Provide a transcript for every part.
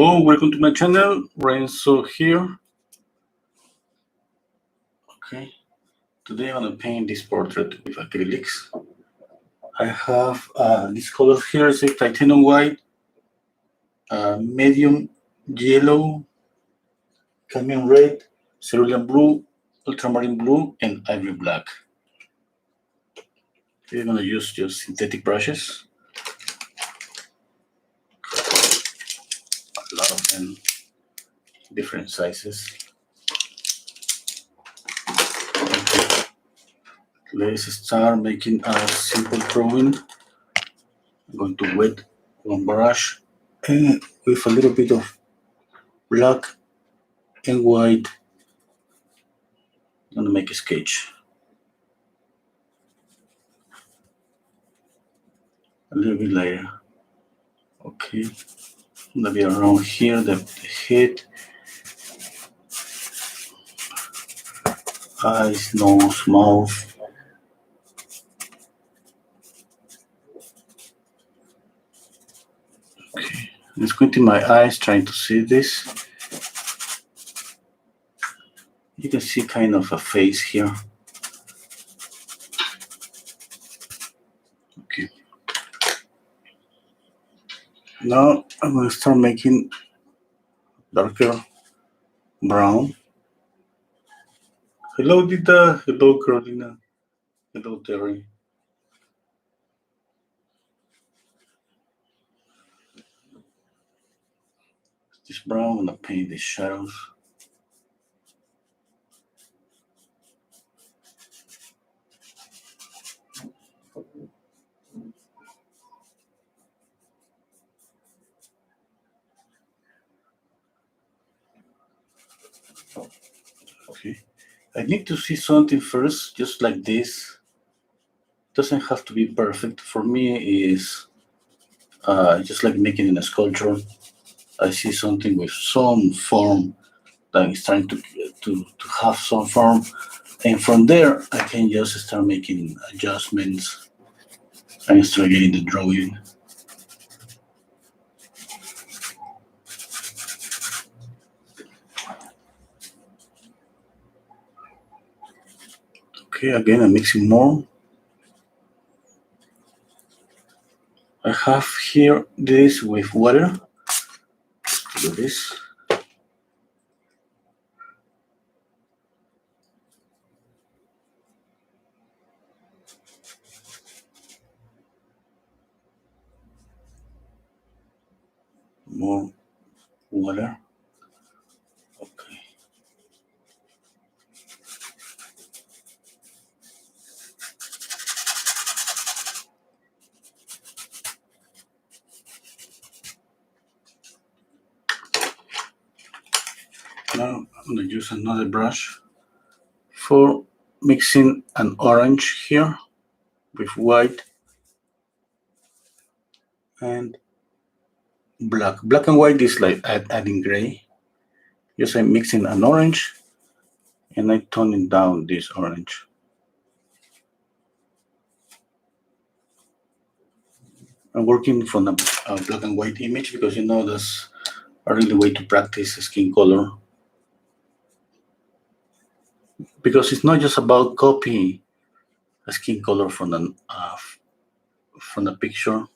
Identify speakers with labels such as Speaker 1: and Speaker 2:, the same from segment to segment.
Speaker 1: Hello, welcome to my channel. Renso here. Okay, today I'm gonna paint this portrait with acrylics. I have these colors here. It's a titanium white, medium yellow, cadmium red, cerulean blue, ultramarine blue, and ivory black. We're gonna use just synthetic brushes. A lot of them, different sizes. Okay. Let's start making a simple drawing. I'm going to wet one brush and with a little bit of black and white, I'm gonna make a sketch. A little bit later. Okay, gonna be around here, the head, eyes, nose, mouth. Okay, I'm squinting my eyes trying to see this. You can see kind of a face here. Okay. Now I'm gonna start making darker brown. Hello, Dita. Hello, Carolina. Hello, Terry. This brown, I'm gonna paint the shadows. Okay, I need to see something first, just like this. Doesn't have to be perfect. For me, is just like making a sculpture. I see something with some form that is trying to have some form, and from there I can just start making adjustments and start getting the drawing. Okay, again I'm mixing more. I have here this with water. Do this. More water. Okay. Now I'm going to use another brush for mixing an orange here with white and black. Black and white is like adding gray. Just I'm mixing an orange and I toning down this orange. I'm working from a black and white image because you know that's a really way to practice skin color. Because it's not just about copying a skin color from the picture.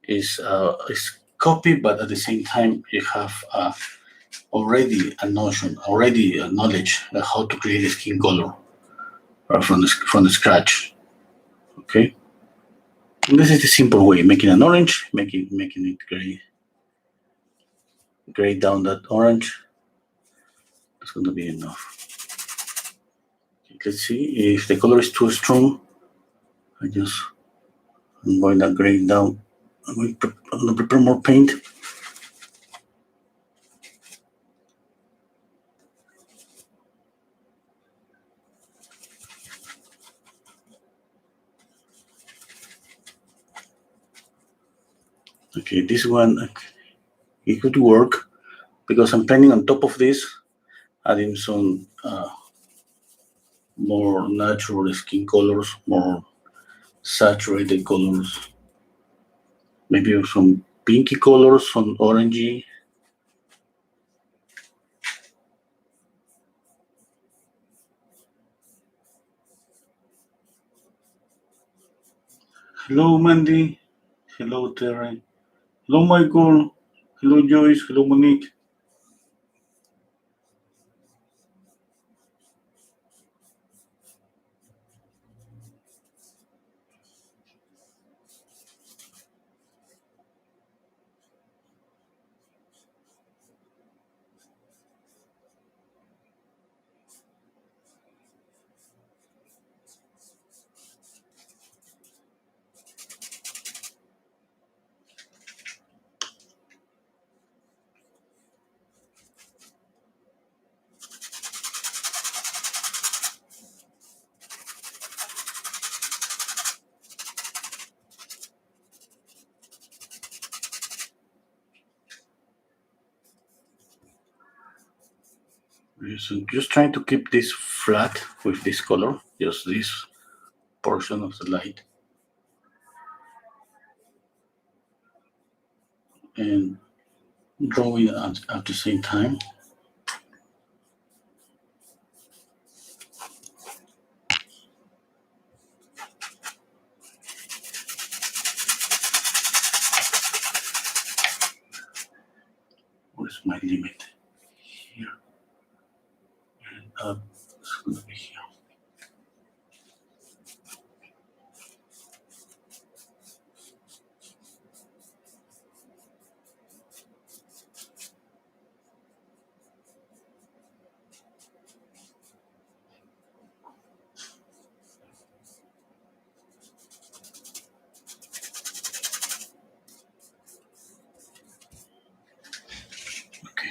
Speaker 1: It's copy, but at the same time you have already a notion, already a knowledge of how to create a skin color from the scratch. Okay, and this is the simple way: making an orange, making it gray, gray down that orange. That's going to be enough. Let's see if the color is too strong. I'm going to gray down. I'm going to prepare more paint. Okay, this one, it could work because I'm painting on top of this, adding some more natural skin colors, more saturated colors, maybe some pinky colors, some orangey, Hello, Mandy. Hello, Terry. Hello, Michael. Hello, Joyce. Hello, Monique. So just trying to keep this flat with this color, just this portion of the light, and drawing at the same time. Where's my limit? Here. And up. It's gonna be here. Okay.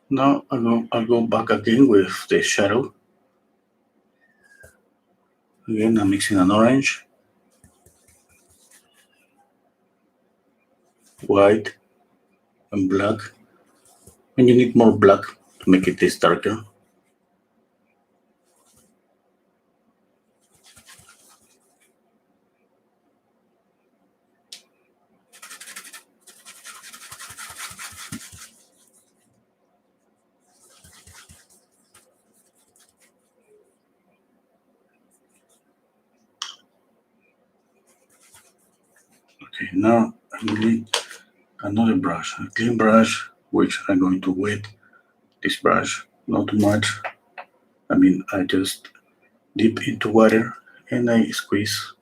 Speaker 1: Now I'll go back again with the shadow. Again, I'm mixing an orange, white, and black. And you need more black to make it this darker. Okay, now I need another brush, a clean brush, which I'm going to wet this brush, not too much. I mean, I just dip into water and I squeeze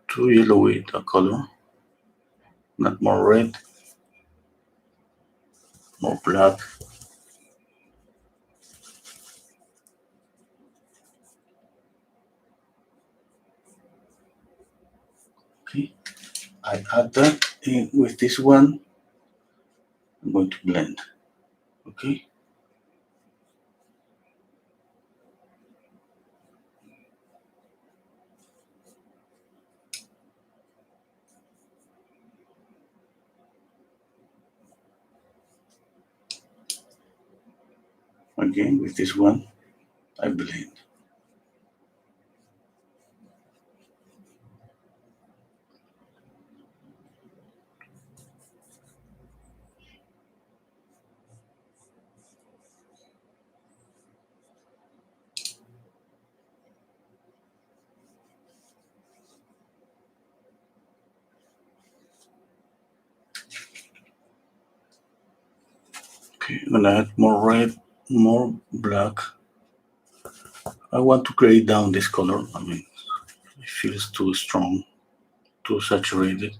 Speaker 1: to yellow the color, not more red, more black. Okay, I add that in with this one. I'm going to blend. Okay, again with this one, I blend. Okay, I'm gonna add more red, more black. I want to grade down this color. I mean, it feels too strong, too saturated.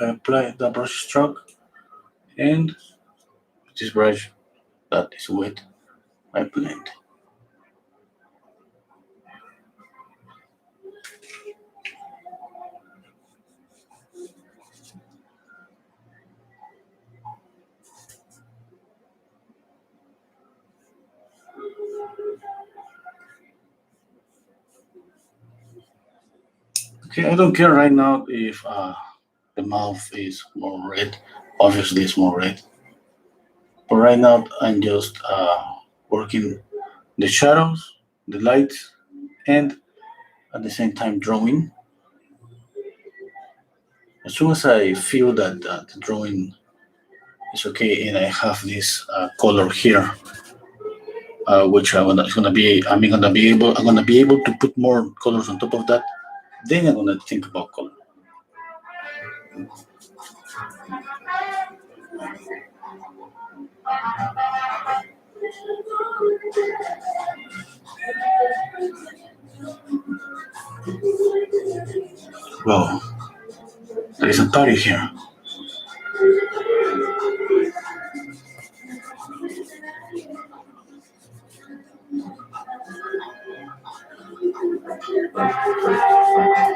Speaker 1: I apply the brush stroke and this brush that is wet, I blend. Okay, I don't care right now if the mouth is more red. Obviously, it's more red. But right now, I'm just working the shadows, the lights, and at the same time drawing. As soon as I feel that the drawing is okay and I have this color here, which I'm gonna be able to put more colors on top of that. Then I'm gonna think about color. Well, there is a party here.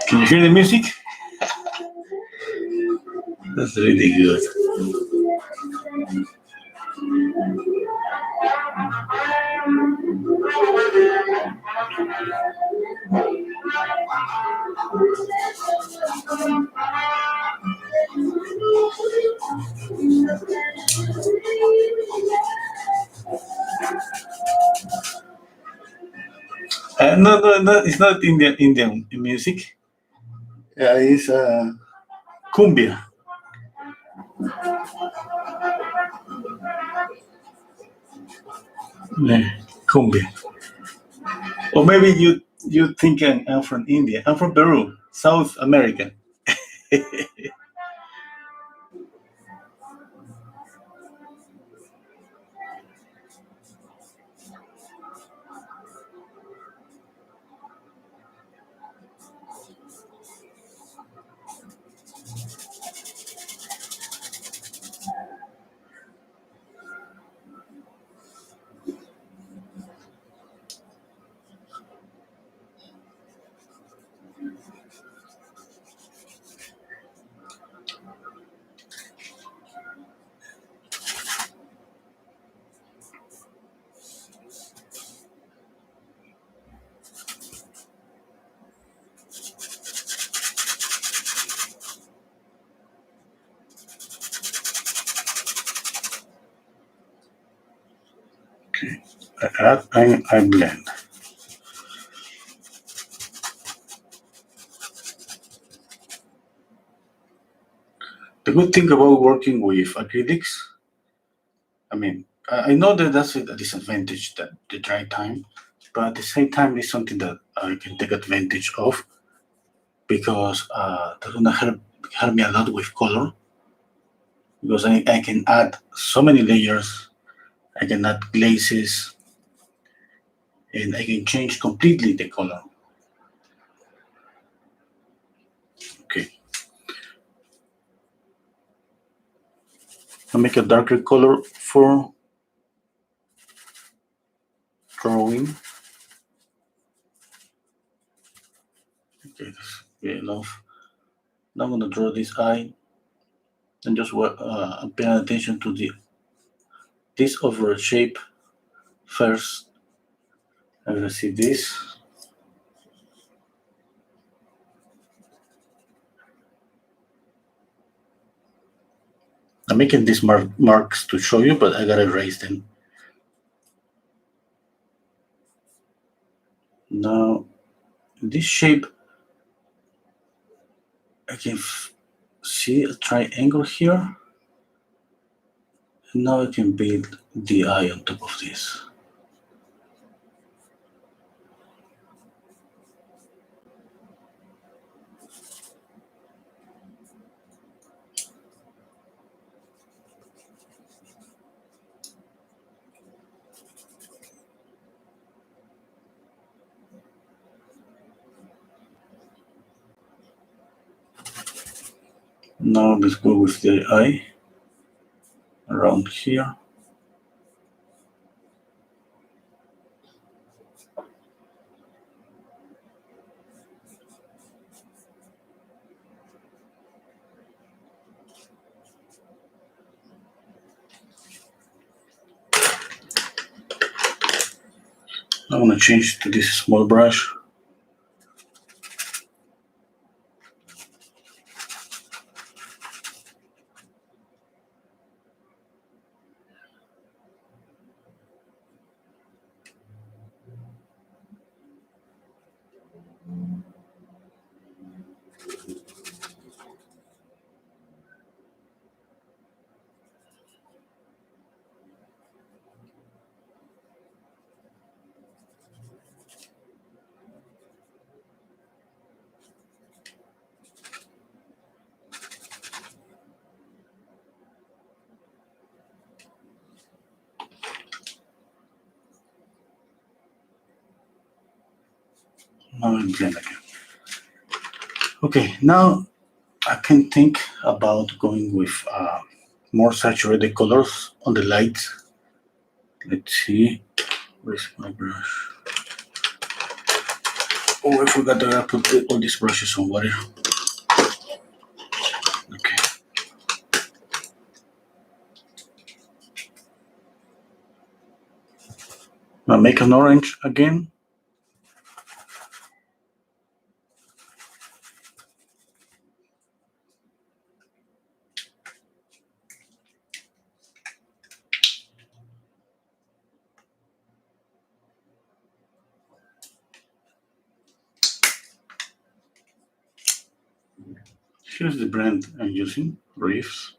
Speaker 1: Can you hear the music? That's really good. No, no, no, it's not Indian music. It's cumbia. Yeah, cumbia. Or maybe you think I'm from India. I'm from Peru, South America. Okay, I blend. The good thing about working with acrylics, I know that that's a disadvantage that the dry time, but at the same time, it's something that I can take advantage of because that's gonna help me a lot with color because I can add so many layers. I can add glazes and I can change completely the color. Okay, I make a darker color for drawing. Okay, that's good enough. Now I'm gonna draw this eye and just pay attention to this overall shape first. I'm gonna see this. I'm making these marks to show you, but I gotta erase them. Now, this shape, I can see a triangle here. And now I can build the eye on top of this. Now let's go with the eye around here. I'm gonna change to this small brush. Now I blend again. Okay, now I can think about going with more saturated colors on the lights. Let's see, where's my brush? Oh, I forgot that I put all these brushes on water. Okay. Now make an orange again. Here's the brand I'm using, Reefs.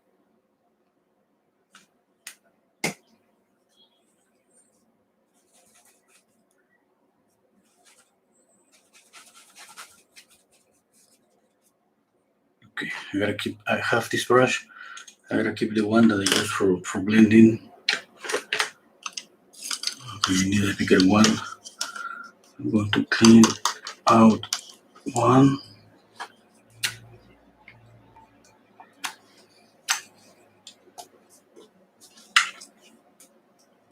Speaker 1: Okay, I have this brush. I gotta keep the one that I use for blending. Okay, you need a bigger one. I'm going to clean out one.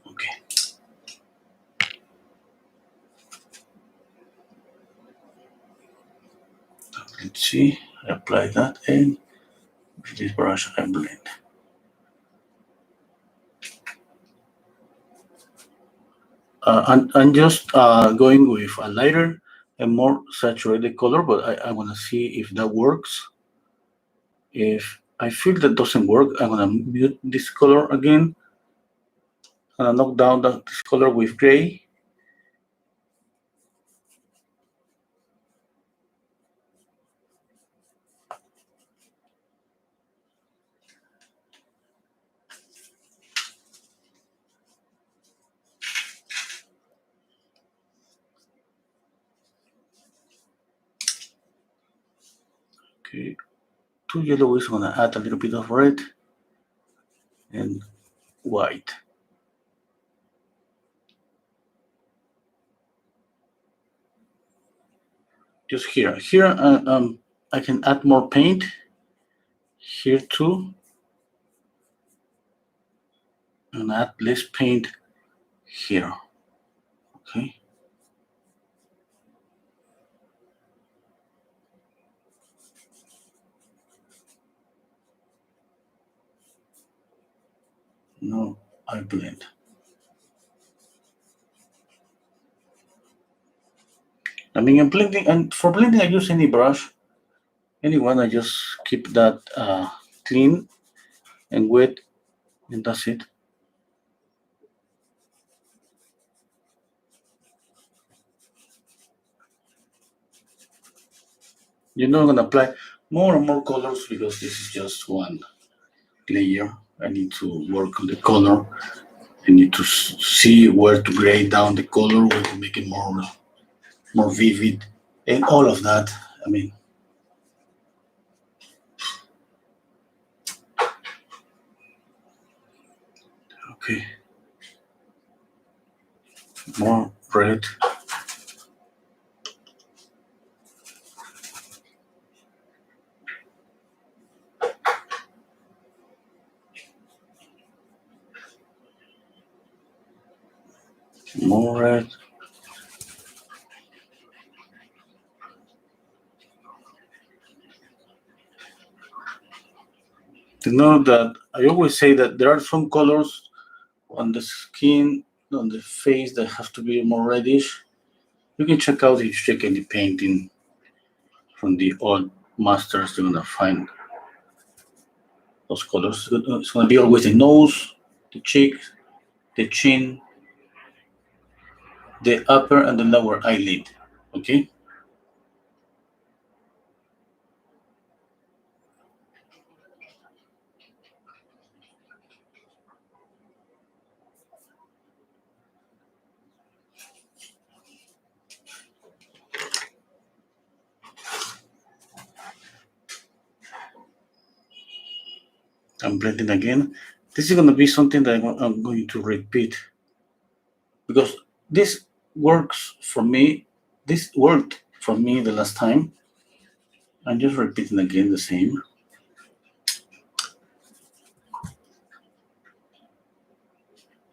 Speaker 1: Okay. Let's see. I apply that and with this brush I blend. I'm just going with a lighter and more saturated color, but I want to see if that works. If I feel that doesn't work, I'm going to mute this color again and knock down this color with gray. Okay, to yellow is going to add a little bit of red and white. Just here. Here I can add more paint. Here too. And add less paint here. Okay. Now I blend. I mean, I'm blending, and for blending, I use any brush, anyone. I just keep that clean and wet, and that's it. You're not gonna apply more and more colors because this is just one layer. I need to work on the color. I need to see where to grade down the color, where to make it more vivid, and all of that. I mean, okay, more red. More red. You know that I always say that there are some colors on the skin, on the face that have to be more reddish. You can check out if you check any painting from the old masters, you're gonna find those colors. It's gonna be always the nose, the cheek, the chin, the upper and the lower eyelid. Okay? I'm blending again. This is gonna be something that I'm going to repeat because this works for me. This worked for me the last time. I'm just repeating again the same.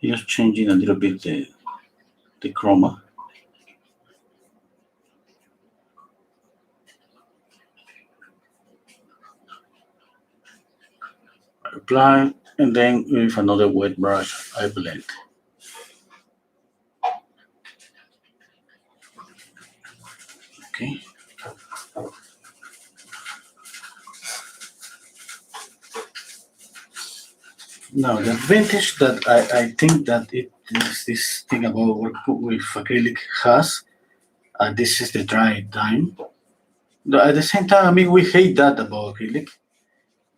Speaker 1: Just changing a little bit the chroma. Apply, and then with another wet brush, I blend. Okay. Now the advantage that I think that it is this thing about work with acrylic has, this is the dry time. At the same time, I mean, we hate that about acrylic.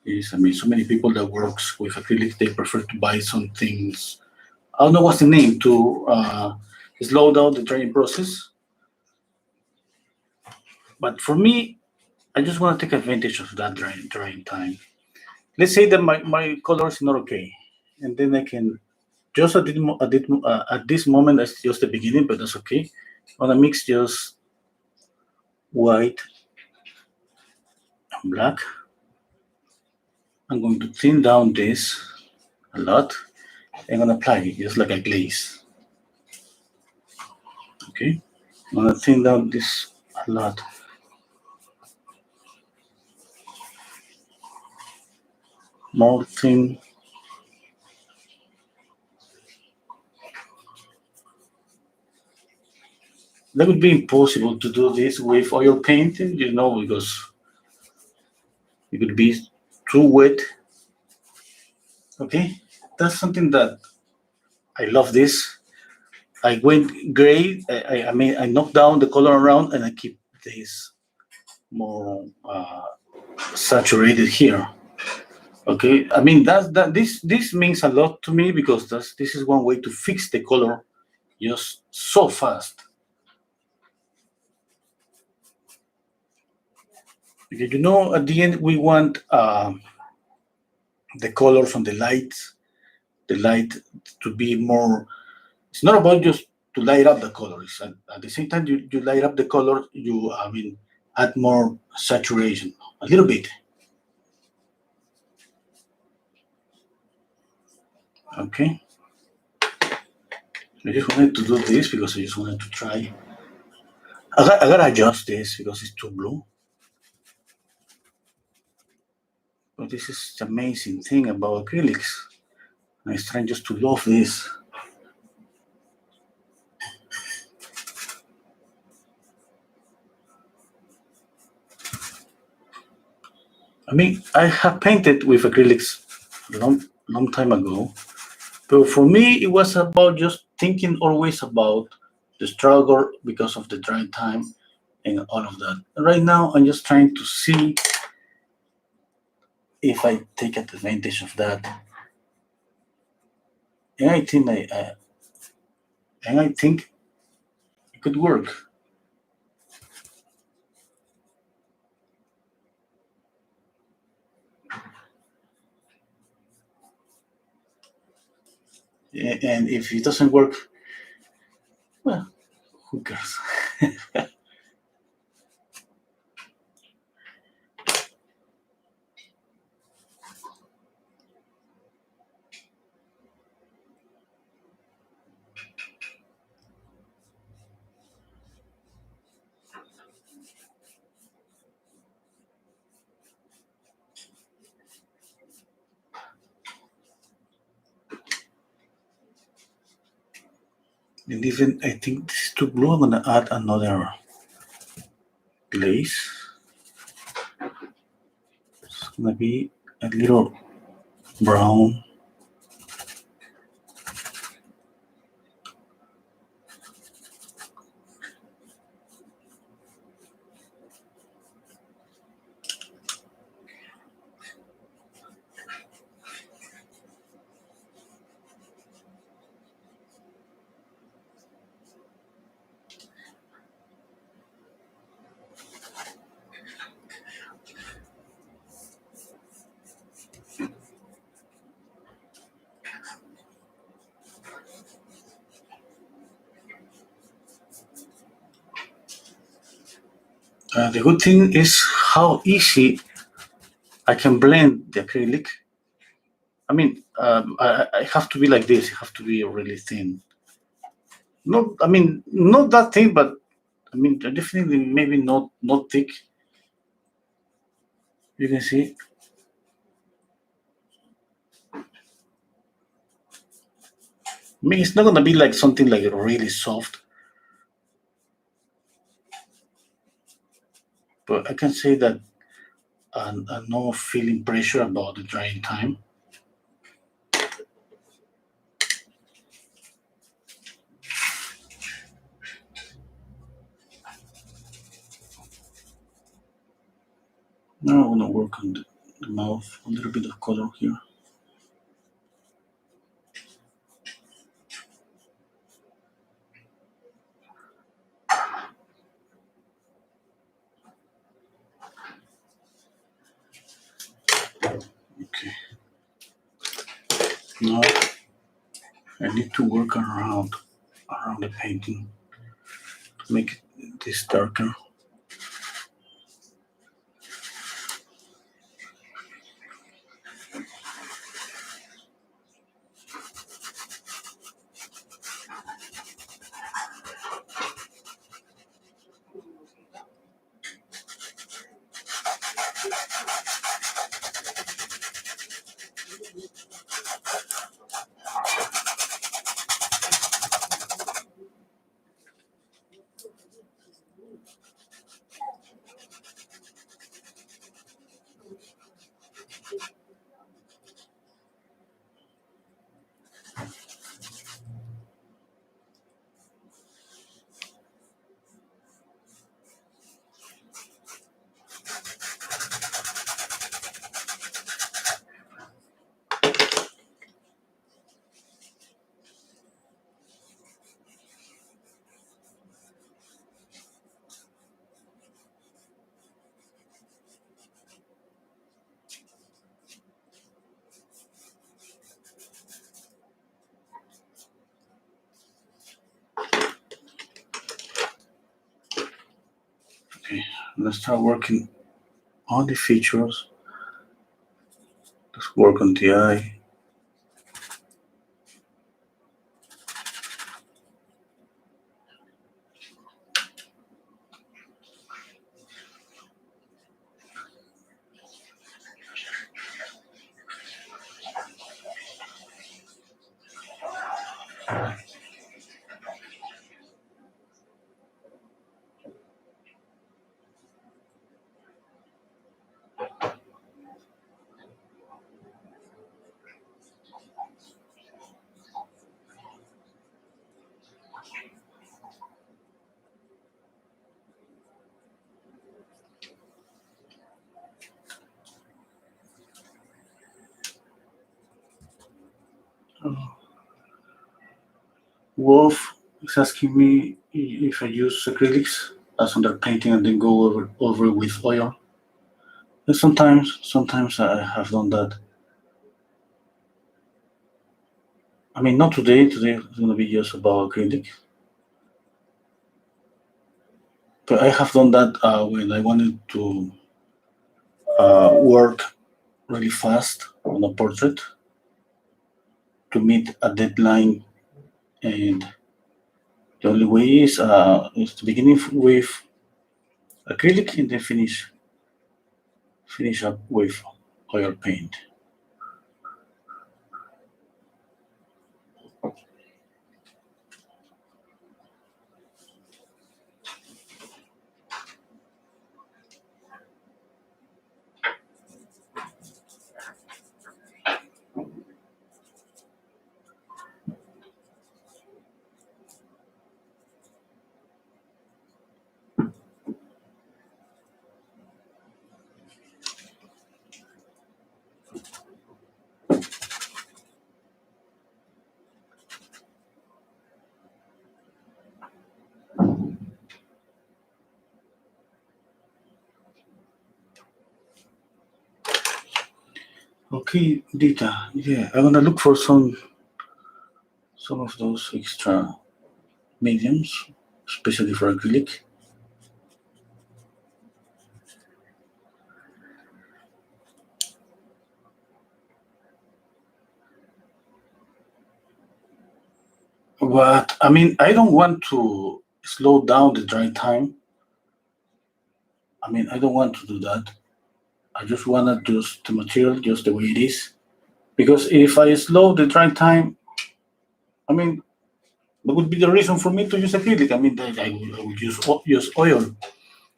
Speaker 1: Is, I mean, so many people that works with acrylic, they prefer to buy some things. I don't know what's the name to slow down the drying process. But for me, I just want to take advantage of that drying time. Let's say that my color is not okay, and then I can just at this moment that's just the beginning, but that's okay. I want to mix just white and black. I'm going to thin down this a lot. I'm gonna apply it just like a glaze. Okay, I'm gonna thin down this a lot. More thin. That would be impossible to do this with oil painting, because it would be too wet. Okay, that's something that I love this. I went gray. I mean, I knocked down the color around and I keep this more saturated here. Okay, I mean this means a lot to me because this is one way to fix the color just so fast. Because at the end we want the colors on the light to be more. It's not about just to light up the colors. At the same time, you light up the color. I mean, add more saturation a little bit. Okay. I just wanted to do this because I just wanted to try. I gotta adjust this because it's too blue. But this is the amazing thing about acrylics. I'm trying just to love this. I mean, I have painted with acrylics long time ago, but for me, it was about just thinking always about the struggle because of the dry time and all of that. Right now, I'm just trying to see if I take advantage of that, and I think it could work. And if it doesn't work, well, who cares? And even I think this is too blue. I'm gonna add another glaze. It's gonna be a little brown. The good thing is how easy I can blend the acrylic. I mean, I have to be like this. It have to be really thin. Not, I mean, not that thin, but I mean, definitely maybe not thick. You can see. I mean, it's not gonna be like something like really soft, but I can say that I'm not feeling pressure about the drying time. Now I want to work on the mouth, a little bit of color here. Okay. Now I need to work around the painting to make this darker. Okay, let's start working on the features. Let's work on the eye. Wolf is asking me if I use acrylics as under painting and then go over with oil. And sometimes I have done that. I mean, not today. Today it's gonna be just about acrylic. But I have done that when I wanted to work really fast on a portrait to meet a deadline, and the only way is to begin with acrylic and then finish up with oil paint. Okay, Dita. Yeah, I'm gonna look for some of those extra mediums, especially for acrylic. But I mean, I don't want to slow down the dry time. I mean, I don't want to do that. I just want to use the material just the way it is. Because if I slow the dry time, I mean, that would be the reason for me to use acrylic. I mean, I would use oil,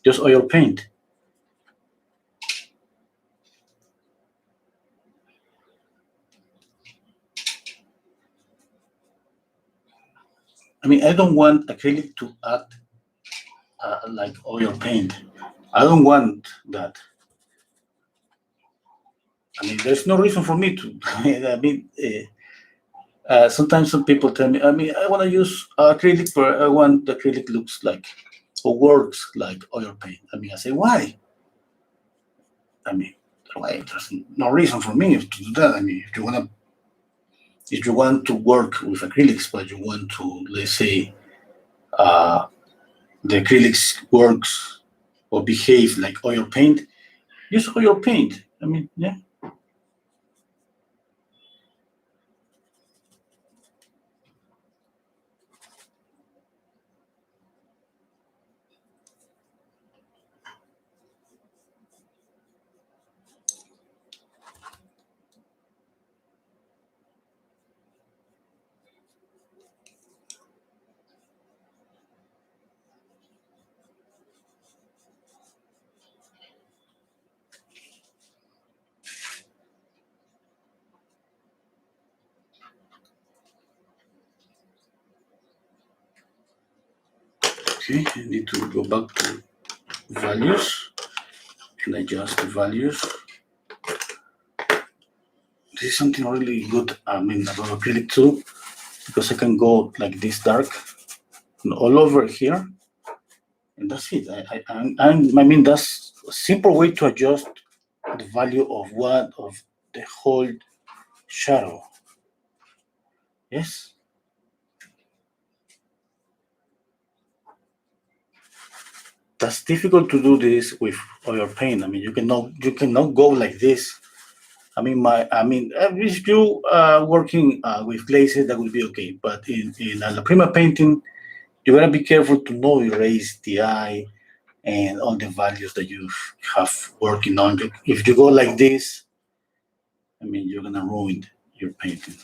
Speaker 1: just oil paint. I mean, I don't want acrylic to act like oil paint. I don't want that. I mean, there's no reason for me to. I mean, sometimes some people tell me, I mean, I want to use acrylic, but I want the acrylic looks like or works like oil paint. I mean, I say, why? I mean, why? There's no reason for me to do that. I mean, if you want to work with acrylics, but you want to, let's say, uh, the acrylics works or behave like oil paint, use oil paint. I mean, yeah. Okay, I need to go back to values and adjust the values. This is something really good, I mean, about acrylic too, because I can go like this dark and all over here, and that's it. I mean, that's a simple way to adjust the value of what of the whole shadow. Yes, that's difficult to do this with oil paint. I mean, you cannot go like this. I mean, if you working with glazes, that would be okay. But in a La Prima painting, you gotta be careful to not erase the eye and all the values that you have working on. If you go like this, I mean, you're gonna ruin your painting.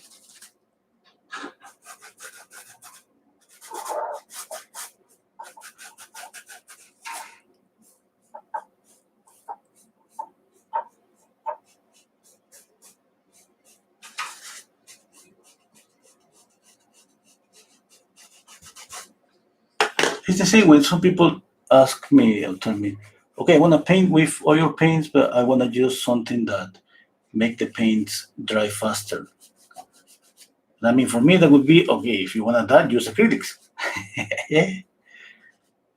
Speaker 1: It's the same when some people ask me or tell me, okay, I want to paint with oil paints, but I want to use something that make the paints dry faster. And I mean, for me, that would be okay. If you want that, use acrylics. Yeah,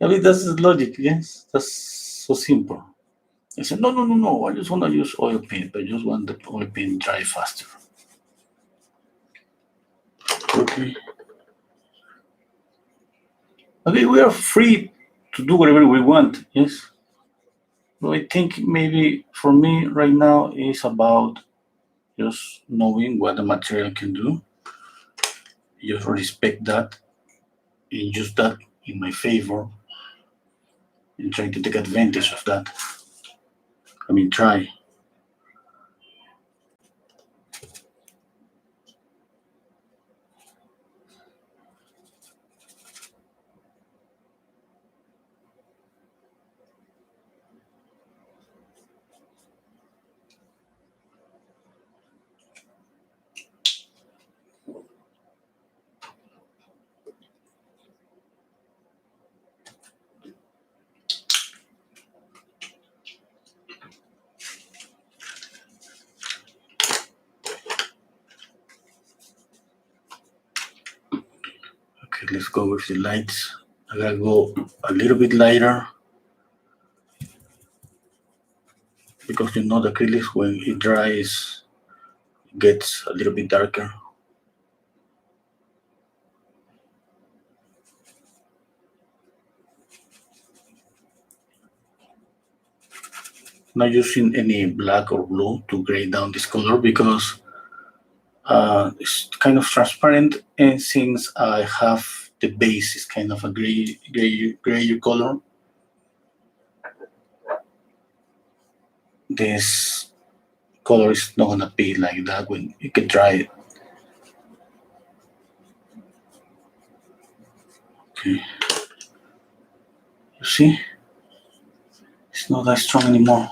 Speaker 1: I mean that's the logic. Yes, that's so simple. I said, no, no, no, no. I just want to use oil paint, but I just want the oil paint dry faster. Okay. Okay, we are free to do whatever we want. Yes. So I think maybe for me right now is about just knowing what the material can do. Just respect that and use that in my favor and try to take advantage of that. I mean, try. Okay, let's go with the lights. I gotta go a little bit lighter because you know the acrylics when it dries gets a little bit darker. Not using any black or blue to gray down this color because It's kind of transparent, and since I have the base is kind of a gray color, this color is not gonna be like that when you can dry it. Okay, you see, it's not that strong anymore.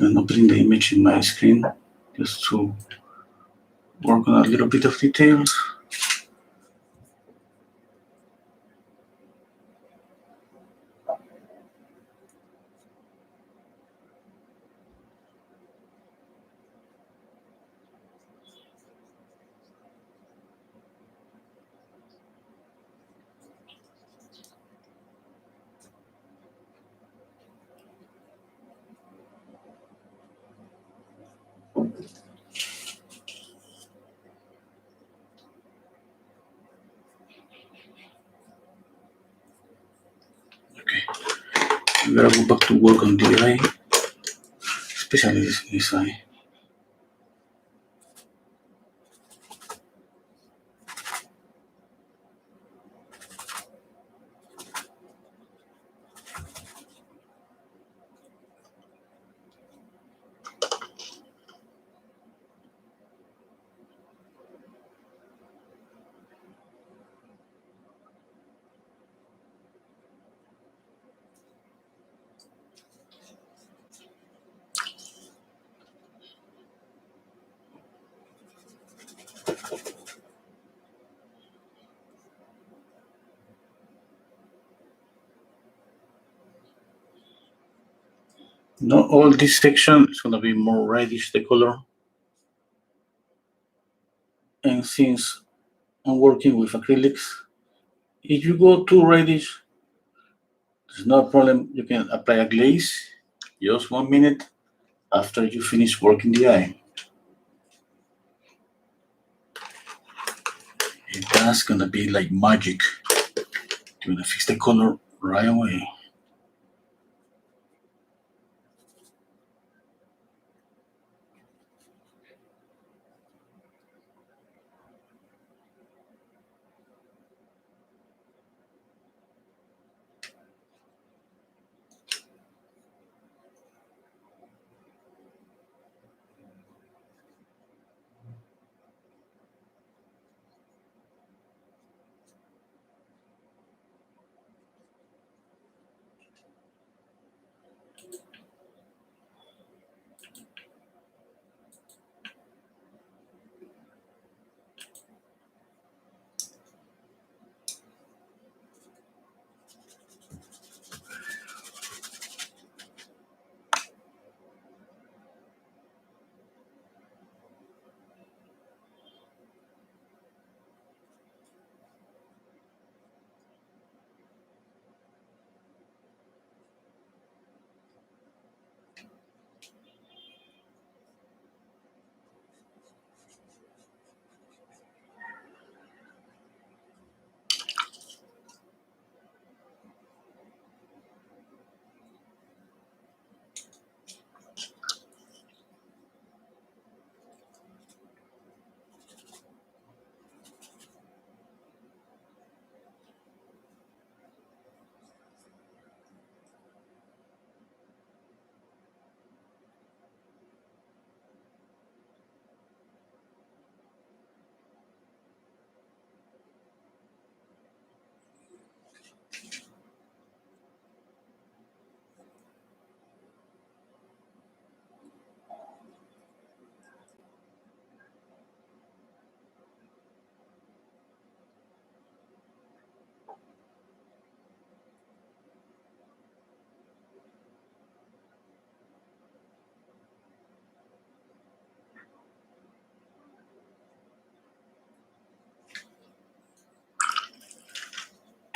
Speaker 1: I'm opening the image in my screen just to work on a little bit of details. Okay, I'm gonna go back to work on the eye, especially this eye. Not all this section is gonna be more reddish the color, and since I'm working with acrylics, if you go too reddish, there's no problem. You can apply a glaze just 1 minute after you finish working the eye. And that's gonna be like magic. You're gonna fix the color right away.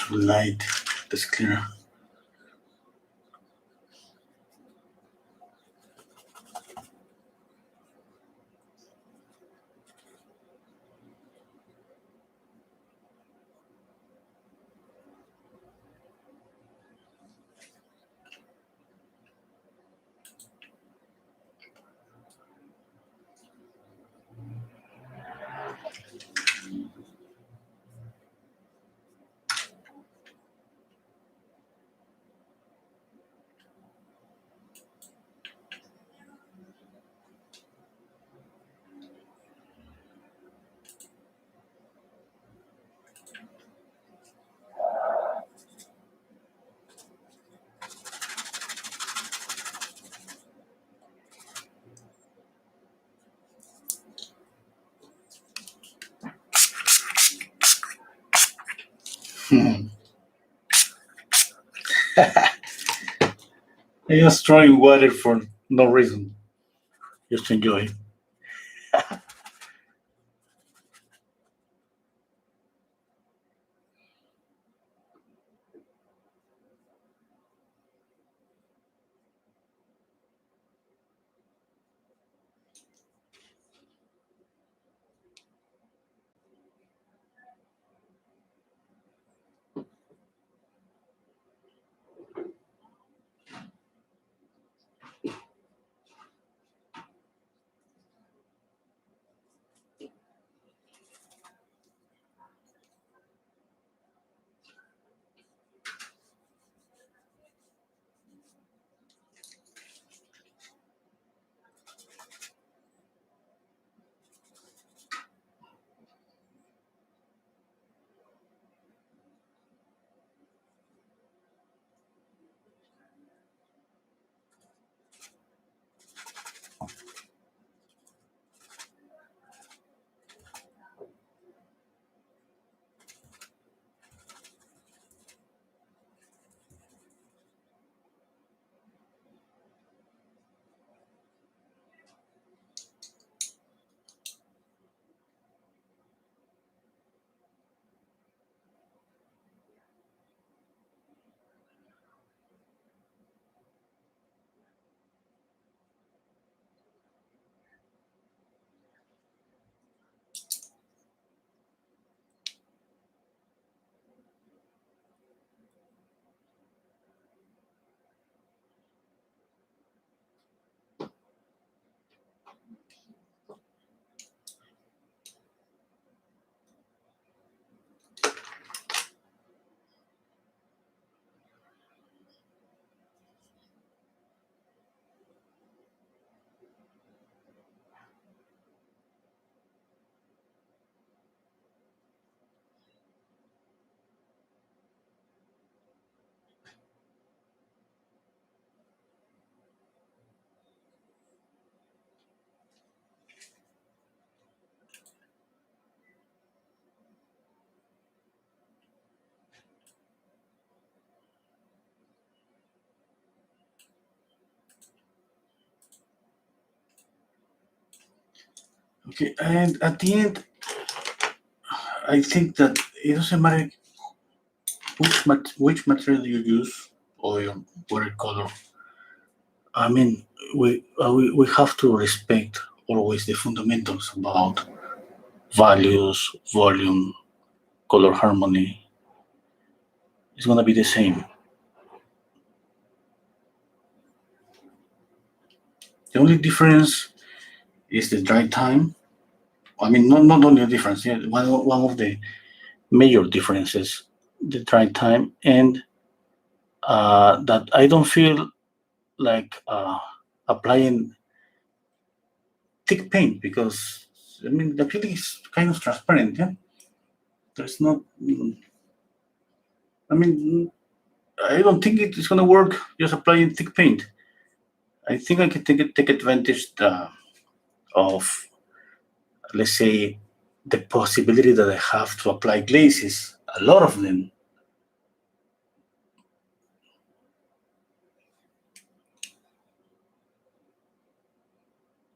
Speaker 1: to light that's clear. Hmm. I just throwing water for no reason, just to enjoy. Okay, and at the end, I think that it doesn't matter which material you use or your watercolor. I mean, we have to respect always the fundamentals about values, volume, color harmony. It's gonna be the same. The only difference is the dry time. I mean, not only a difference. Yeah, one of the major differences, the dry time, and that I don't feel like applying thick paint because I mean the acrylic is kind of transparent. Yeah, there's not. I mean, I don't think it is gonna work just applying thick paint. I think I can take advantage of, let's say, the possibility that I have to apply glazes. A lot of them.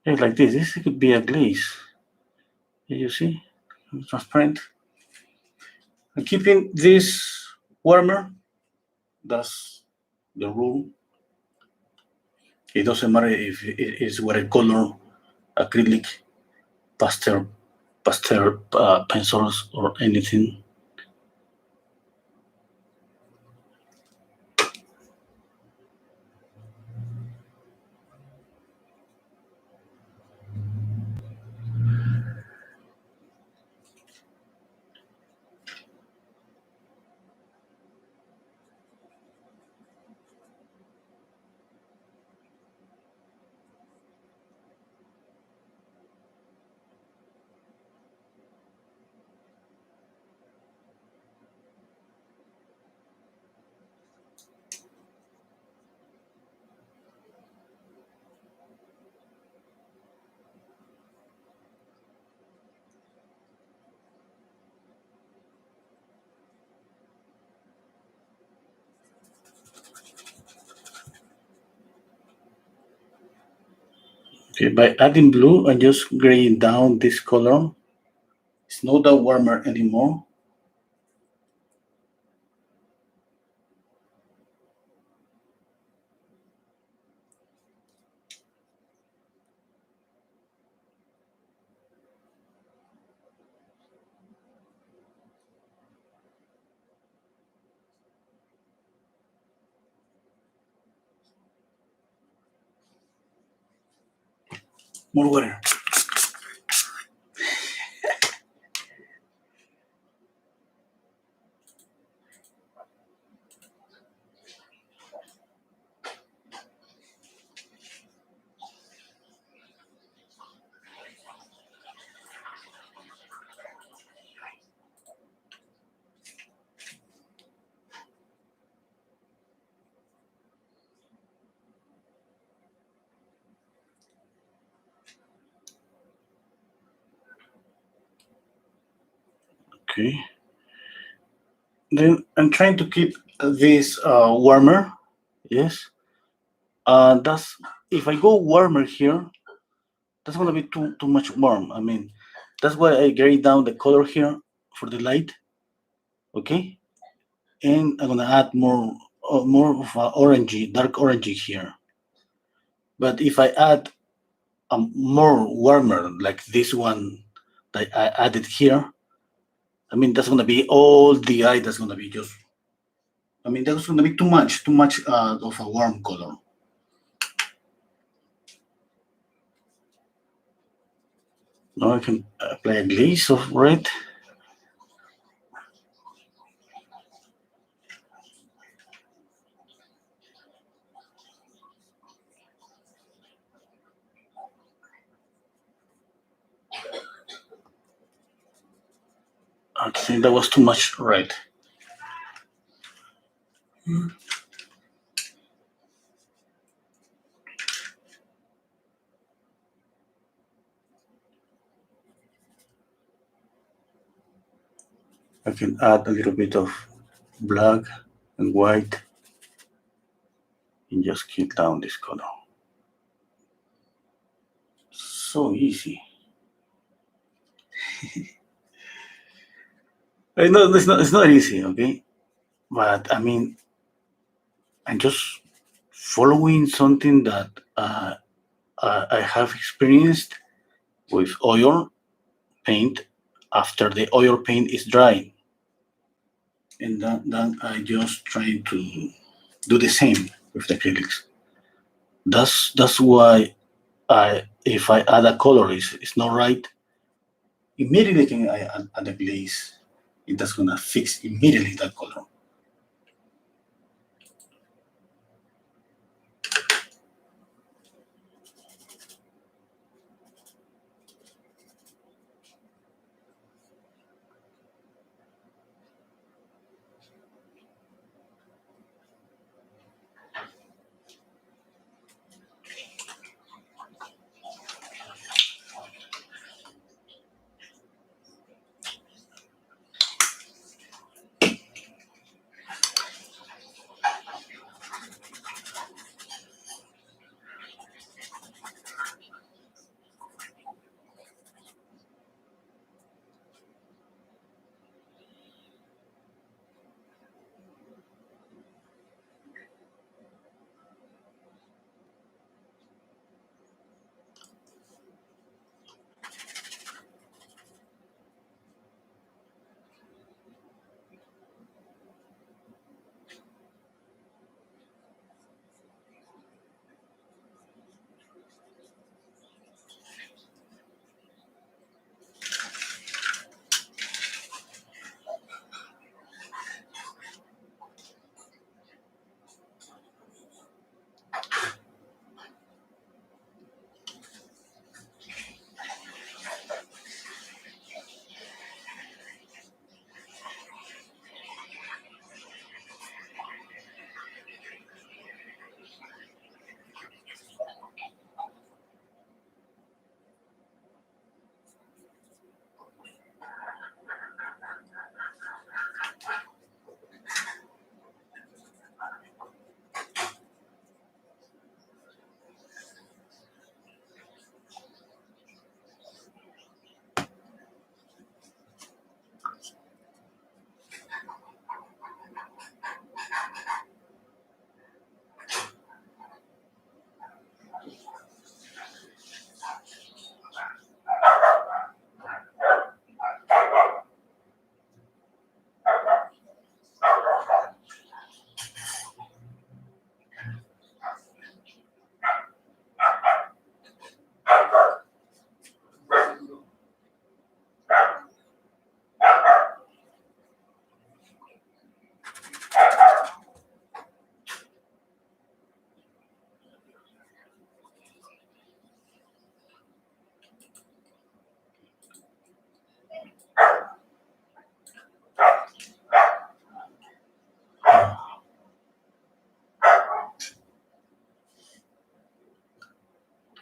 Speaker 1: Yeah, like this. This could be a glaze. You see, transparent. I'm keeping this warmer. That's the rule. It doesn't matter if it is watercolor, acrylic, pastel pencils, or anything. Okay, by adding blue, I'm just graying down this color. It's not that warmer anymore. More water. Okay. Then I'm trying to keep this warmer. Yes. That's if I go warmer here, that's gonna be too much warm. I mean, that's why I gray down the color here for the light. Okay, and I'm gonna add more of a orangey, dark orangey here. But if I add a more warmer like this one that I added here, I mean that's gonna be all the eye. That's gonna be just. I mean that's gonna be too much of a warm color. Now I can apply a glaze of red. I think that was too much red. I can add a little bit of black and white and just keep down this color. So easy. I know it's not easy, okay? But I mean, I'm just following something that I have experienced with oil paint after the oil paint is dry. And then I just try to do the same with the acrylics. That's why if I add a color, it's not right. Immediately can I add a glaze, that's gonna fix immediately that color.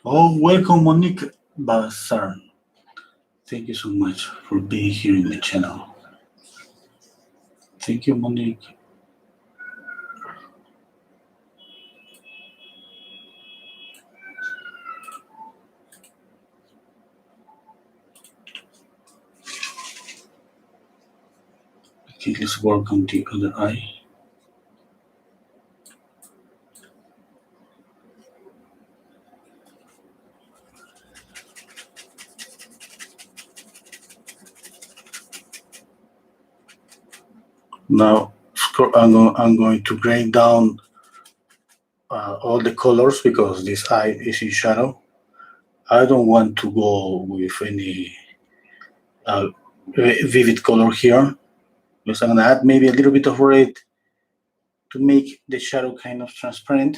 Speaker 1: Oh, welcome, Monique Bazar. Thank you so much for being here in the channel. Thank you, Monique. Okay, let's work on the other eye. Now, I'm going to grade down all the colors because this eye is in shadow. I don't want to go with any uh, vivid color here. Because I'm gonna add maybe a little bit of red to make the shadow kind of transparent,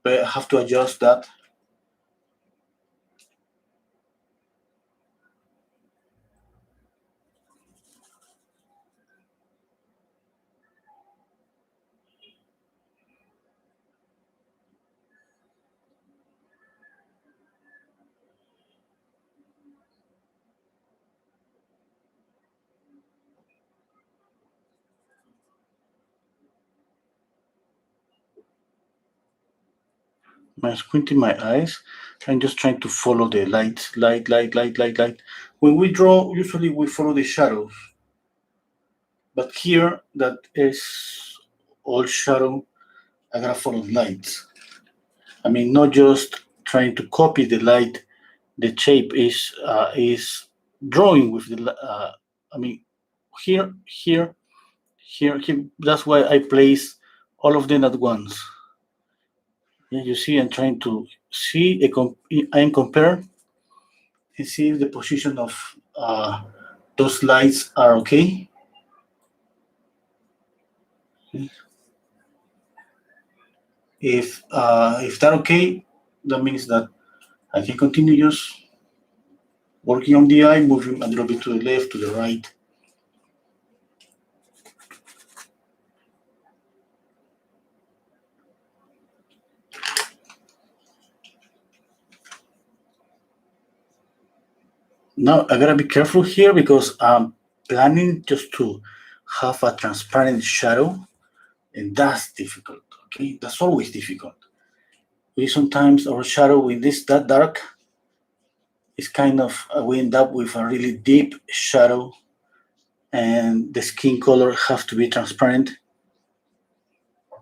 Speaker 1: but I have to adjust that. I'm squinting my eyes. I'm just trying to follow the light. When we draw, usually we follow the shadows, but here that is all shadow. I gotta follow the lights. I mean, not just trying to copy the light. The shape is drawing with the. I mean, here, here. That's why I place all of them at once. Yeah, you see, I'm trying to see and compare and see if the position of those lights are okay. If they're okay, that means that I can continue just working on the eye, moving a little bit to the left, to the right. Now I gotta be careful here because I'm planning just to have a transparent shadow, and that's difficult. Okay, that's always difficult. We sometimes our shadow when this that dark is kind of we end up with a really deep shadow, and the skin color have to be transparent.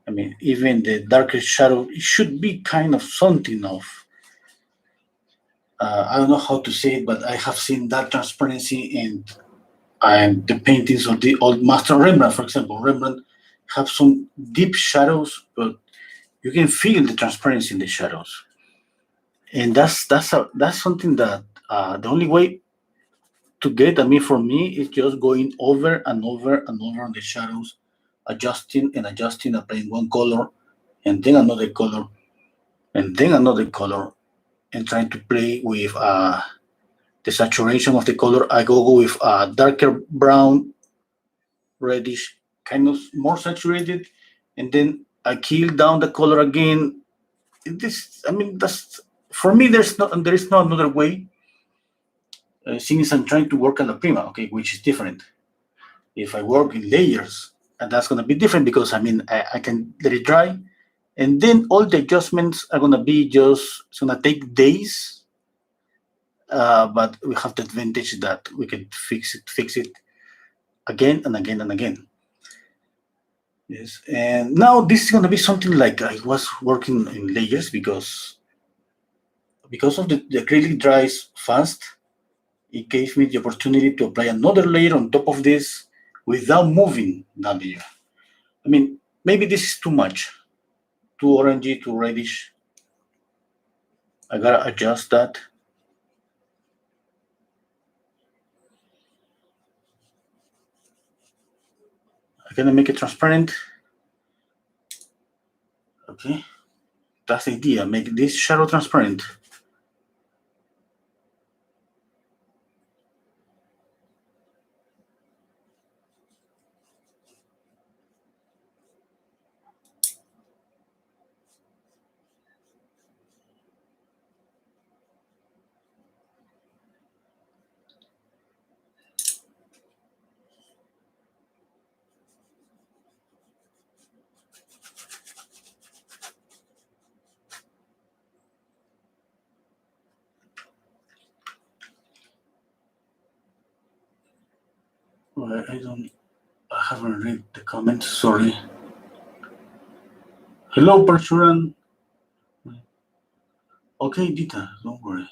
Speaker 1: I mean, even the darkest shadow it should be kind of something of. I don't know how to say it, but I have seen that transparency in the paintings of the old master Rembrandt, for example. Rembrandt have some deep shadows, but you can feel the transparency in the shadows, and that's something that the only way to get. I mean, for me, is just going over and over and over on the shadows, adjusting and adjusting, applying one color, and then another color, and then another color, and trying to play with the saturation of the color. I go with darker brown, reddish, kind of more saturated, and then I kill down the color again. This, I mean, that's for me. There is no another way. Since I'm trying to work on la prima, okay, which is different. If I work in layers, and that's gonna be different because I mean I can let it dry, and then all the adjustments are gonna be just it's gonna take days. But we have the advantage that we can fix it again and again and again. Yes, and now this is gonna be something like I was working in layers because of the acrylic dries fast. It gave me the opportunity to apply another layer on top of this without moving that layer. I mean, maybe this is too much, too orangey, too reddish. I gotta adjust that. I'm gonna make it transparent. Okay, that's the idea. Make this shadow transparent. I don't. I haven't read the comments. Sorry. Hello, Perchuran. Okay, Dita, don't worry.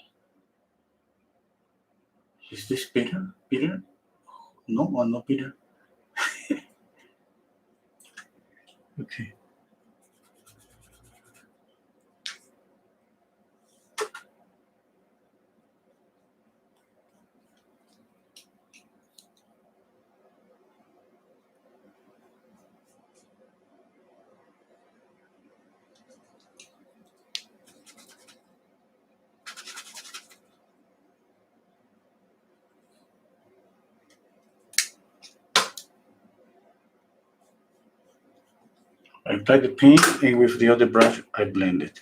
Speaker 1: Is this Peter? Peter? No, I'm not Peter. Okay. I apply the paint and with the other brush I blend it.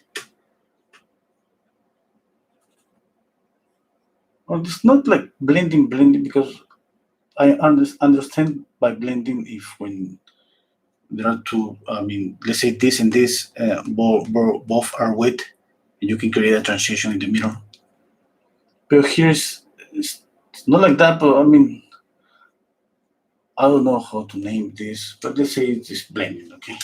Speaker 1: Well, it's not like blending because I understand by blending if when there are two, I mean, let's say this and this, both are wet, and you can create a transition in the middle. But here it's not like that, but I mean, I don't know how to name this, but let's say it is blending, okay?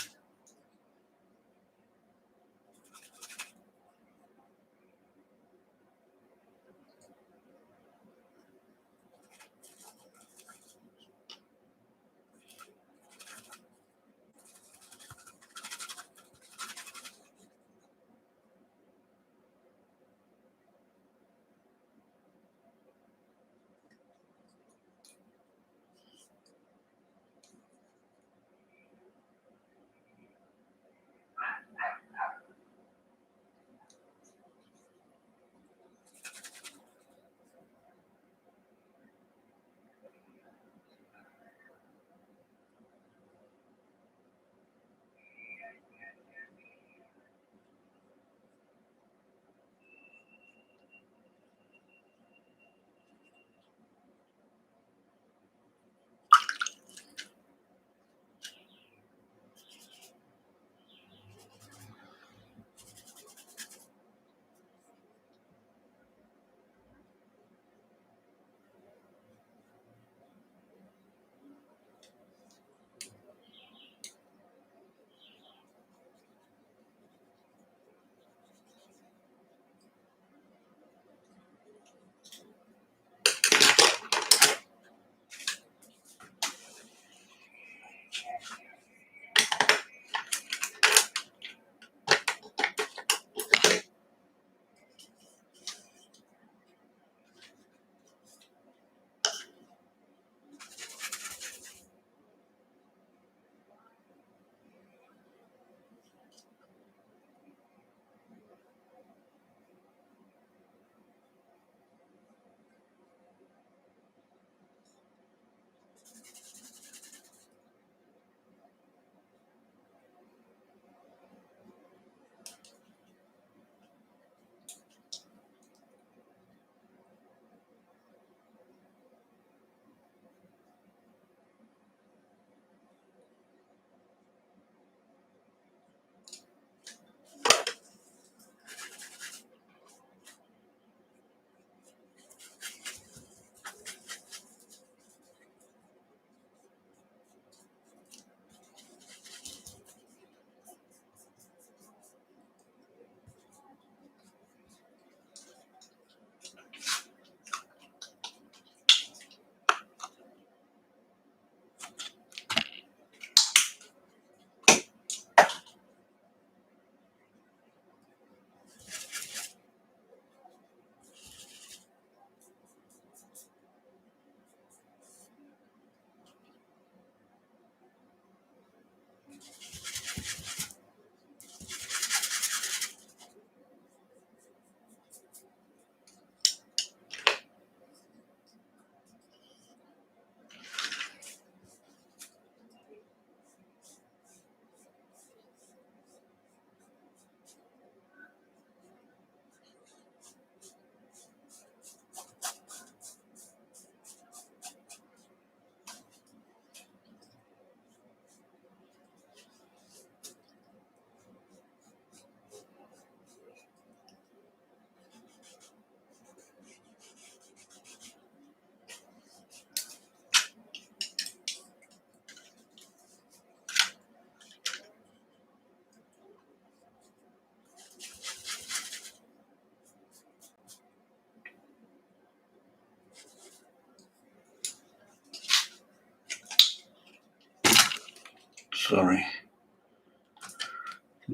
Speaker 1: Sorry.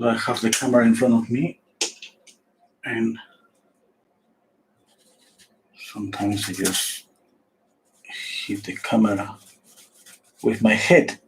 Speaker 1: I have the camera in front of me, and sometimes I just hit the camera with my head.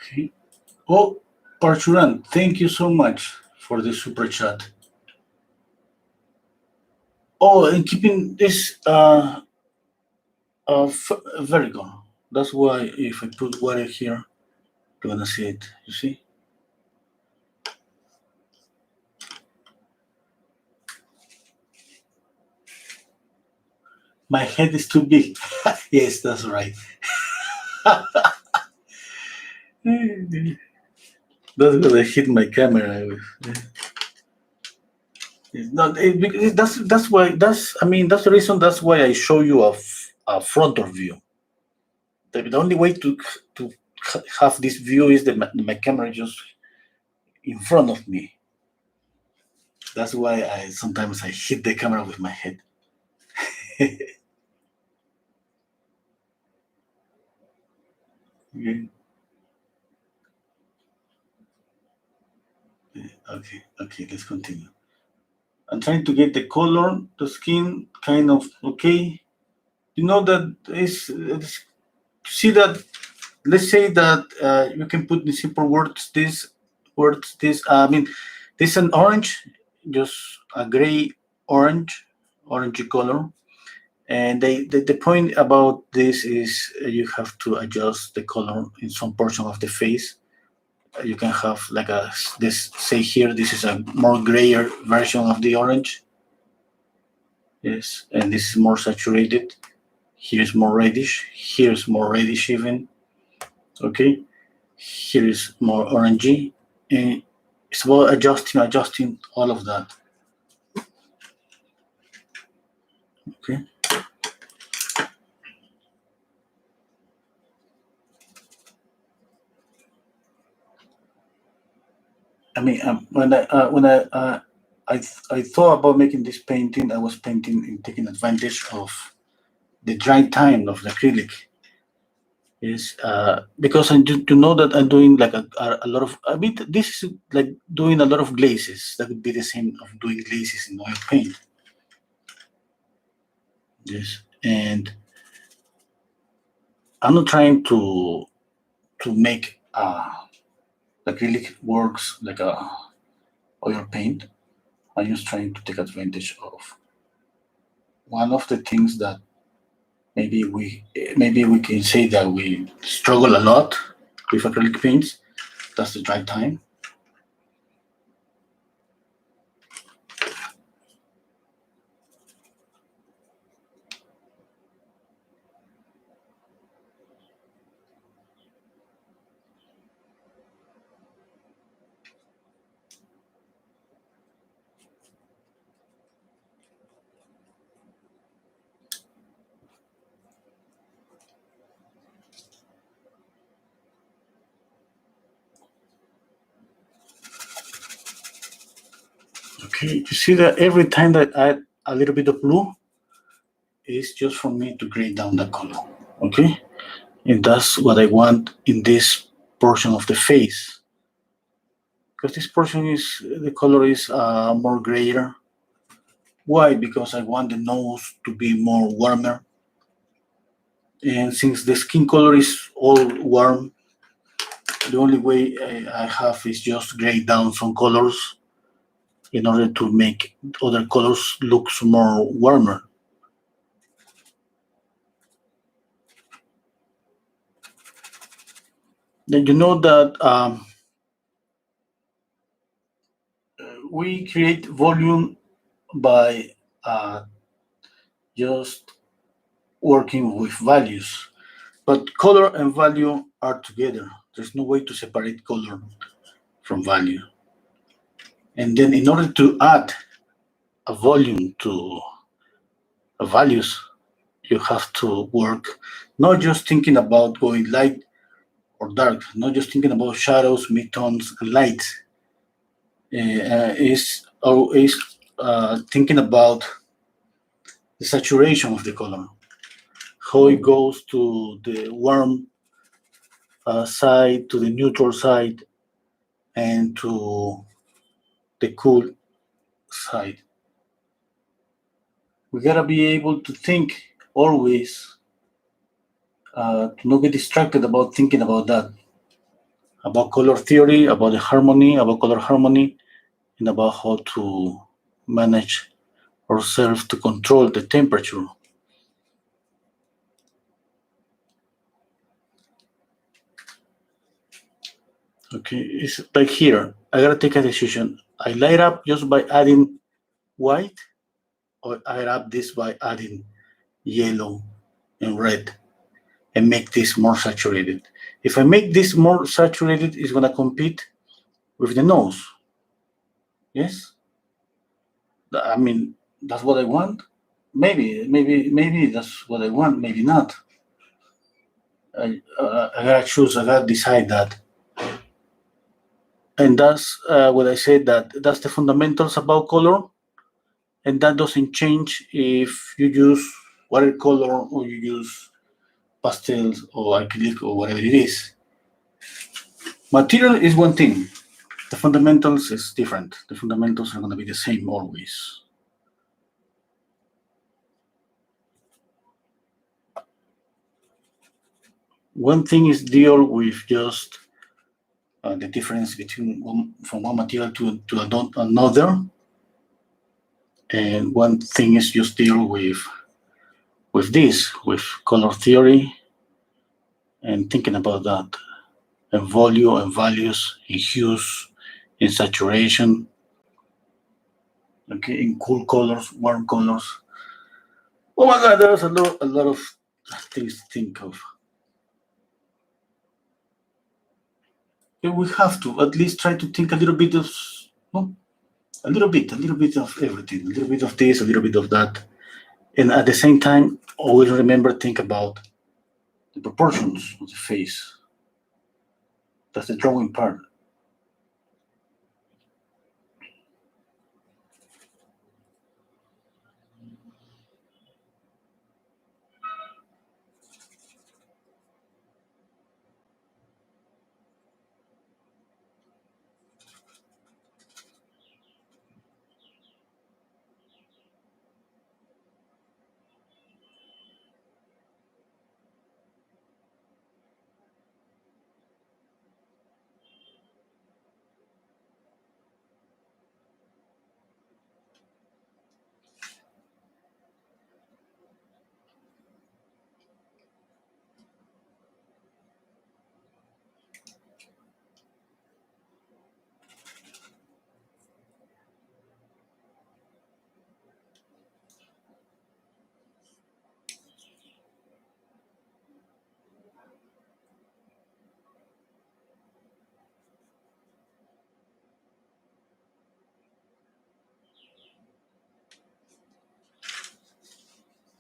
Speaker 1: Okay. Oh, Parchuran, thank you so much for the super chat. Oh, and keeping this vertical. That's why if I put water here, you're gonna see it. You see? My head is too big. Yes, that's right. That's what I hit my camera with. It's not, that's why that's the reason that's why I show you a frontal view. The only way to have this view is that my camera just in front of me. That's why I sometimes I hit the camera with my head. Okay. Okay, let's continue. I'm trying to get the color, the skin kind of okay. You know that is see that let's say that you can put in simple words this I mean this is an orange, just a gray orangey color, and the point about this is you have to adjust the color in some portion of the face. You can have like a this say here this is a more grayer version of the orange, yes, and this is more saturated. Here's more reddish, here's more reddish even, okay, here is more orangey, and it's about adjusting all of that. Okay. I mean, when I thought about making this painting, I was painting and taking advantage of the dry time of the acrylic. Yes, because I do to know that I'm doing like a lot of. I mean, this is like doing a lot of glazes. That would be the same of doing glazes in oil paint. Yes, and I'm not trying to make acrylic works like a oil paint. I'm just trying to take advantage of one of the things that maybe we can say that we struggle a lot with acrylic paints. That's the dry time. Okay, you see that every time that I add a little bit of blue, it's just for me to grade down the color. Okay, and that's what I want in this portion of the face, because this portion is the color is more grayer. Why? Because I want the nose to be more warmer, and since the skin color is all warm, the only way I have is just grade down some colors in order to make other colors looks more warmer. Then you know that we create volume by just working with values, but color and value are together. There's no way to separate color from value. And then in order to add a volume to values, you have to work not just thinking about going light or dark, not just thinking about shadows, midtones, and lights. Is thinking about the saturation of the color, how it goes to the warm side, to the neutral side, and to the cool side. We gotta be able to think always, to not get distracted about thinking about that, about color theory, about the harmony, about color harmony, and about how to manage ourselves to control the temperature. Okay, it's like here. I gotta take a decision. I light up just by adding white, or I light up this by adding yellow and red and make this more saturated. If I make this more saturated, it's gonna compete with the nose. Yes? I mean, that's what I want. Maybe that's what I want. Maybe not. I gotta choose. I gotta decide that. And that's what I said. That's the fundamentals about color, and that doesn't change if you use watercolor or you use pastels or acrylic or whatever it is. Material is one thing. The fundamentals is different. The fundamentals are going to be the same always. One thing is deal with just the difference between from one material to another, and one thing is just deal with this, with color theory, and thinking about that, and volume and values, in hues, in saturation, okay, in cool colors, warm colors. Oh my God, there's a lot of things to think of. We have to at least try to think a little bit of, no, a little bit of everything, a little bit of this, a little bit of that, and at the same time, always remember think about the proportions of the face. That's the drawing part.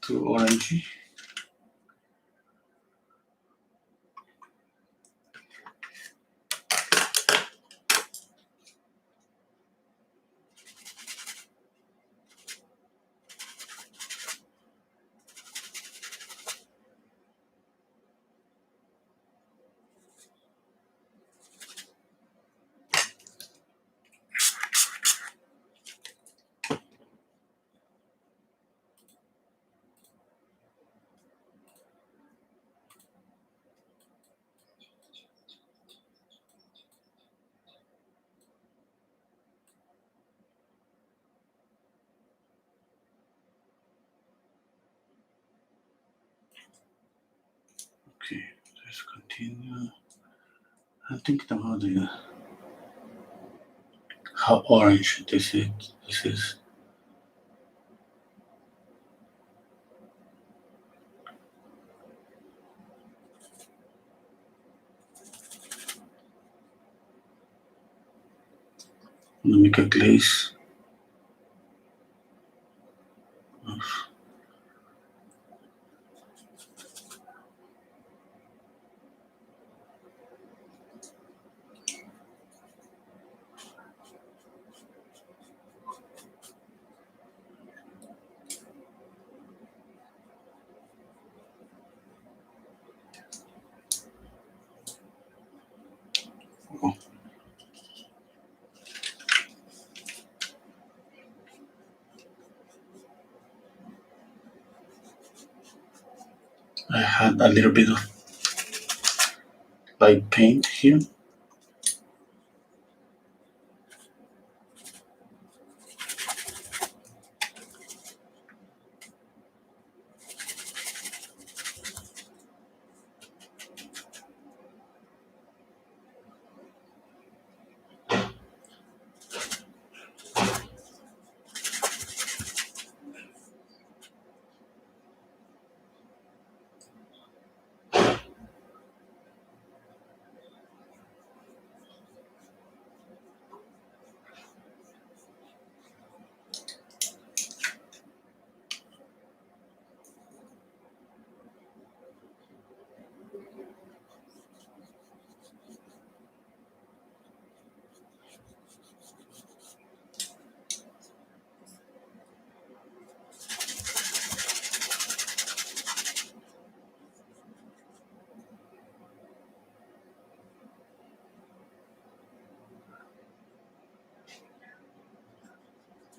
Speaker 1: too orangey. Okay, let's continue. I'm thinking about how orange this is. This is. I'm gonna make a glaze. Oh, I had a little bit of light paint here.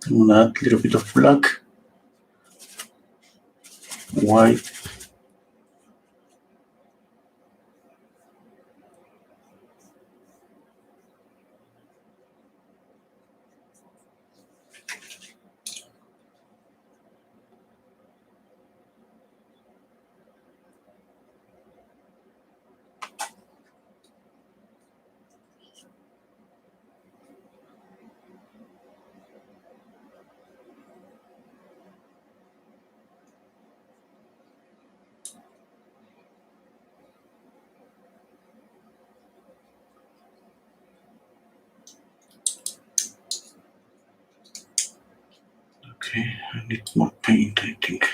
Speaker 1: I'm gonna add a little bit of black, white. Okay, I need more paint, I think.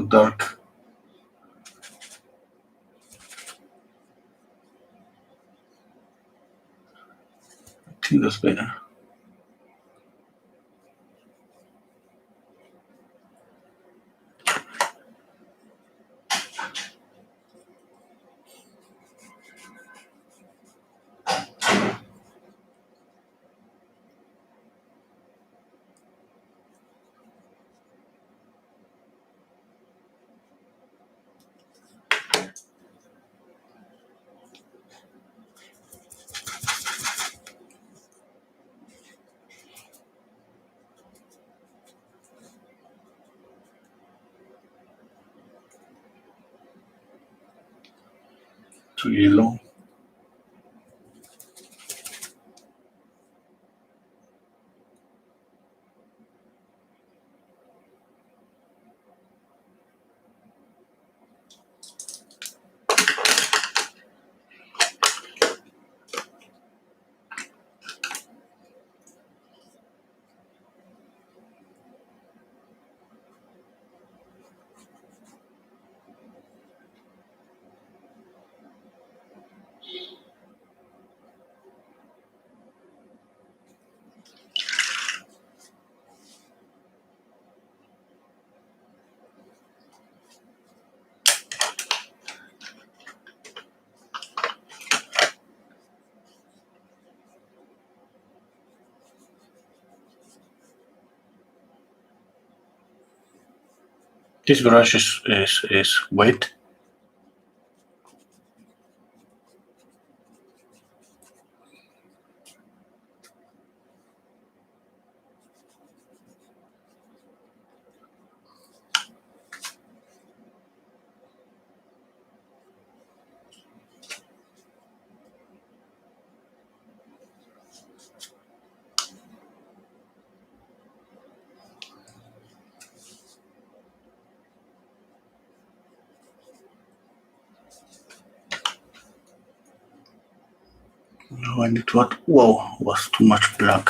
Speaker 1: dark. I think that's better. To yellow. This brush is wet. No, I need to add. Whoa, was too much black.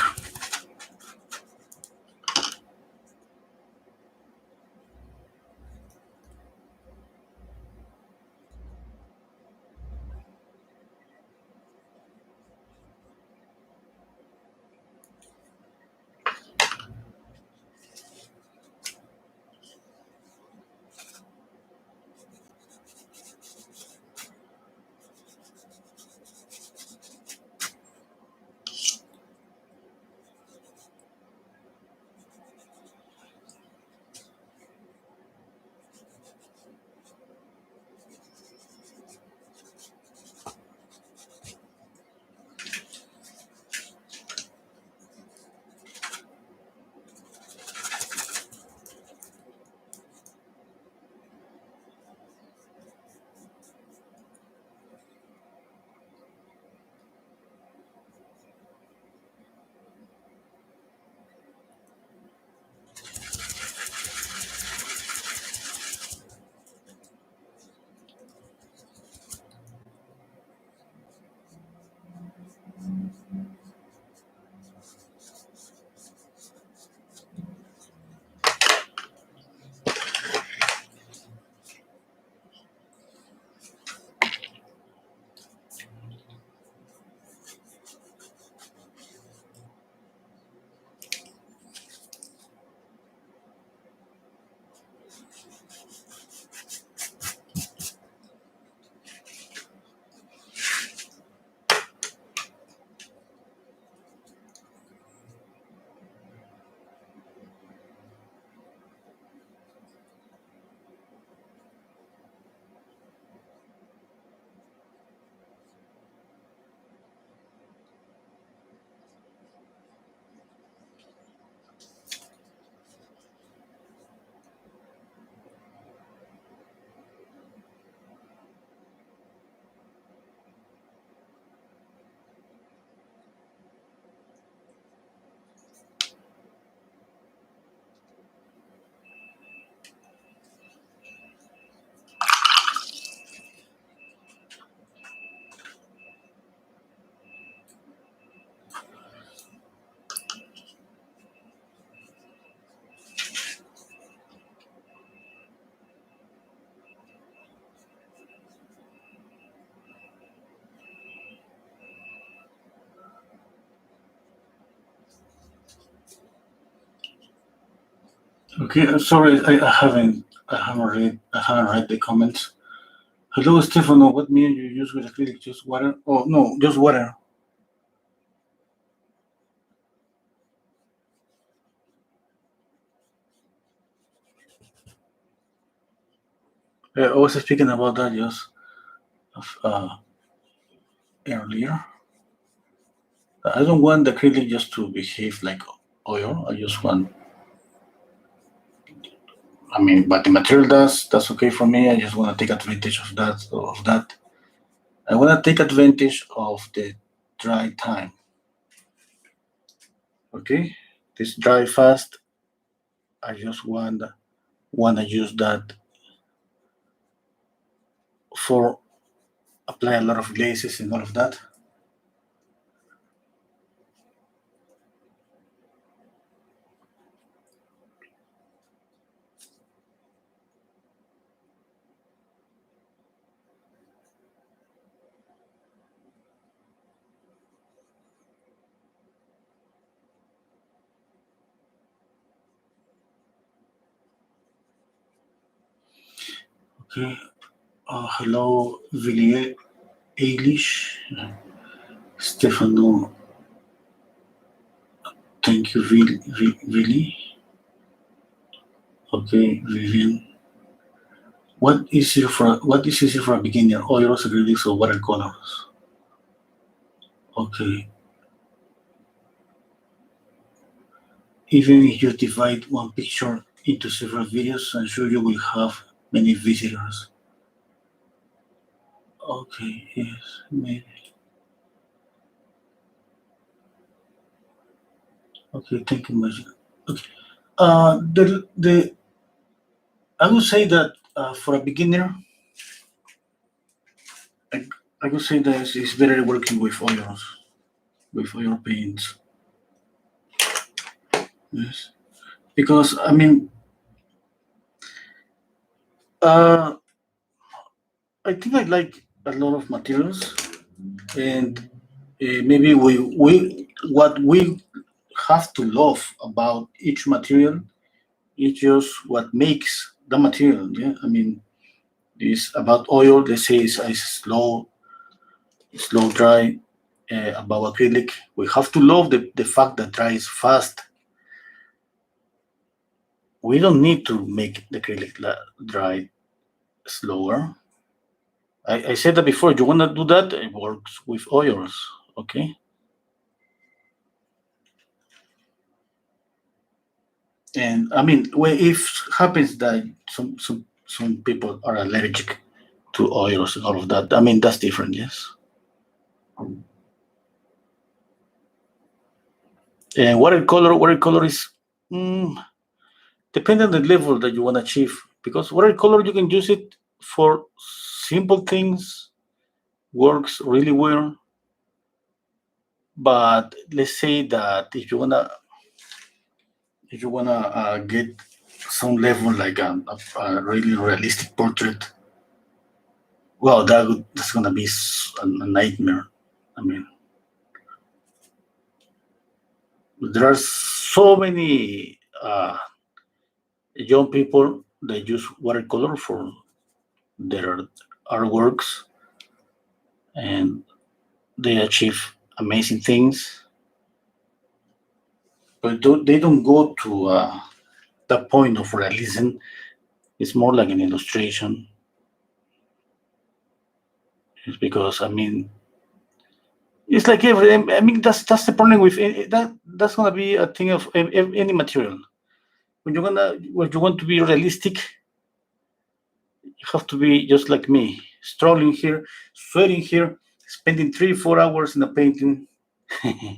Speaker 1: Okay, sorry, I haven't read the comments. Hello, Stefano. What medium you use with acrylic? Just water? Oh no, just water. I was speaking about that just earlier. I don't want the acrylic just to behave like oil. I just want. I mean, but the material does. That's okay for me. I just want to take advantage of that. I want to take advantage of the dry time. Okay, this dry fast. I just want to use that for apply a lot of glazes and all of that. Okay. Hello, Villiers Eilish. Stefano. Thank you, Villy. Okay, Vivian. What is easier for a beginner? Oils, acrylics, or watercolors? Okay. Even if you divide one picture into several videos, I'm sure you will have many visitors. Okay, yes, maybe. Okay, thank you much. Okay. The I would say that for a beginner, I, I would say that it's better working with oil paints. Yes, because I mean, uh, I think I like a lot of materials, and maybe we what we have to love about each material is just what makes the material. Yeah, I mean, this about oil. They say it's slow dry. About acrylic, we have to love the fact that dry is fast. We don't need to make the acrylic dry slower. I said that before. You want to do that? It works with oils. Okay. And I mean, if happens that some people are allergic to oils and all of that, I mean that's different. Yes. And watercolor is mm, depending on the level that you want to achieve. Because watercolor you can use it for simple things, works really well. But let's say that if you wanna get some level like a really realistic portrait, well, that's gonna be a nightmare. I mean, there are so many young people that use watercolor for their artworks, and they achieve amazing things. But they don't go to the point of realism. It's more like an illustration. It's because I mean, it's like every. I mean, that's the problem with that. That's gonna be a thing of any material. When you want to be realistic, you have to be just like me, strolling here, sweating here, spending 3 4 hours in a painting. I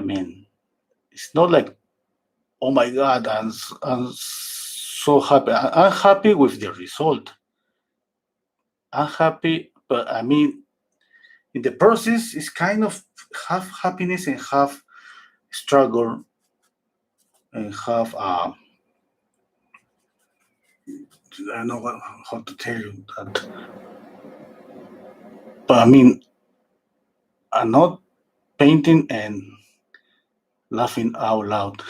Speaker 1: mean, it's not like, oh my god, I'm so happy. I'm happy with the result. I'm happy, but I mean, in the process, it's kind of half happiness and half struggle and half I don't know how to tell you that, but I mean, I'm not painting and laughing out loud.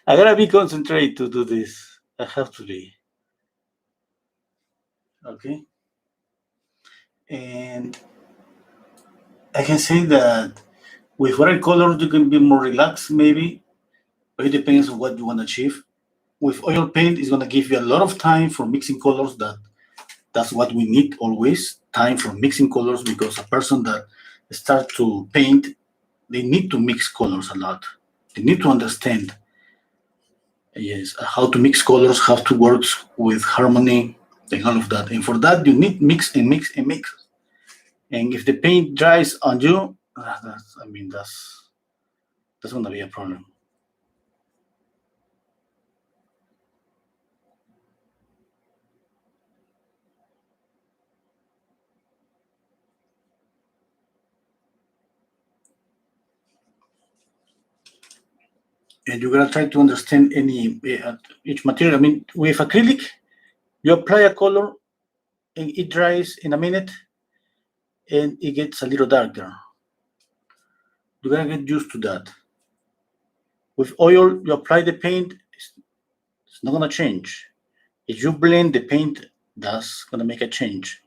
Speaker 1: I gotta be concentrated to do this. I have to be. Okay. And I can say that with watercolors, you can be more relaxed, maybe, but it depends on what you want to achieve. With oil paint, it's going to give you a lot of time for mixing colors. That's what we need always, time for mixing colors, because a person that starts to paint, they need to mix colors a lot. They need to understand, yes, how to mix colors, how to work with harmony, and all of that. And for that, you need mix and mix and mix. And if the paint dries on you, that's gonna be a problem. And you're gonna try to understand each material. I mean, with acrylic, you apply a color and it dries in a minute and it gets a little darker. You're gonna get used to that. With oil, you apply the paint, it's not gonna change. If you blend the paint, that's gonna make a change.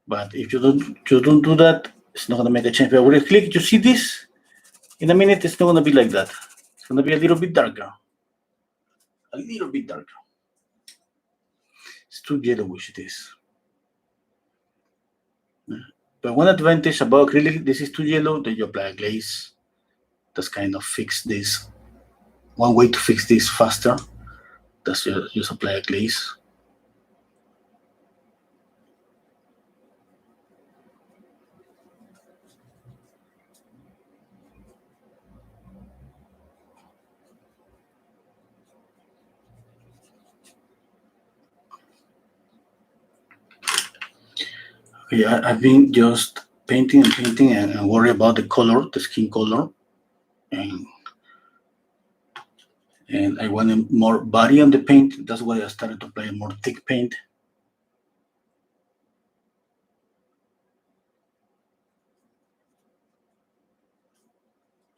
Speaker 1: But if you don't do that, it's not gonna make a change. But when you click, you see this, in a minute it's not gonna be like that. It's gonna be a little bit darker. A little bit darker. It's too yellowish it is. But one advantage about acrylic, this is too yellow, then you apply a glaze. That's kind of fix this. One way to fix this faster, that's just apply a glaze. Okay, I've been just painting and painting and worry about the color, the skin color, and I wanted more body on the paint. That's why I started to apply more thick paint.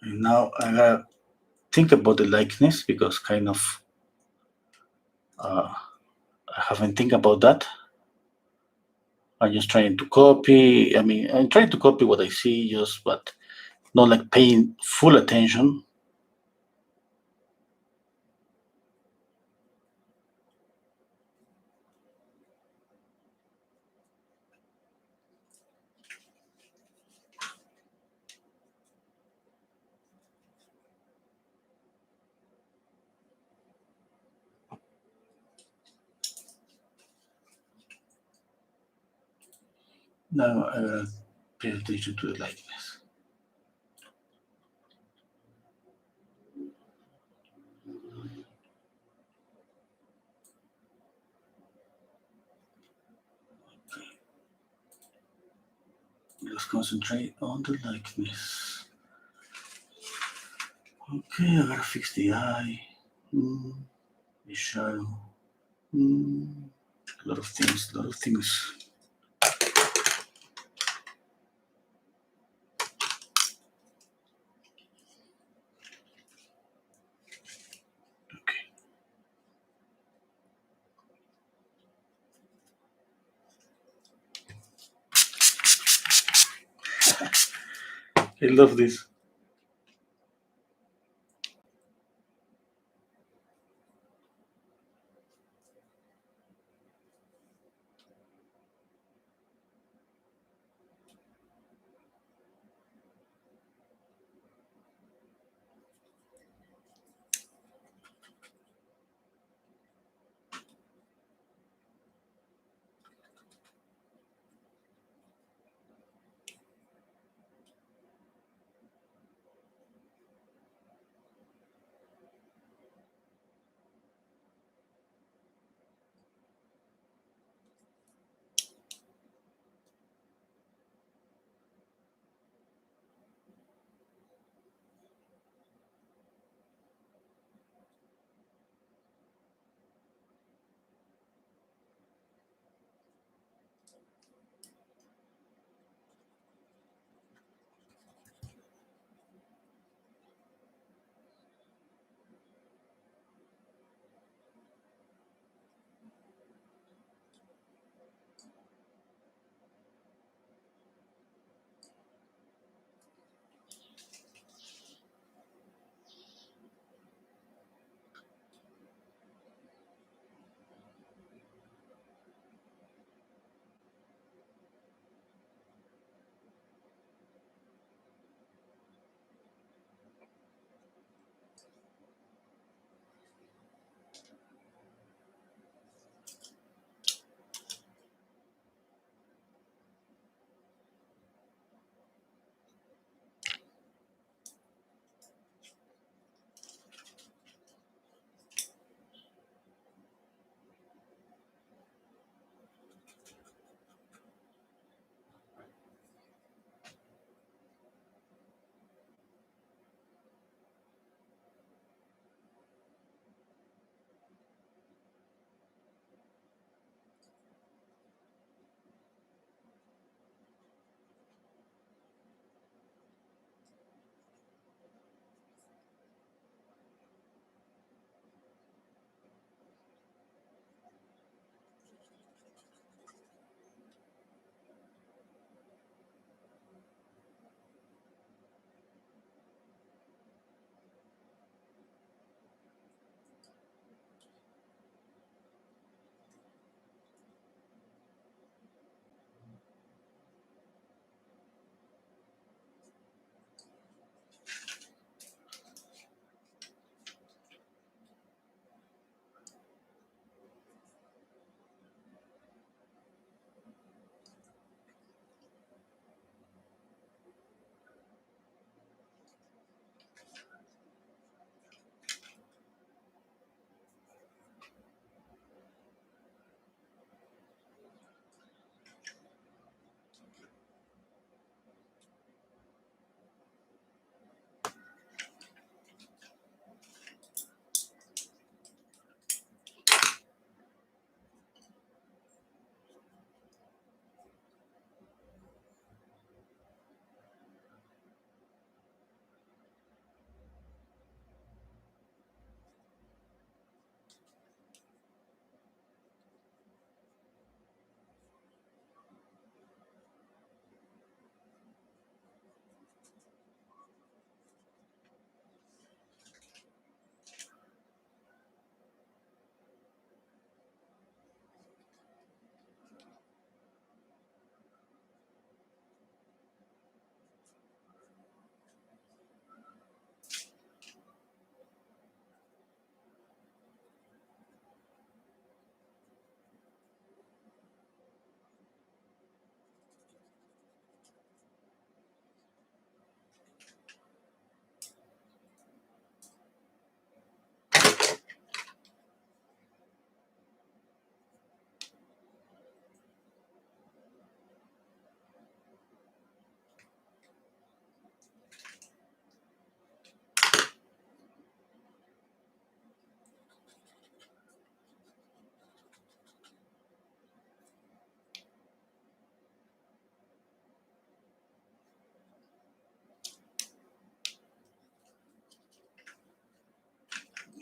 Speaker 1: And now I gotta think about the likeness because kind of I haven't think about that. I'm just trying to copy. I mean, I'm trying to copy what I see, just but not like paying full attention. Now I gotta pay attention to the likeness. Let's concentrate on the likeness. Okay, I gotta fix the eye, the shadow. A lot of things, a lot of things. Okay. I love this.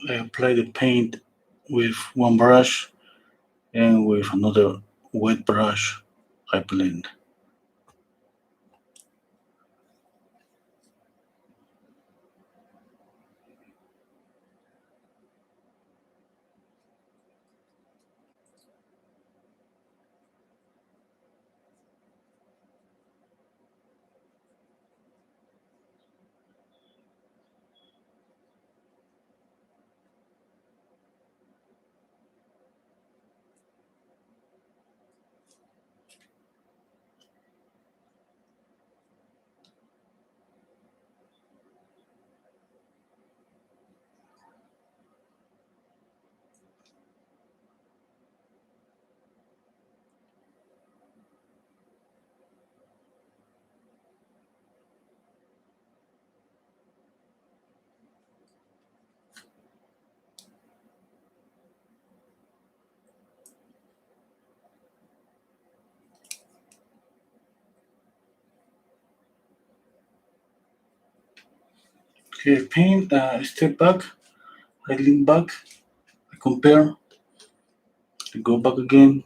Speaker 1: I apply the paint with one brush, and with another wet brush, I blend. Okay, paint, step back, I lean back, I compare, I go back again,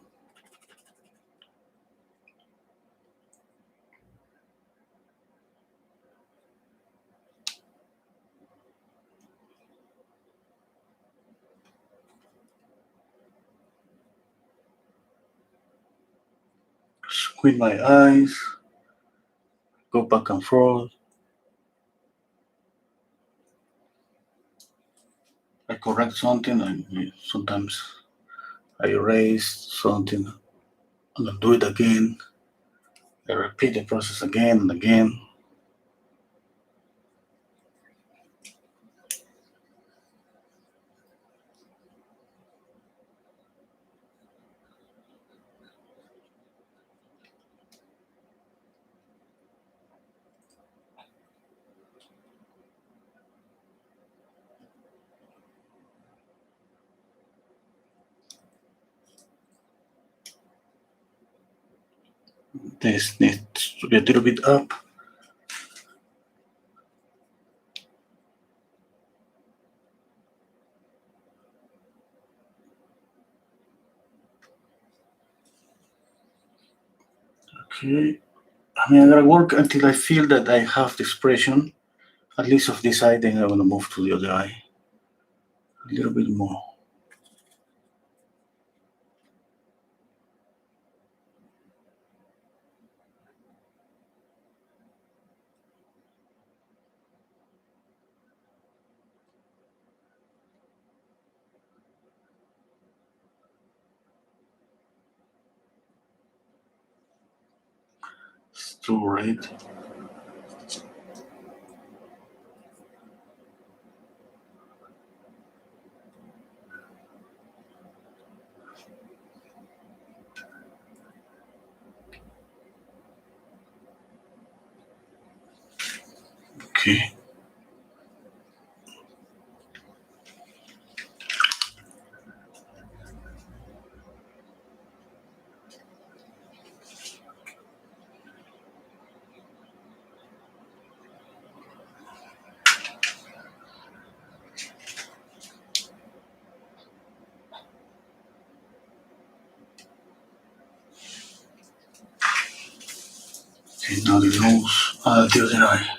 Speaker 1: squint my eyes, go back and forth, I correct something, sometimes I erase something and I do it again. I repeat the process again and again. This needs to be a little bit up. Okay, I mean, I'm gonna work until I feel that I have the expression, at least of this eye, then I'm gonna move to the other eye. A little bit more. It's too red. Okay. Okay, now the nose, the other eye.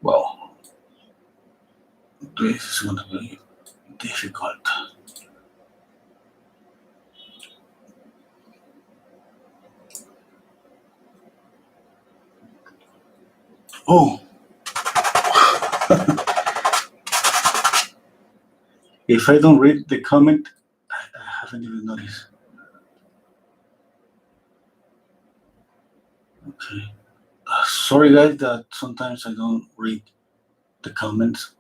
Speaker 1: Wow, this is gonna be difficult. Oh, if I don't read the comment, I haven't even noticed. Okay. Sorry, guys, that sometimes I don't read the comments.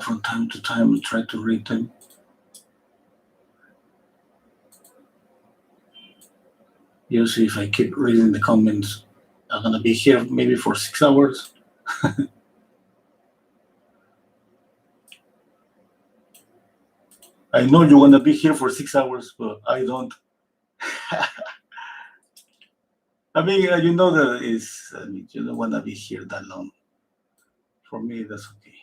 Speaker 1: From time to time, I try to read them. Usually, if I keep reading the comments, I'm gonna be here maybe for 6 hours. I know you're gonna be here for 6 hours, but I don't. I mean, you know that is. I mean, you don't wanna be here that long. For me, that's okay.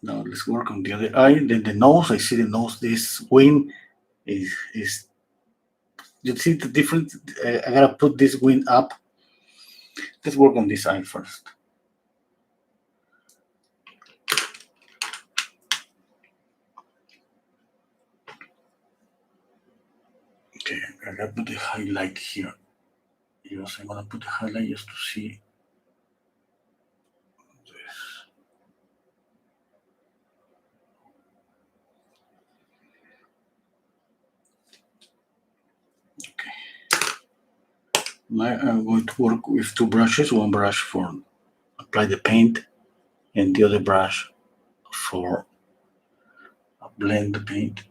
Speaker 1: Now let's work on the other eye. Then the nose, I see the nose, this wing is you see the difference? I gotta put this wing up. Let's work on this eye first. Okay, I gotta put the highlight here. Yes, I'm gonna put the highlight just to see this. Okay. Now I'm going to work with two brushes, one brush for apply the paint and the other brush for blend the paint.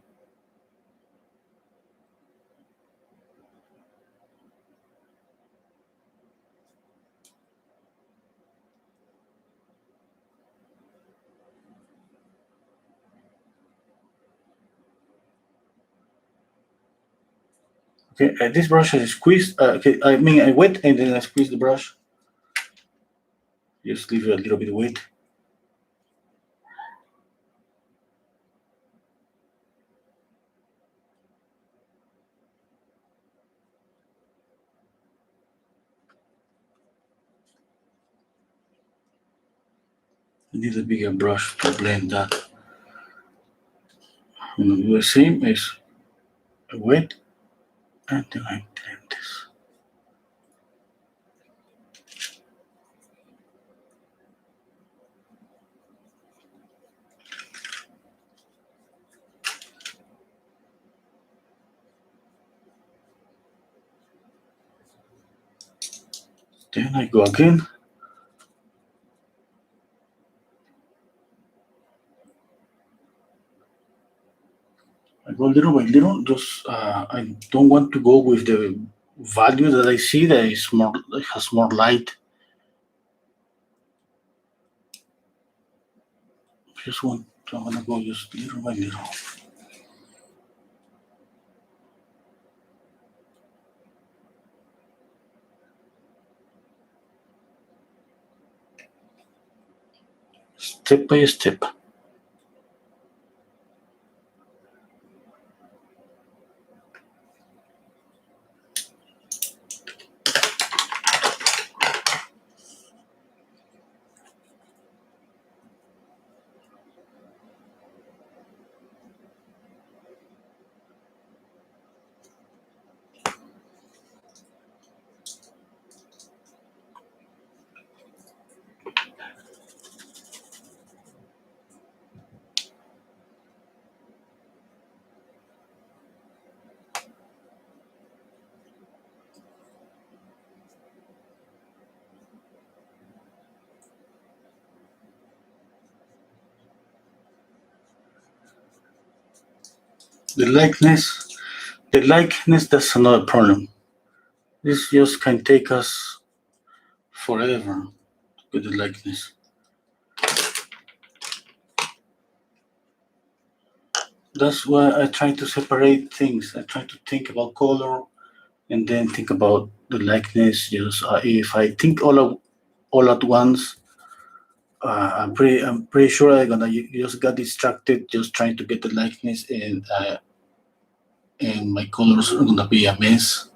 Speaker 1: Okay, this brush is squeezed. Okay, I mean I wet and then I squeeze the brush. Just leave it a little bit wet. I need a bigger brush to blend that. I'm gonna do the same as wet and then I blend this. Then I go again. I go little by little. Just I don't want to go with the value that I see that is more has more light. Just want I'm gonna go just little by little. Step by step. The likeness, that's another problem. This just can take us forever with the likeness. That's why I try to separate things. I try to think about color and then think about the likeness. Just if I think all at once, I'm pretty sure I'm gonna just got distracted just trying to get the likeness and my colors are gonna be a mess.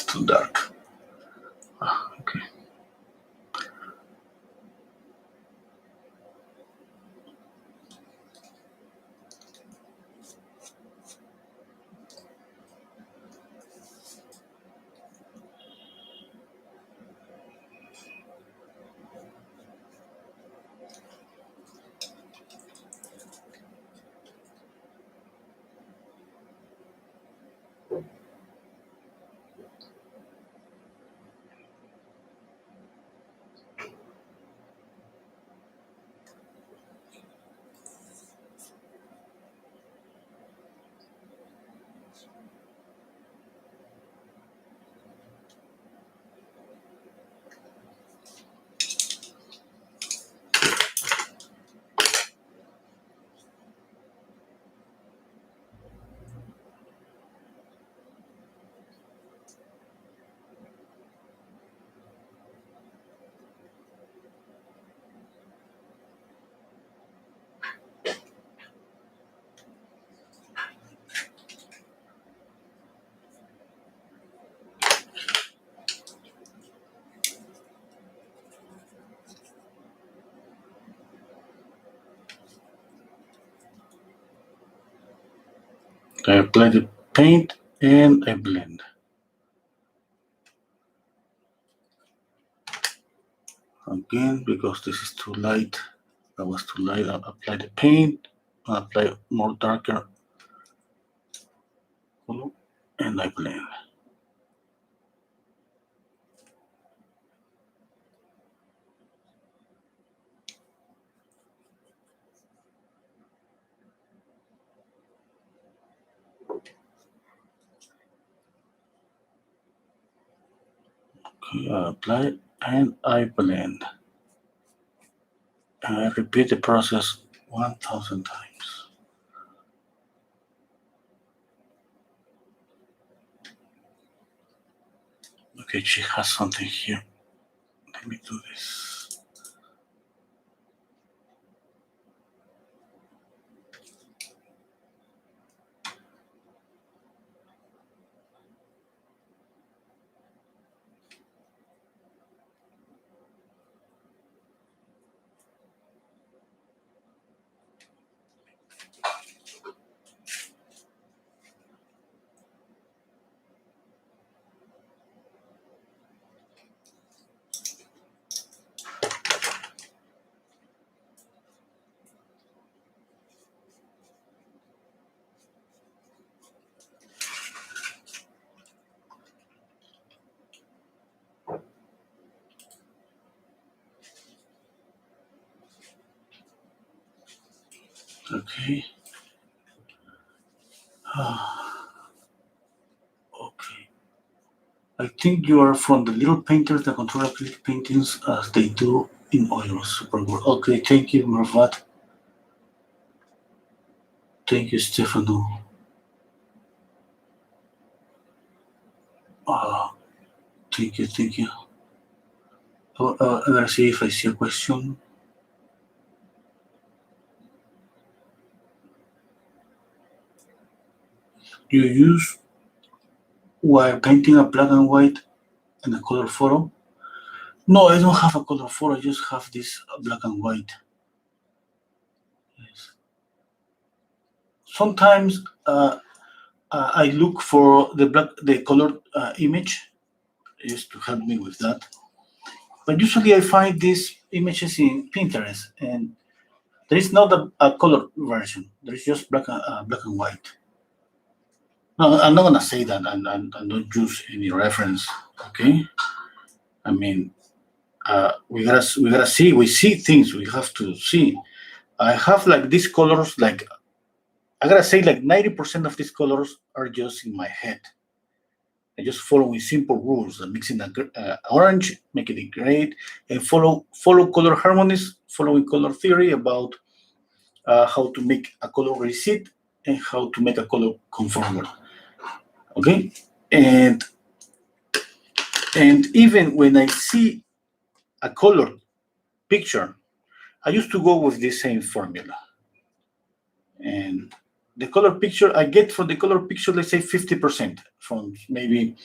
Speaker 1: too dark. Okay. I apply the paint and I blend. Again, because this is too light, that was too light, I apply the paint, I apply more darker color, and I blend. Okay, I apply and I blend. And I repeat the process 1,000 times. Okay, she has something here. Let me do this. Okay. Okay. I think you are from the little painters that control acrylic paintings as they do in oils. Super good. Okay, thank you, Mervat. Thank you, Stefano. Thank you, thank you. Let's see if I see a question. You use while painting a black and white and a color photo? No, I don't have a color photo. I just have this black and white. Yes. Sometimes I look for the colored image, just to help me with that. But usually I find these images in Pinterest, and there is not a color version. There is just black and white. No, I'm not gonna say that and don't use any reference. Okay, I mean, we gotta see. We see things. We have to see. I have like these colors. Like I gotta say, like 90% of these colors are just in my head. I just following simple rules. I'm mixing orange, making it great, and follow color harmonies, following color theory about how to make a color recede and how to make a color come forward. Okay, and even when I see a color picture, I used to go with the same formula. And the color picture I get from the color picture, let's say 50% from maybe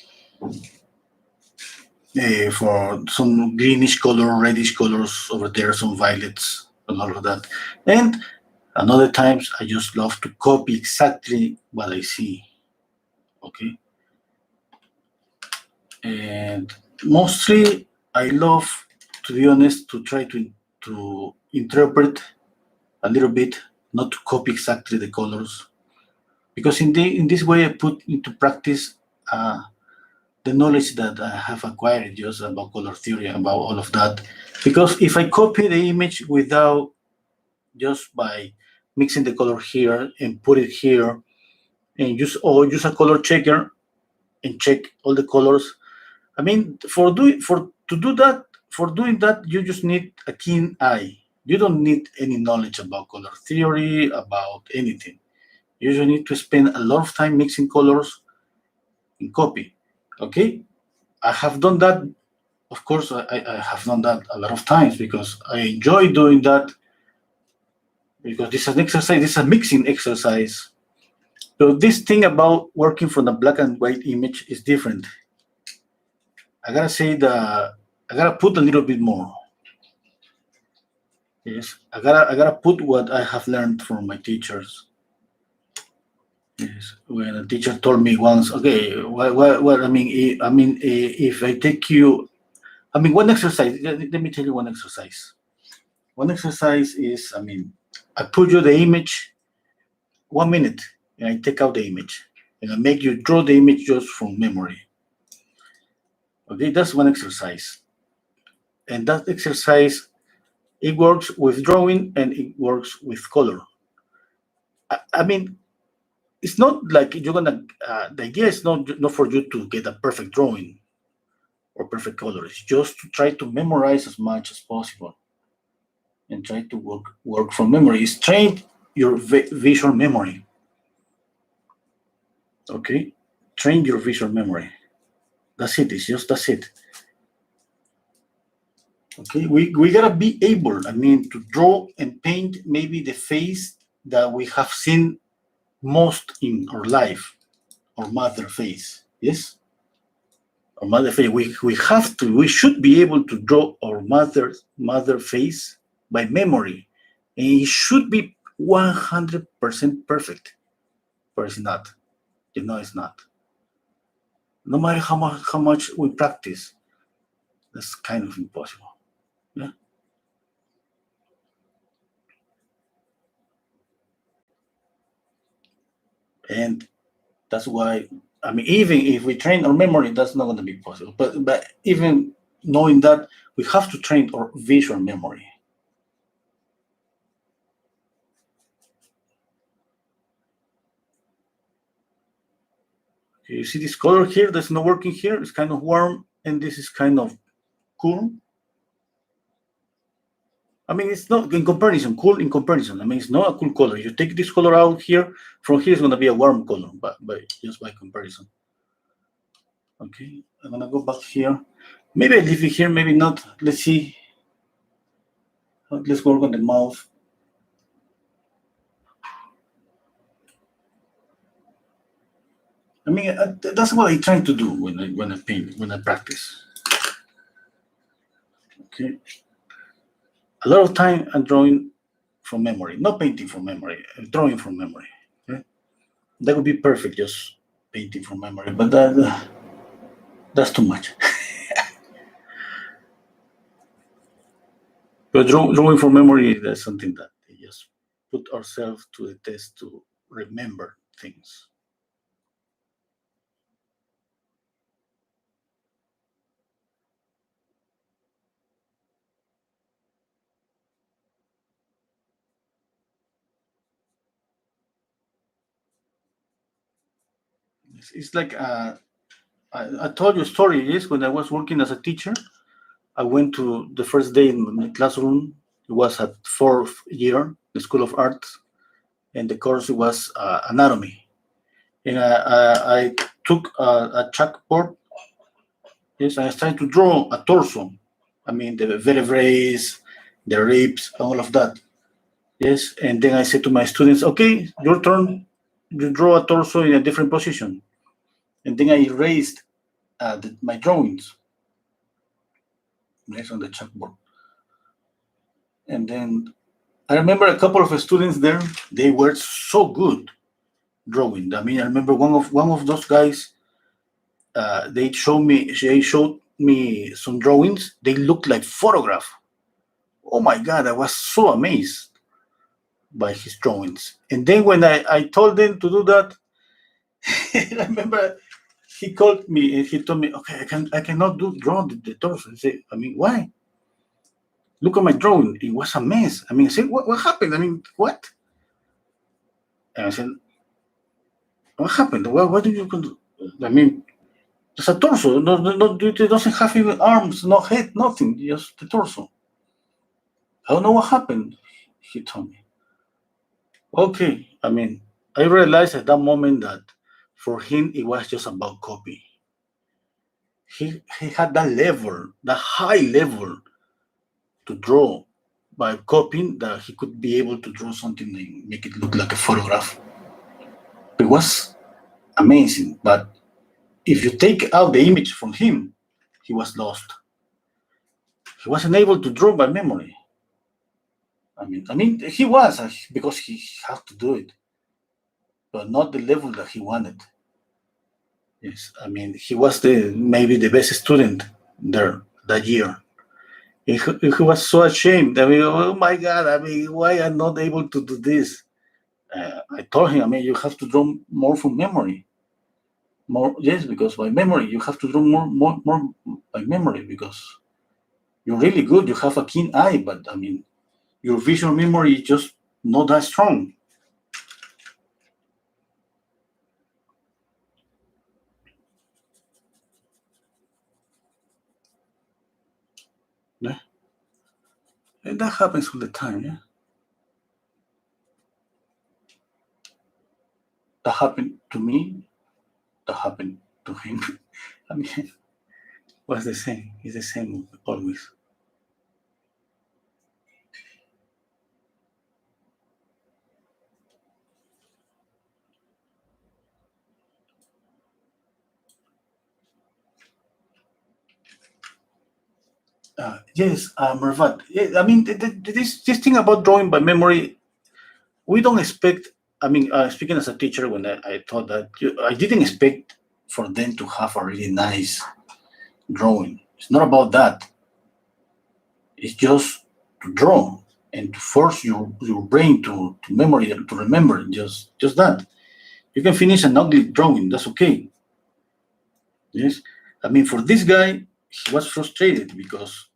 Speaker 1: for some greenish color, reddish colors over there, some violets and all of that. And another times I just love to copy exactly what I see. Okay. And mostly I love, to be honest, to try to interpret a little bit, not to copy exactly the colors, because in this way I put into practice the knowledge that I have acquired just about color theory, about all of that. Because if I copy the image without, just by mixing the color here and put it here, and use a color checker and check all the colors. I mean, for doing that, you just need a keen eye. You don't need any knowledge about color theory, about anything. You just need to spend a lot of time mixing colors and copy. Okay, I have done that. Of course, I have done that a lot of times because I enjoy doing that, because this is an exercise. This is a mixing exercise. So this thing about working from a black and white image is different. I gotta say that I gotta put a little bit more. Yes, I gotta put what I have learned from my teachers. Yes, when a teacher told me once, okay, what I mean, if I take you, I mean, one exercise. Let me tell you one exercise. One exercise is, I mean, I put you the image 1 minute, and I take out the image, and I make you draw the image just from memory. Okay, that's one exercise, and that exercise, it works with drawing and it works with color. I mean, it's not like you're gonna. The idea is not for you to get a perfect drawing or perfect color. It's just to try to memorize as much as possible and try to work from memory. It's train your visual memory. Okay, train your visual memory. That's it. It's just that's it. Okay, we gotta be able, I mean, to draw and paint maybe the face that we have seen most in our life, our mother face. Yes, our mother face. We should be able to draw our mother face by memory, and it should be 100% perfect. But it's not. It's not. No matter how much we practice, that's kind of impossible. Yeah. And that's why, I mean, even if we train our memory, that's not going to be possible. But even knowing that, we have to train our visual memory. Okay, you see this color here that's not working here? It's kind of warm, and this is kind of cool. I mean, it's not in comparison, cool in comparison. I mean, it's not a cool color. You take this color out here, from here it's going to be a warm color, but just by comparison. Okay, I'm going to go back here. Maybe I leave it here, maybe not. Let's see. Let's work on the mouth. I mean, that's what I try to do when I paint, when I practice. Okay, a lot of time I'm drawing from memory, not painting from memory, drawing from memory. Okay? That would be perfect, just painting from memory, but that's too much. But drawing from memory, that's something that we just put ourselves to the test to remember things. It's like I told you a story. Yes, when I was working as a teacher, I went to the first day in my classroom. It was at fourth year, the School of Arts, and the course was anatomy. And I took a chalkboard. Yes, I started to draw a torso. I mean, the vertebrae, the ribs, all of that. Yes, and then I said to my students, "Okay, your turn. You draw a torso in a different position." And then I erased my drawings. yes, on the chalkboard. And then I remember a couple of students there. They were so good drawing. I mean, I remember one of those guys. They showed me some drawings. They looked like photograph. Oh my God, I was so amazed by his drawings. And then when I told them to do that, I remember he called me and he told me, okay, I cannot draw the torso. I said, I mean, why? Look at my drawing. It was a mess. I mean, I said, what happened? I mean, what? And I said, what happened? What did you do? I mean, it's a torso. It doesn't have even arms, no head, nothing. Just the torso. I don't know what happened. He told me. Okay. I mean, I realized at that moment that for him it was just about copy. He had that level, that high level to draw by copying that he could be able to draw something and make it look like a photograph. It was amazing. But if you take out the image from him, he was lost. He wasn't able to draw by memory. I mean, he was because he had to do it, but not the level that he wanted. Yes, I mean, he was maybe the best student there that year. He was so ashamed. I mean, oh my God! I mean, why I'm not able to do this? I told him, I mean, you have to draw more from memory. More, yes, because by memory you have to draw more by memory because you're really good. You have a keen eye, but I mean, your visual memory is just not that strong. Yeah? And that happens all the time. Yeah, that happened to me. That happened to him. I mean, was the same. It's the same always. Yes, Mervat. Yeah, I mean, this thing about drawing by memory, we don't expect. I mean, speaking as a teacher, when I thought that, I didn't expect for them to have a really nice drawing. It's not about that. It's just to draw and to force your brain to memory to remember just that. You can finish an ugly drawing. That's okay. Yes, I mean, for this guy, he was frustrated because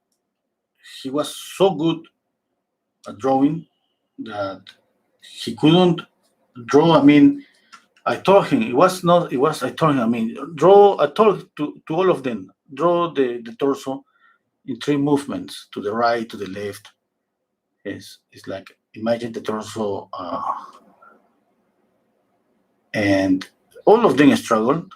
Speaker 1: he was so good at drawing that he couldn't draw. I mean, I told him it was not. It was. I told him. I mean, draw. I told to all of them, draw the torso in three movements: to the right, to the left. Yes, it's like imagine the torso, and all of them struggled.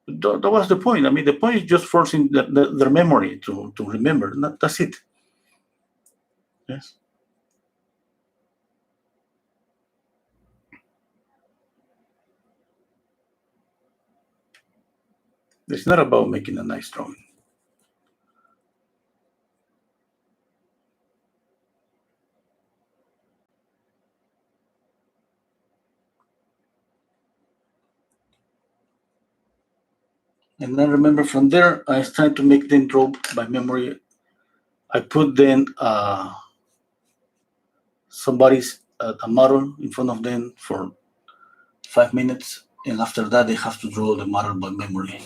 Speaker 1: That was the point. I mean, the point is just forcing their memory to remember. That's it. Yes. It's not about making a nice drawing. And then remember from there, I started to make them draw by memory. I put then somebody's a model in front of them for 5 minutes, and after that they have to draw the model by memory.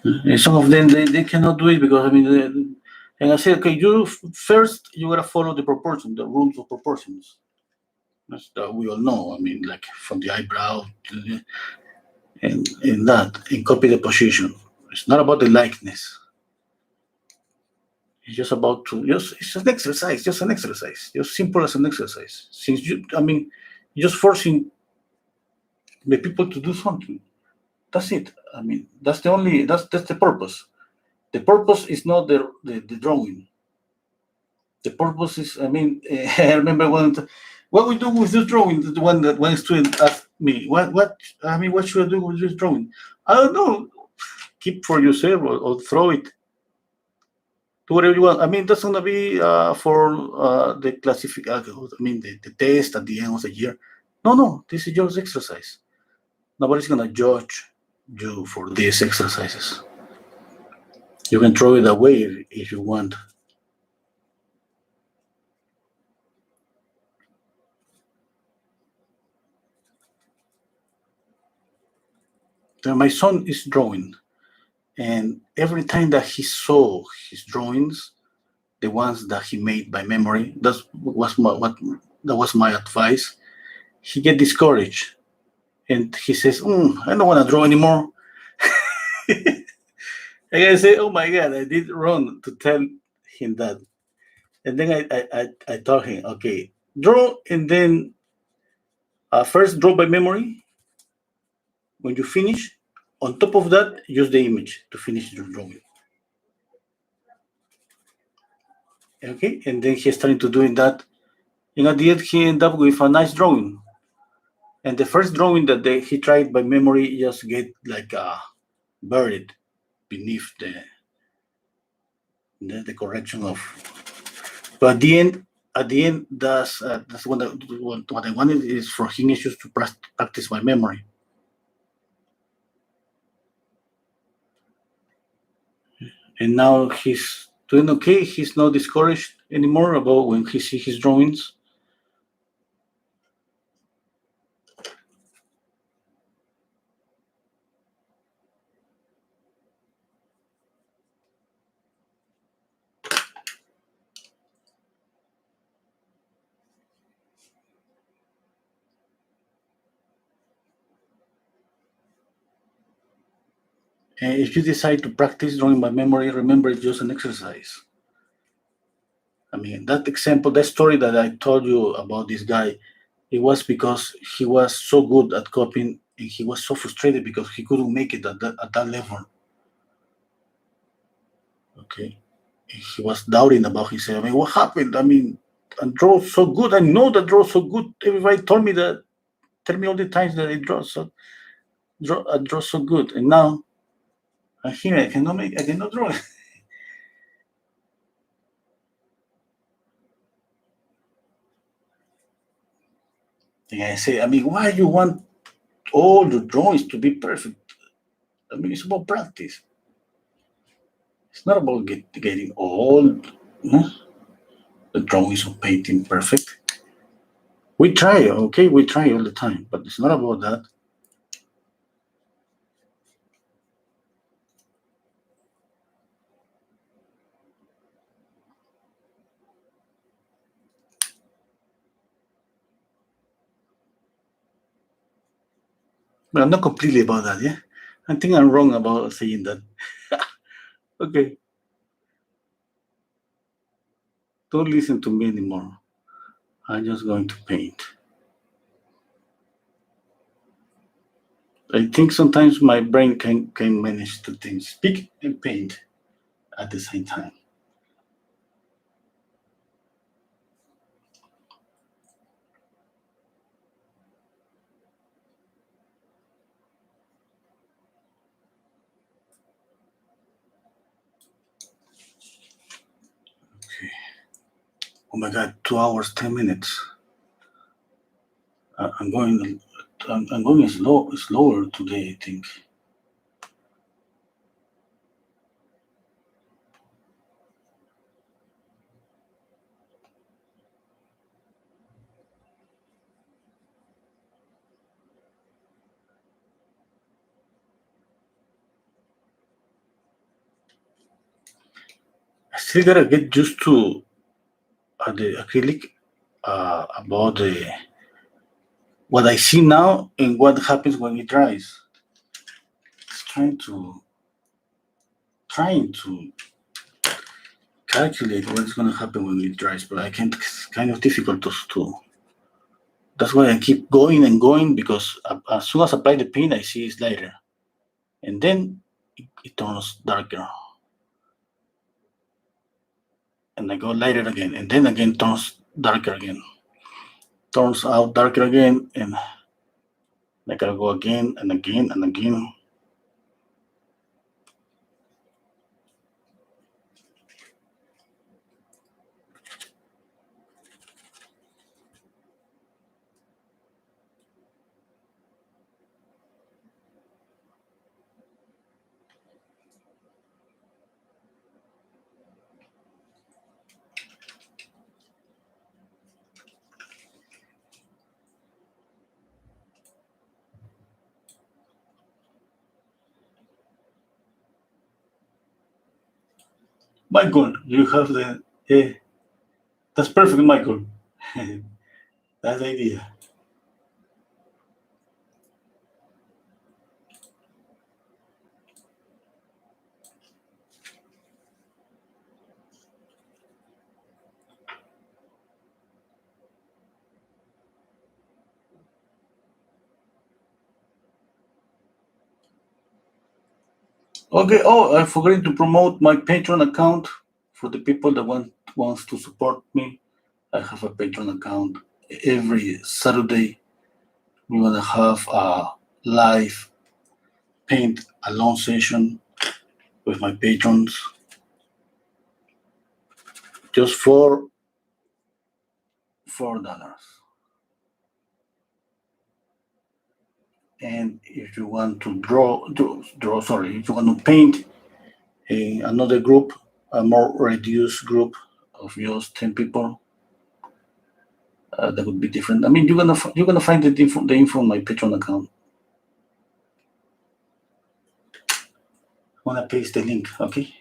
Speaker 1: And some of them they cannot do it because I mean, and I say, okay, first you gotta follow the proportion, the rules of proportions. That's that we all know. I mean, like from the eyebrow and that, and copy the position. It's not about the likeness. It's just about to just it's an exercise, just an exercise, just simple as an exercise. Since I mean, you're just forcing the people to do something. That's it. I mean, that's the purpose. The purpose is not the drawing. The purpose is, I mean, I remember what we do with this drawing. The one that one student asked me, I mean, what should I do with this drawing? I don't know. Keep for yourself or throw it. Do whatever you want. I mean, that's gonna be for the I mean, the test at the end of the year. No, no, this is your exercise. Nobody's gonna judge you for these exercises. You can throw it away if you want. Then my son is drawing, and every time that he saw his drawings, the ones that he made by memory, that was my advice. He get discouraged, and he says, "I don't want to draw anymore." And I say, "Oh my God, I did wrong to tell him that." And then I told him, "Okay, draw, and then first draw by memory. When you finish, on top of that, use the image to finish your drawing." Okay, and then he started to doing that, and at the end he ended up with a nice drawing. And the first drawing that he tried by memory just get like buried beneath the correction of. But at the end, that's what I wanted is for him is just to practice my memory. And now he's doing okay. He's not discouraged anymore about when he sees his drawings. And if you decide to practice drawing by memory, remember it's just an exercise. I mean, that example, that story that I told you about this guy, it was because he was so good at copying and he was so frustrated because he couldn't make it at that level. Okay. He was doubting about himself. I mean, what happened? I mean, I draw so good. I know that draw so good. Everybody told me that, tell me all the times that I draw so good. And now I'm here. I cannot draw. And I say, I mean, why you want all the drawings to be perfect? I mean, it's about practice. It's not about getting all the drawings of painting perfect. We try, okay, we try all the time, but it's not about that. But I'm not completely about that, yeah? I think I'm wrong about saying that. Okay, don't listen to me anymore. I'm just going to paint. I think sometimes my brain can manage to think, speak and paint at the same time. Okay. Oh my God, 2 hours, 10 minutes. I'm going. I'm going slower today. I think. I still gotta get used to the acrylic about the what I see now and what happens when it dries. It's trying to calculate what's going to happen when it dries, but I can't. It's kind of difficult to. That's why I keep going and going because as soon as I apply the paint, I see it's lighter, and then it turns darker, and I go lighter again, and then again turns darker again, turns out darker again, and I gotta go again and again and again. Michael, you have the. Yeah, that's perfect, Michael. That's the idea. Okay. Oh, I forgot to promote my Patreon account for the people that wants to support me. I have a Patreon account. Every Saturday, we're gonna have a live paint alone session with my patrons, just for $4. And if you want to draw, sorry, if you want to paint another group, a more reduced group of just 10 people, that would be different. I mean, you're gonna find the info on my Patreon account. I'm gonna paste the link. Okay.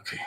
Speaker 1: Okay.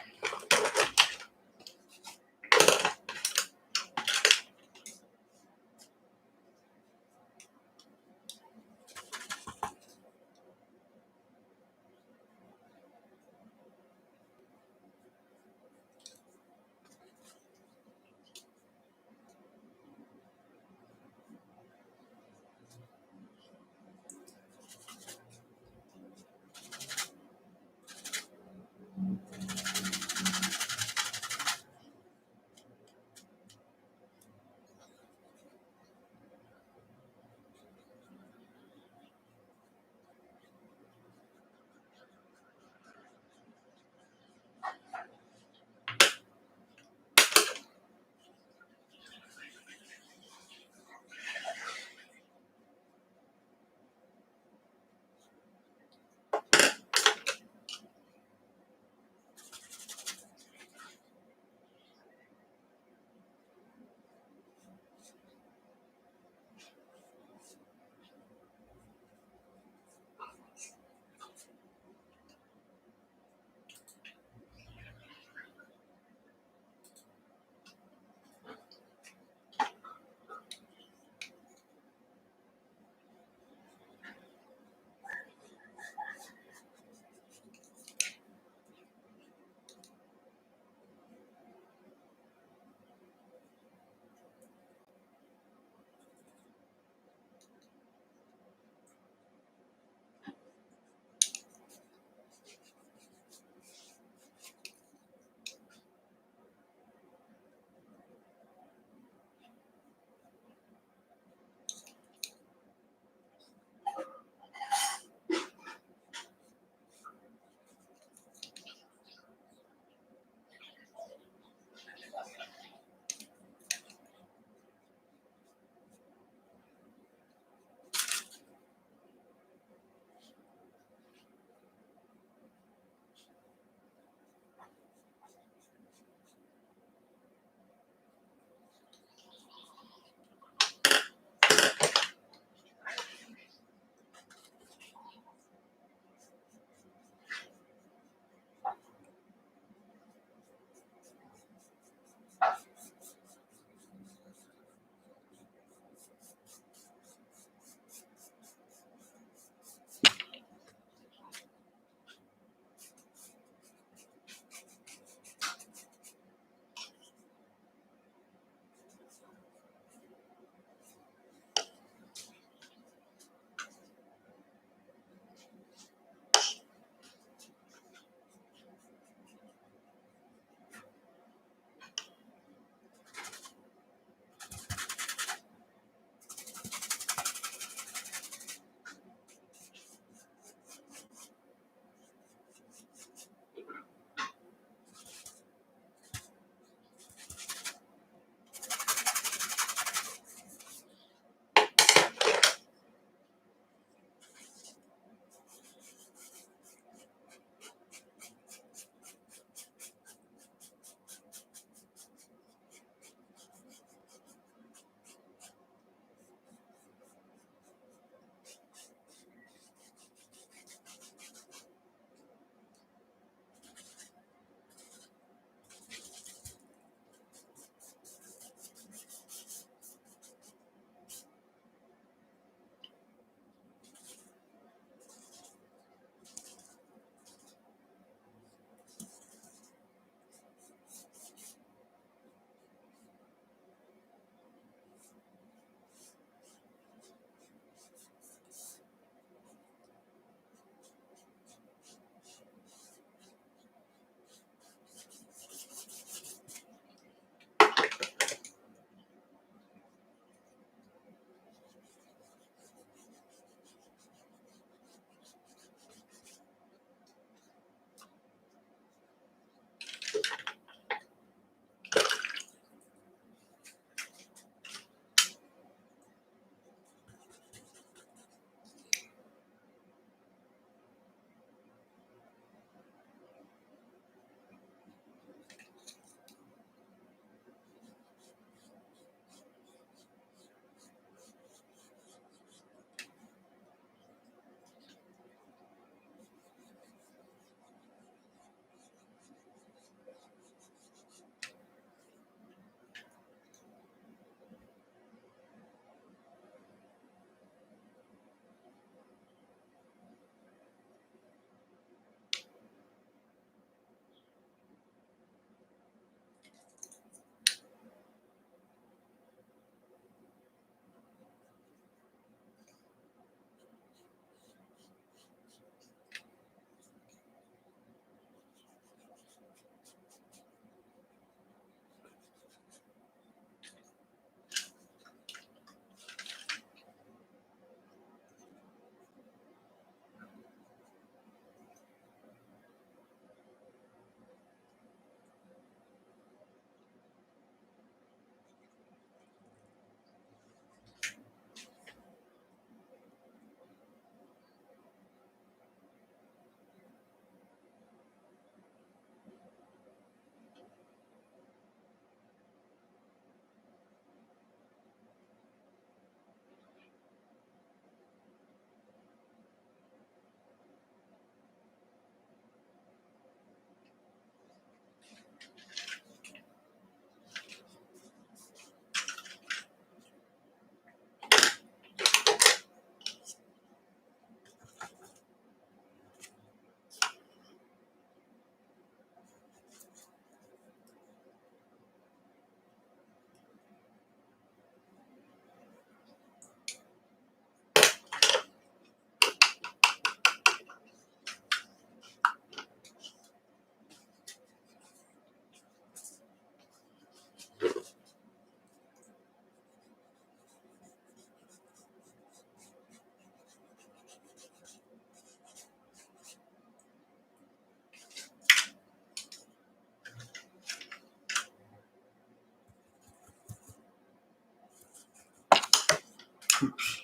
Speaker 1: Oops.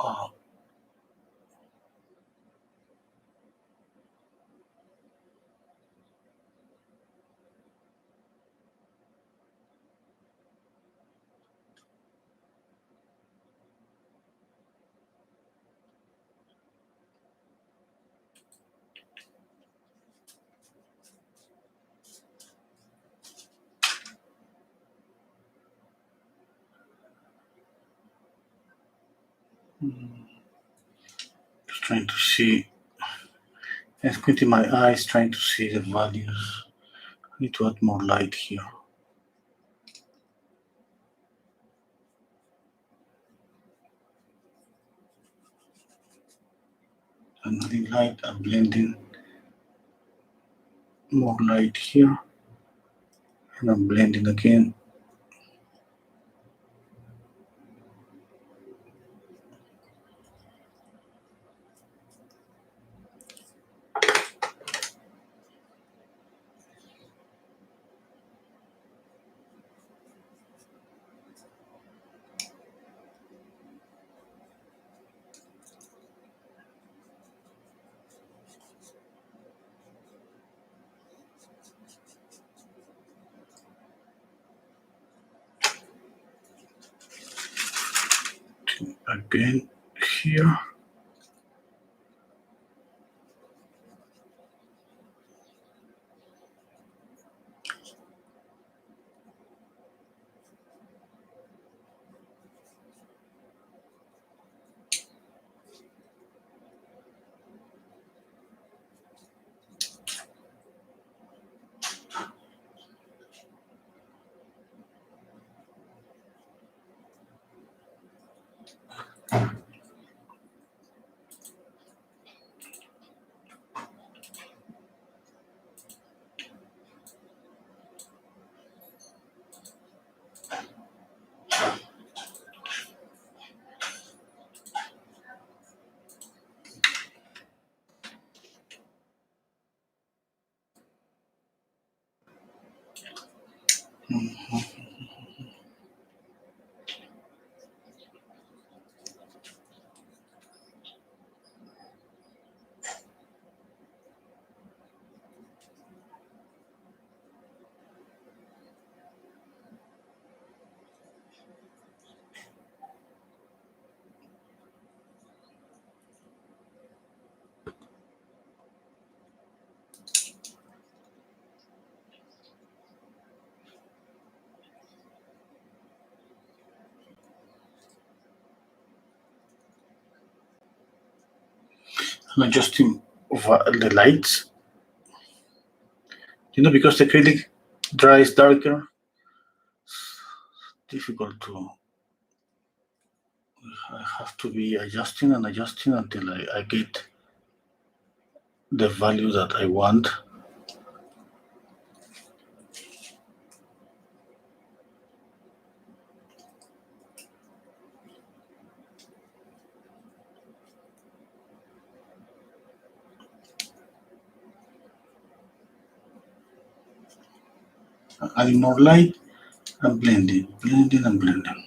Speaker 1: Oh, just trying to see. I'm squinting my eyes, trying to see the values. I need to add more light here. I'm adding light and blending more light here, and I'm blending again. Again here. I'm adjusting the lights. Because the acrylic dries darker, it's difficult to. I have to be adjusting and adjusting until I get the value that I want. Adding more light and blending, blending and blending.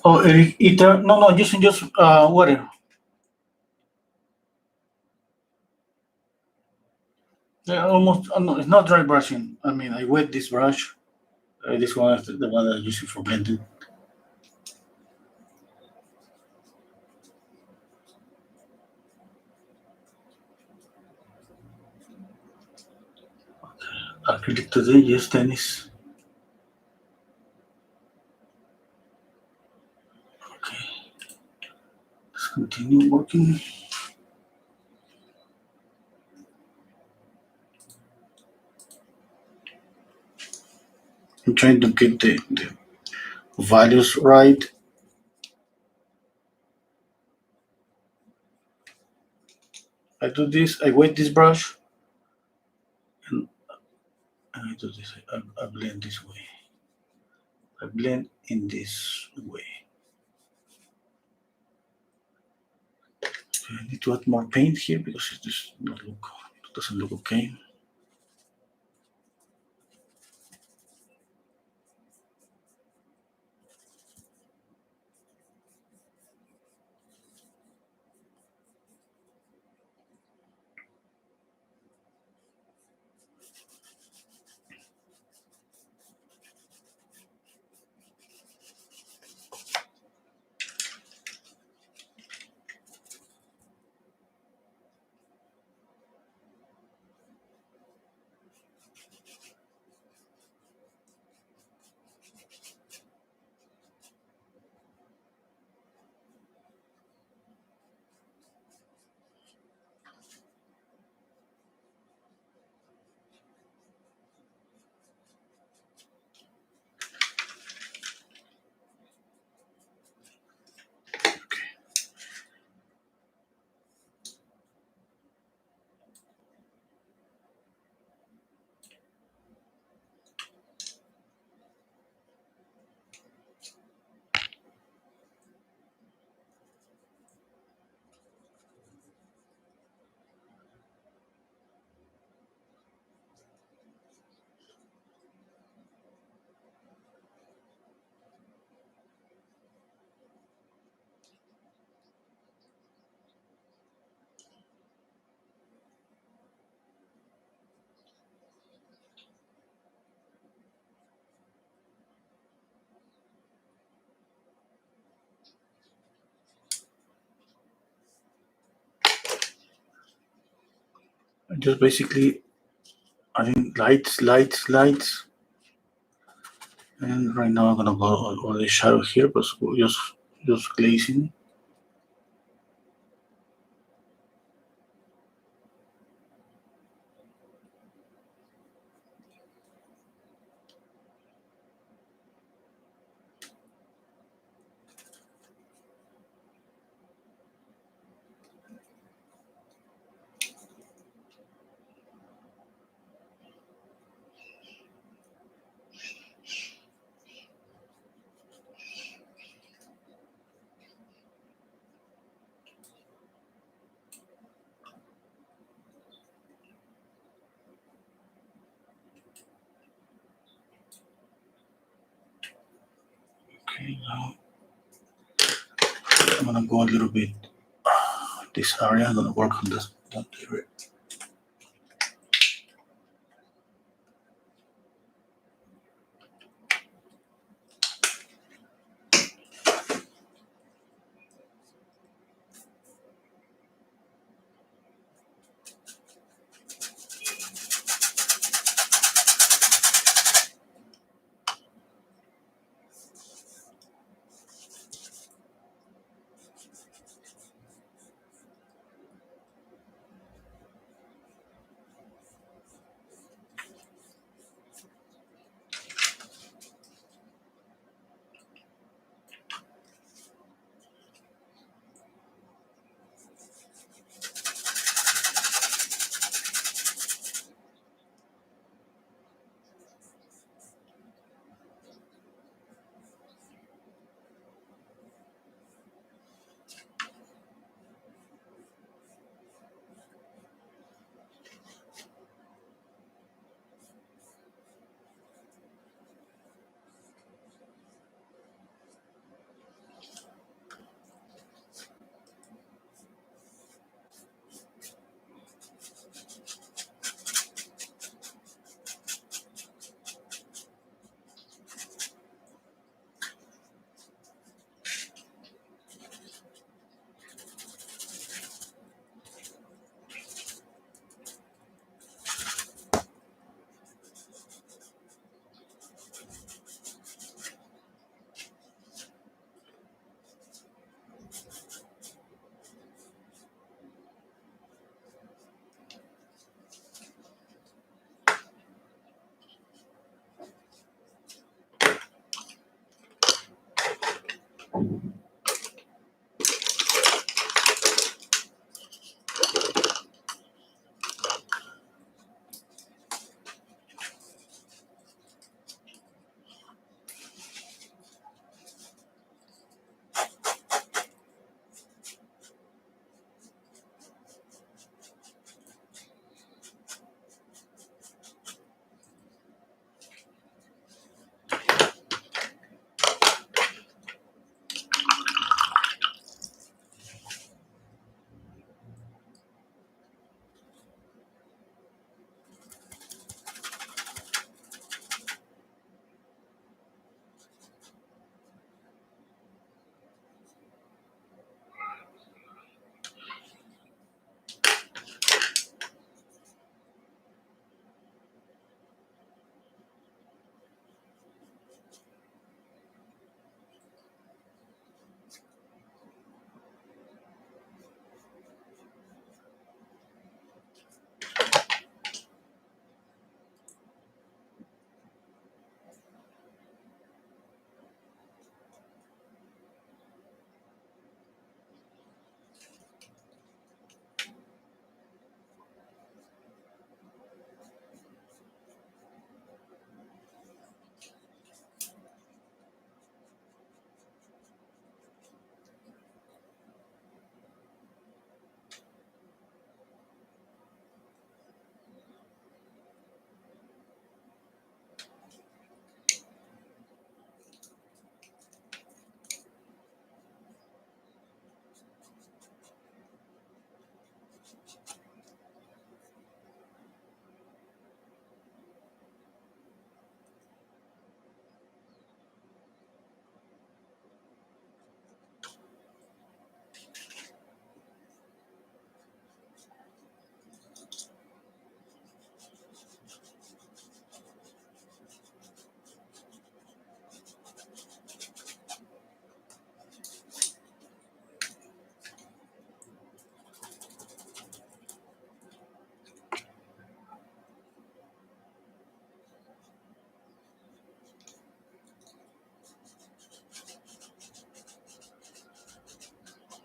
Speaker 1: Oh, ether? No, no, just water. Yeah, almost. No, it's not dry brushing. I mean, I wet this brush. This one is the one that I'm using for blending. Acrylic today, yes, tennis. Okay, let's continue working. I'm trying to get the values right. I do this, I wet this brush, and I do this, I blend this way. I blend in this way. Okay, I need to add more paint here because it does not look, it doesn't look okay. I just basically adding lights. And right now I'm gonna go on the shadow here, but just glazing. Okay, now I'm gonna go a little bit this area. I'm gonna work on that area.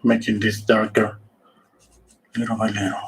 Speaker 1: making this darker little by little.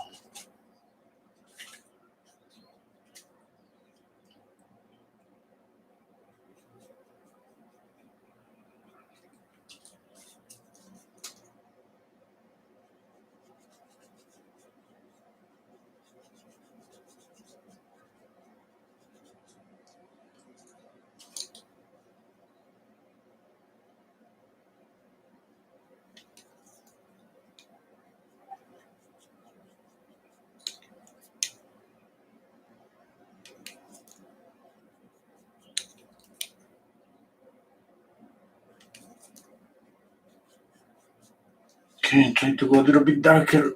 Speaker 1: Okay, I'm trying to go a little bit darker.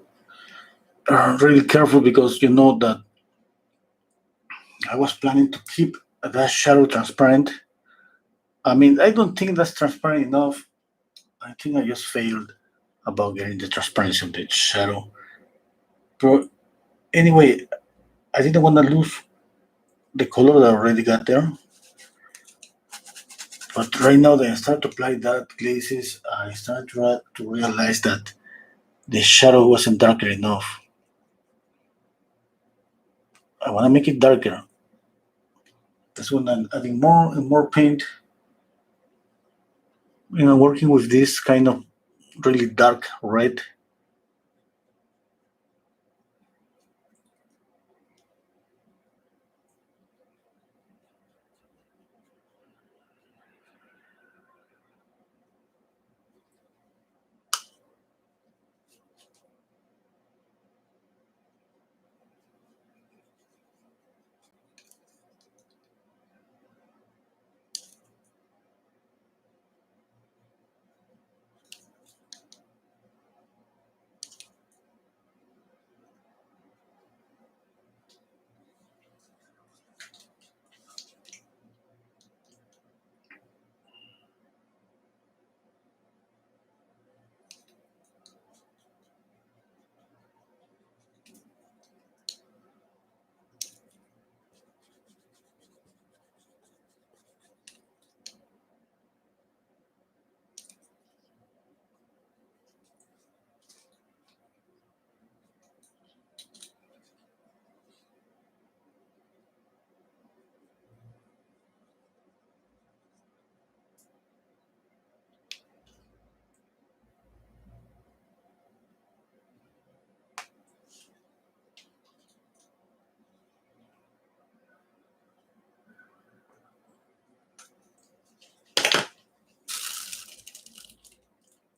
Speaker 1: Really careful because you know that I was planning to keep that shadow transparent. I mean, I don't think that's transparent enough. I think I just failed about getting the transparency of the shadow. But anyway, I didn't want to lose the color that I already got there. But right now that I start to apply that glazes, I start to realize that the shadow wasn't darker enough. I want to make it darker. That's when I'm adding more and more paint. Working with this kind of really dark red.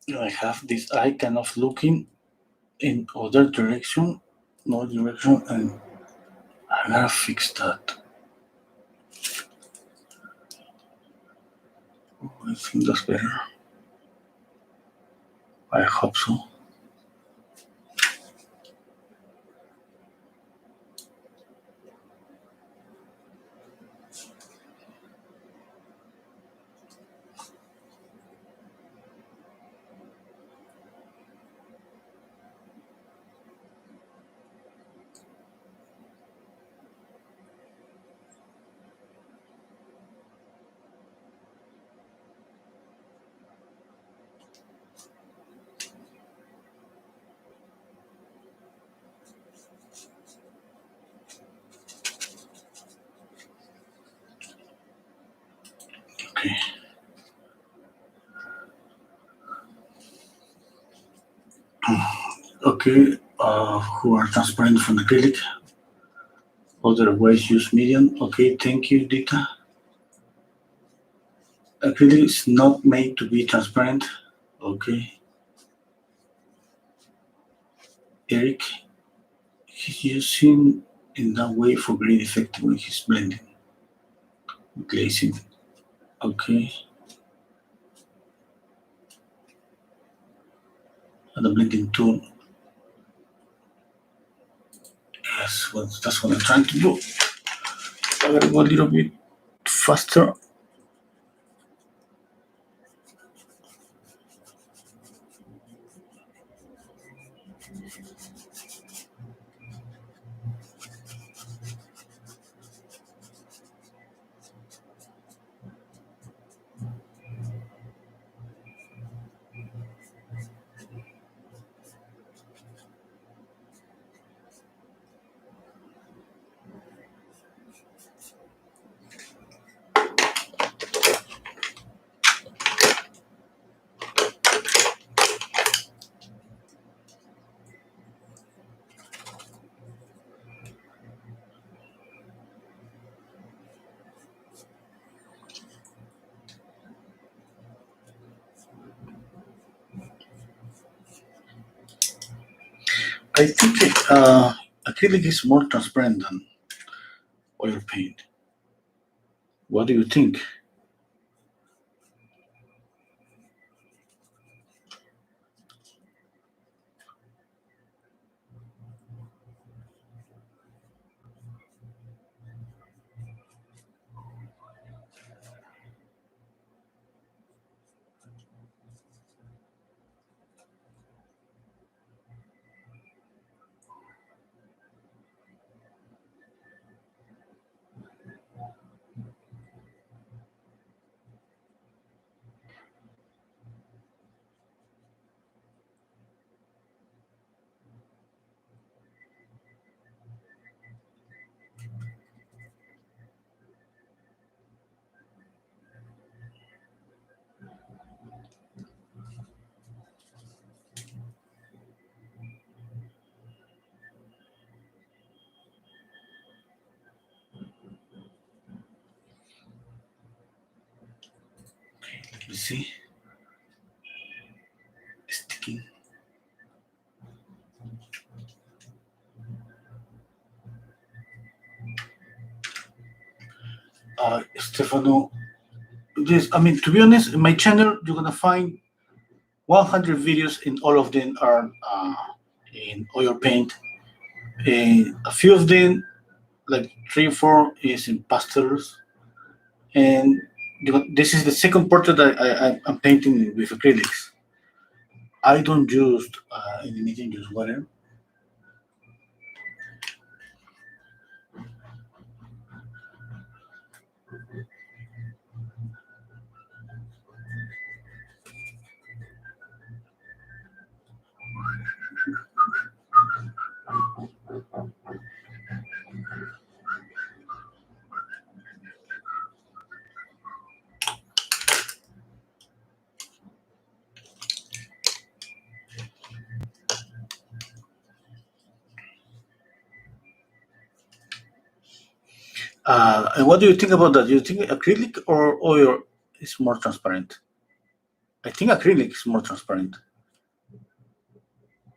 Speaker 1: I have this eye kind of looking in other direction, no direction, and I gotta fix that. I think that's better. I hope so. Okay. Okay. Who are transparent from acrylic? Otherwise, use medium. Okay. Thank you, Dita. Acrylic is not made to be transparent. Okay. Eric, he's using in that way for great effect when he's blending. Glazing. Okay. And the blending tool. Yes, well, that's what I'm trying to do. I gotta go a little bit faster. I think acrylic is more transparent than oil paint. What do you think? Let me see. Sticking. Stefano, this, I mean, to be honest, in my channel, you're gonna find 100 videos, and all of them are in oil paint. A few of them, like 3 or 4, is in pastels, and this is the second portrait that I'm painting with acrylics. I don't use anything, use water. And what do you think about that? Do you think acrylic or oil is more transparent? I think acrylic is more transparent.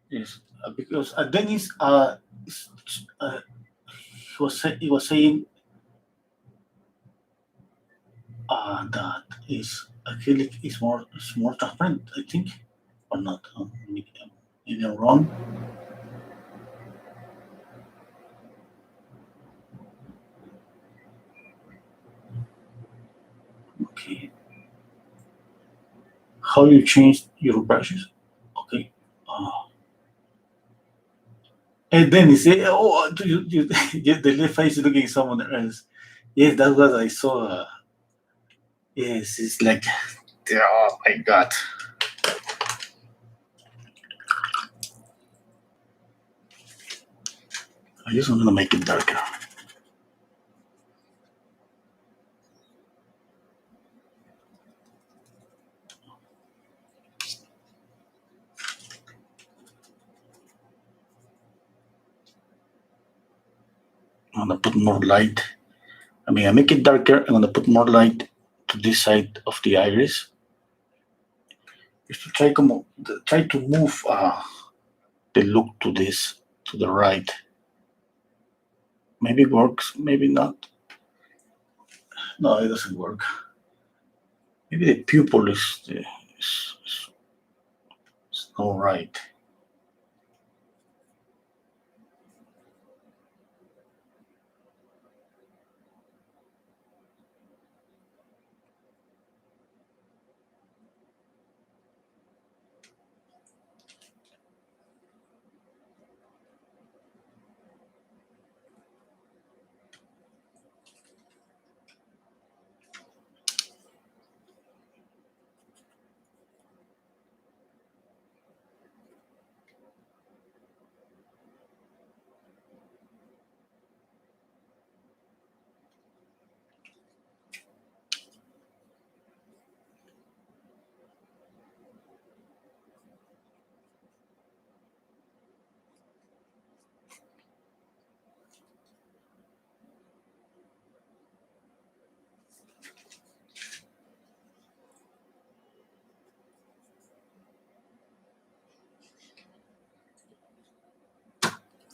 Speaker 1: Yes, because Dennis he was saying that is acrylic is more transparent. I think, or not? Maybe I'm wrong. Okay. How you change your brushes? Okay. And then he say, "Oh, the left face is looking at someone else." Yes, that's what I saw. Yes, it's like, oh my god! I just want to make it darker. I'm gonna put more light. I mean, I make it darker. I'm gonna put more light to this side of the iris. Just to try to move the look to this to the right. Maybe it works. Maybe not. No, it doesn't work. Maybe the pupil is not right.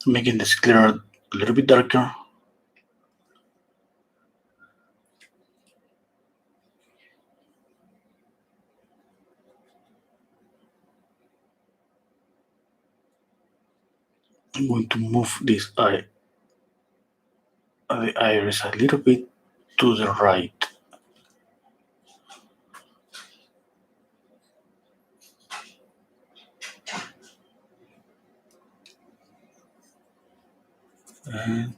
Speaker 1: making this clear a little bit darker. I'm going to move this eye, the iris a little bit to the right. And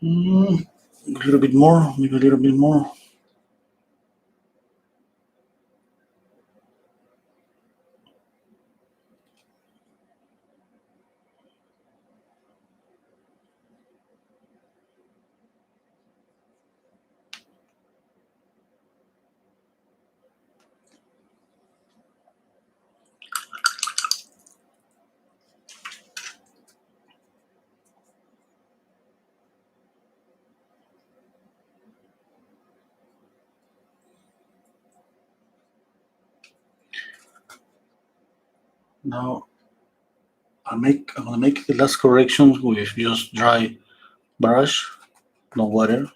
Speaker 1: a little bit more, maybe a little bit more. Now I'm gonna make the last corrections with just dry brush, no water.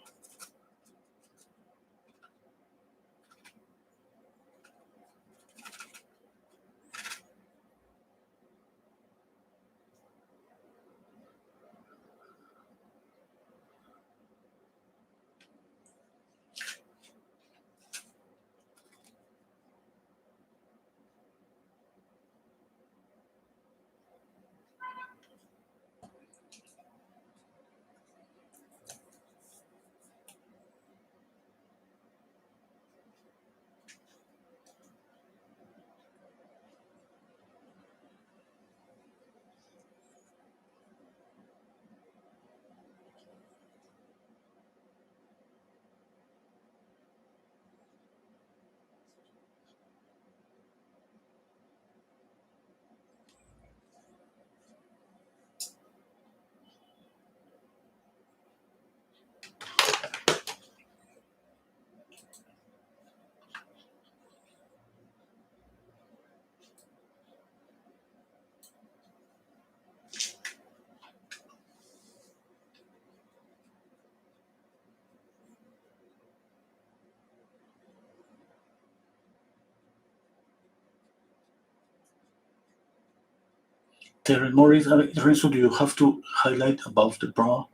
Speaker 1: Maurice, Renso, do you have to highlight above the brow?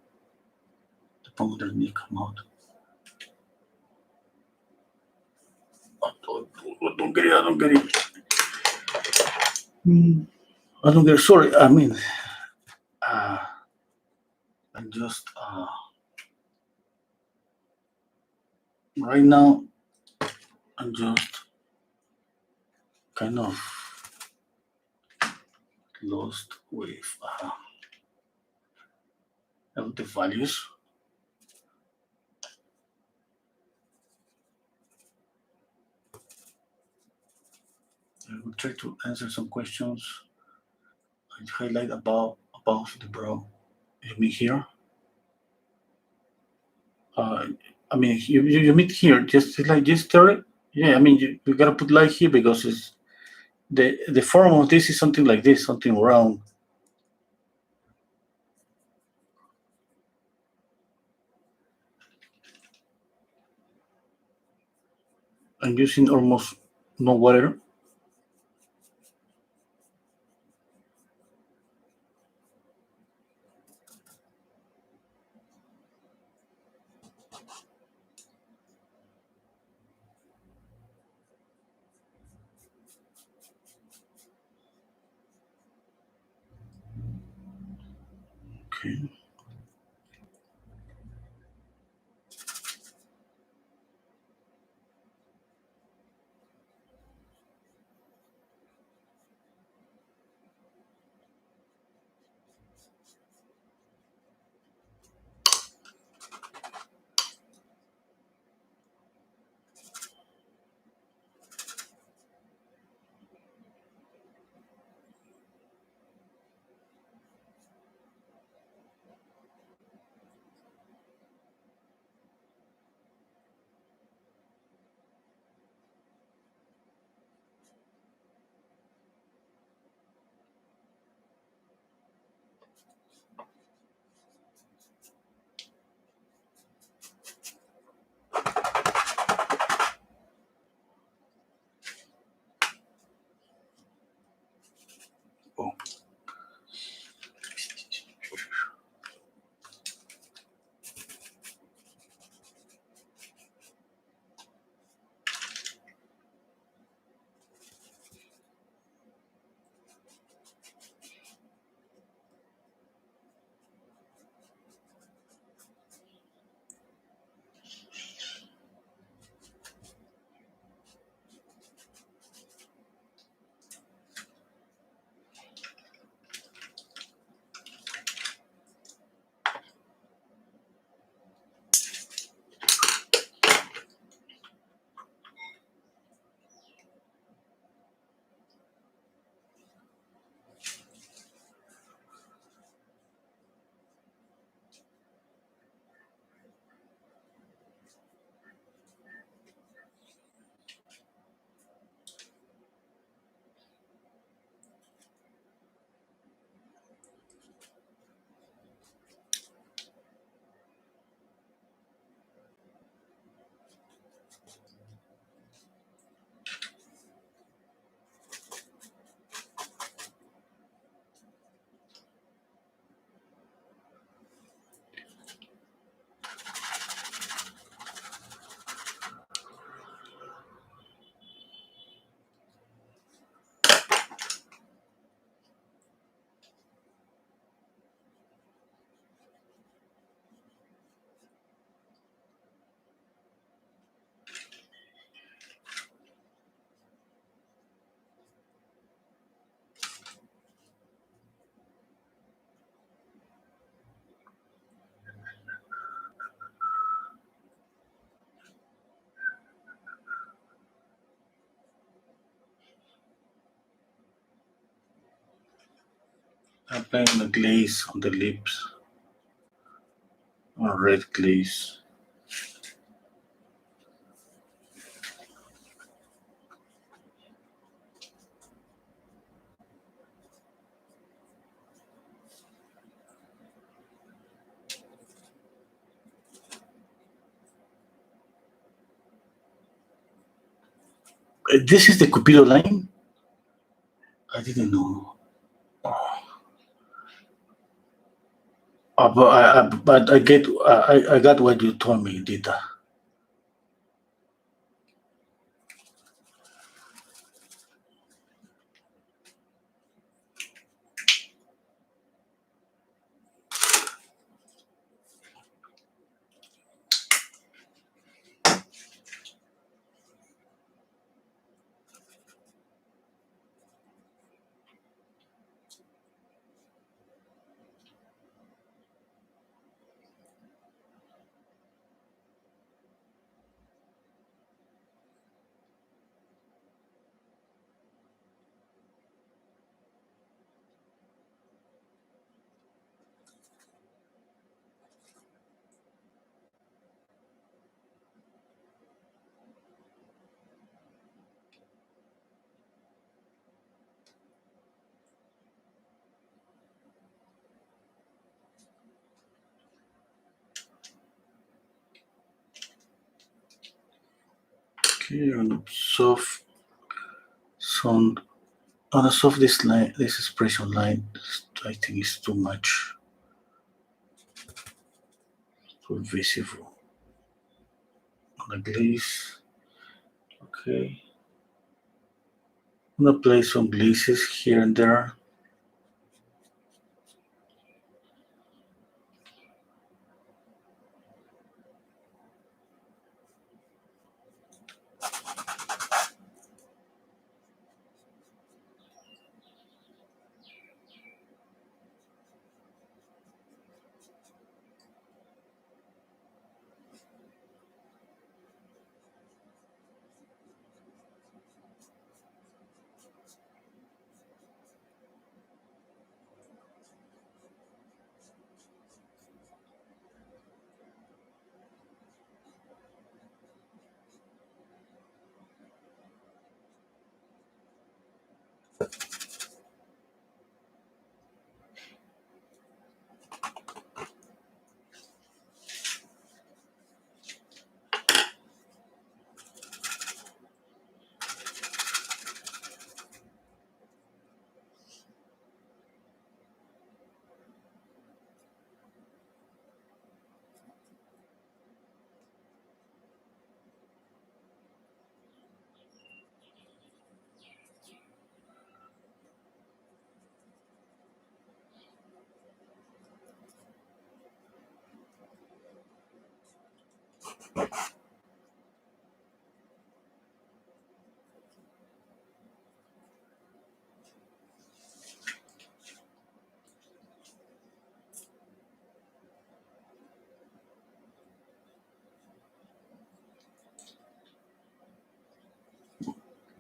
Speaker 1: The brow underneath come out. I don't get it. I don't get it. I don't get it. Sorry. I mean, I'm just right now. I'm just kind of lost with the values. I will try to answer some questions. I highlight above the brow. You mean here? I mean, you mean here, just like this theory? Yeah, I mean, you gotta put light here because it's the form of this is something like this, something round. I'm using almost no water. Okay. applying a glaze on the lips, or red glaze. This is the Cupido line? I didn't know. But I get I got what you told me, Dita. Okay, on soft sound on a soft this line, this expression line, I think is too much, too visible. On a glaze, okay. I'm gonna play some glazes here and there.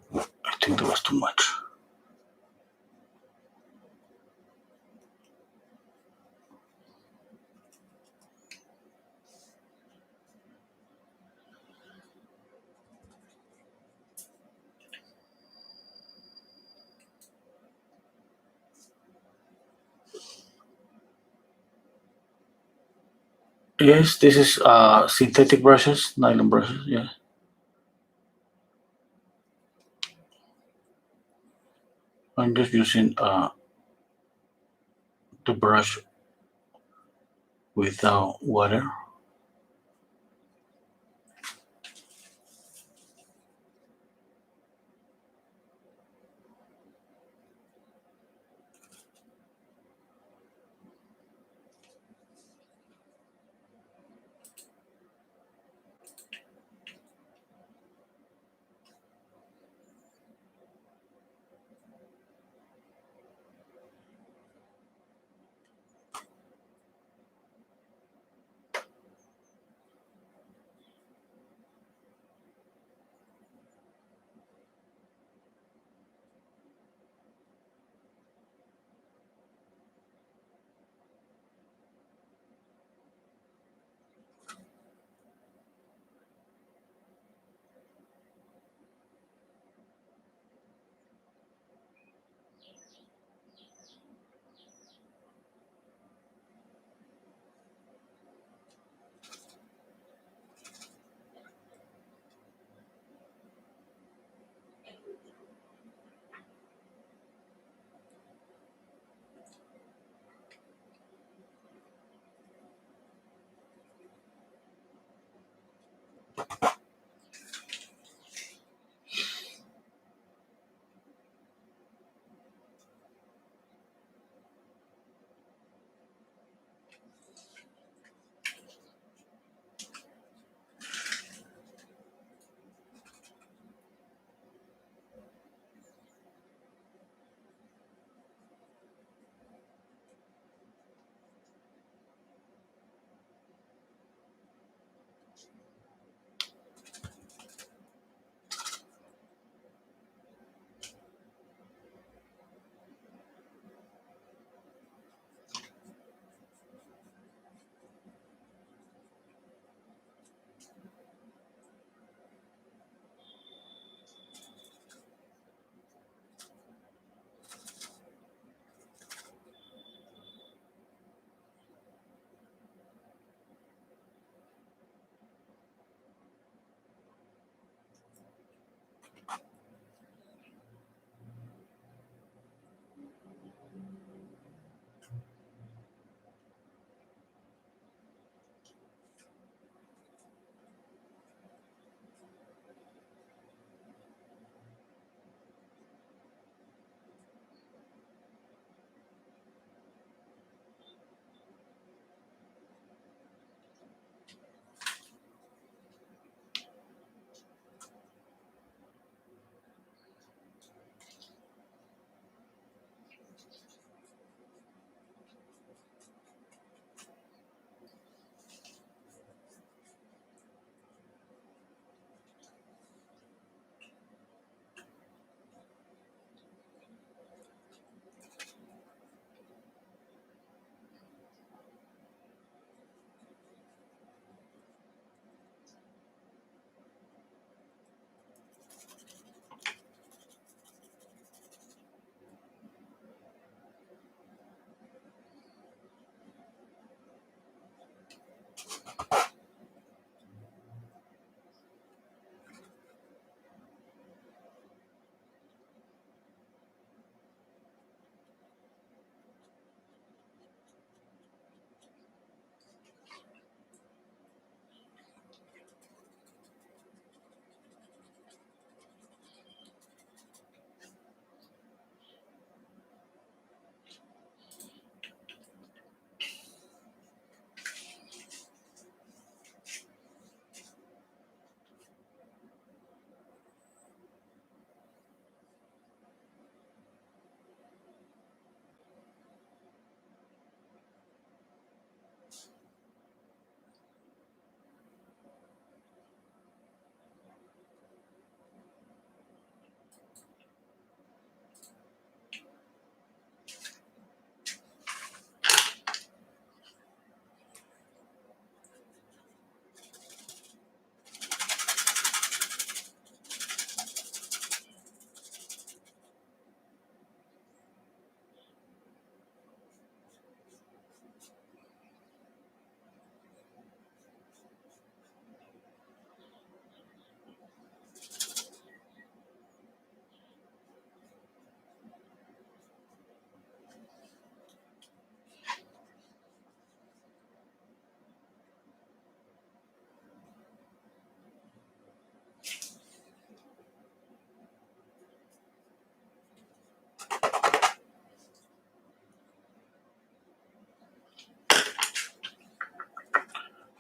Speaker 1: I think that was too much. Yes, this is synthetic brushes, nylon brushes. Yeah, I'm just using the brush without water.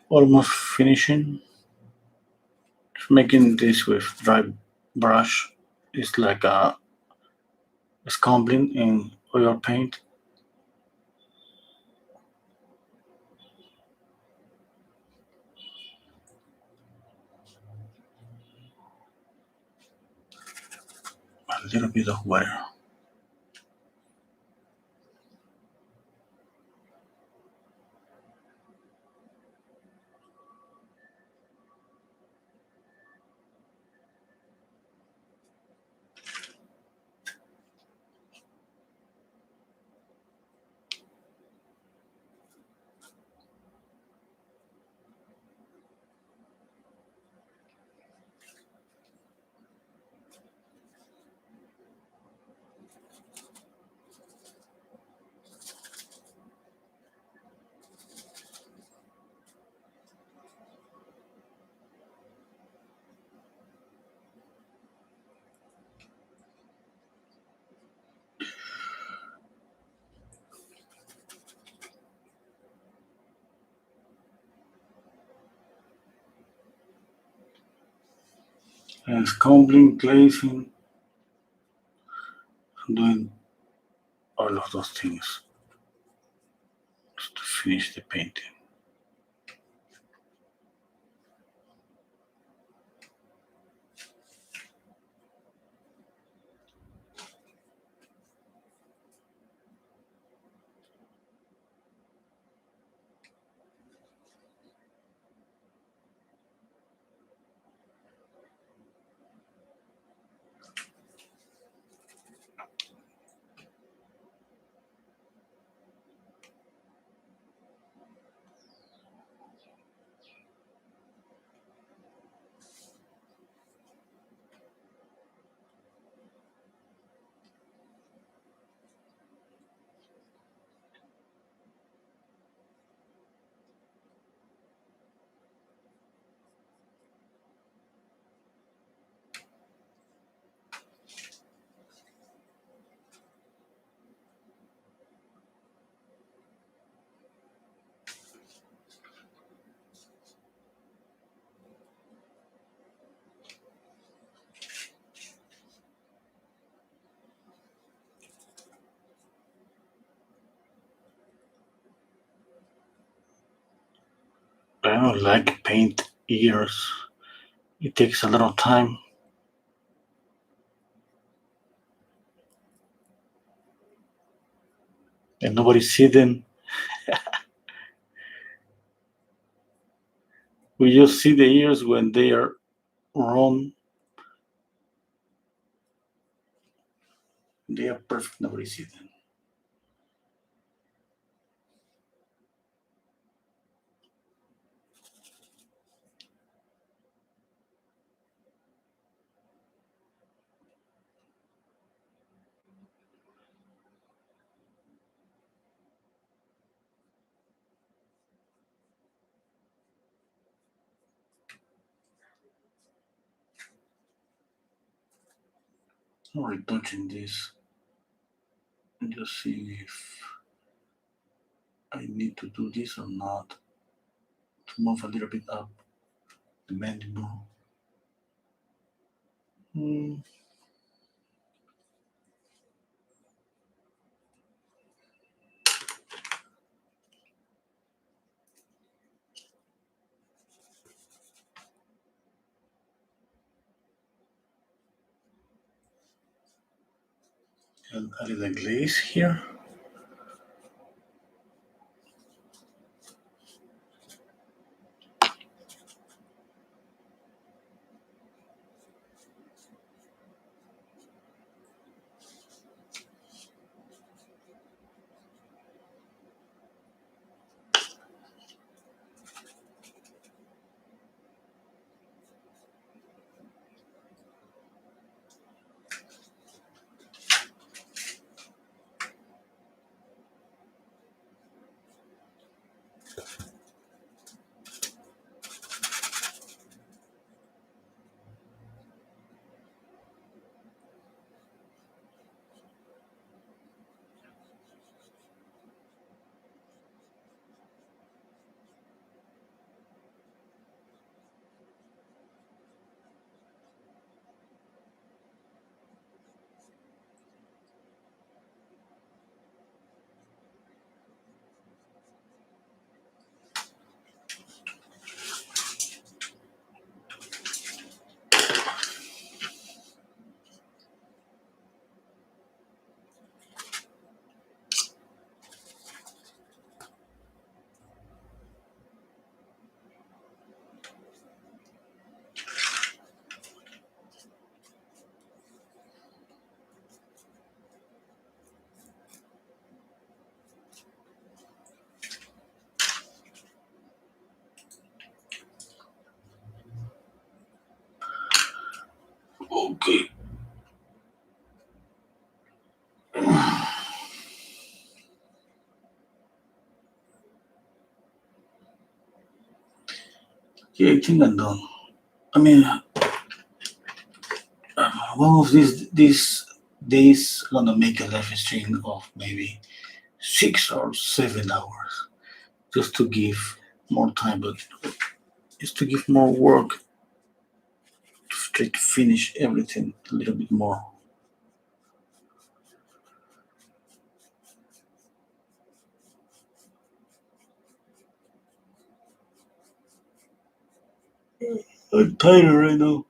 Speaker 1: almost finishing. Making this with dry brush is like a scumbling in oil paint. A little bit of water. And scumbling, glazing, and doing all of those things to finish the painting. I don't like paint ears. It takes a lot of time and nobody see them. We just see the ears when they are wrong. They are perfect. Nobody see them. I'm retouching this and just seeing if I need to do this or not to move a little bit up the mandible. Hmm. And a little glaze here. Okay. Okay, I think I'm done. I mean, one of these days, I'm gonna make a live stream of maybe 6 or 7 hours, just to give more time, but just to give more work to try to finish everything a little bit more. I'm tired right now.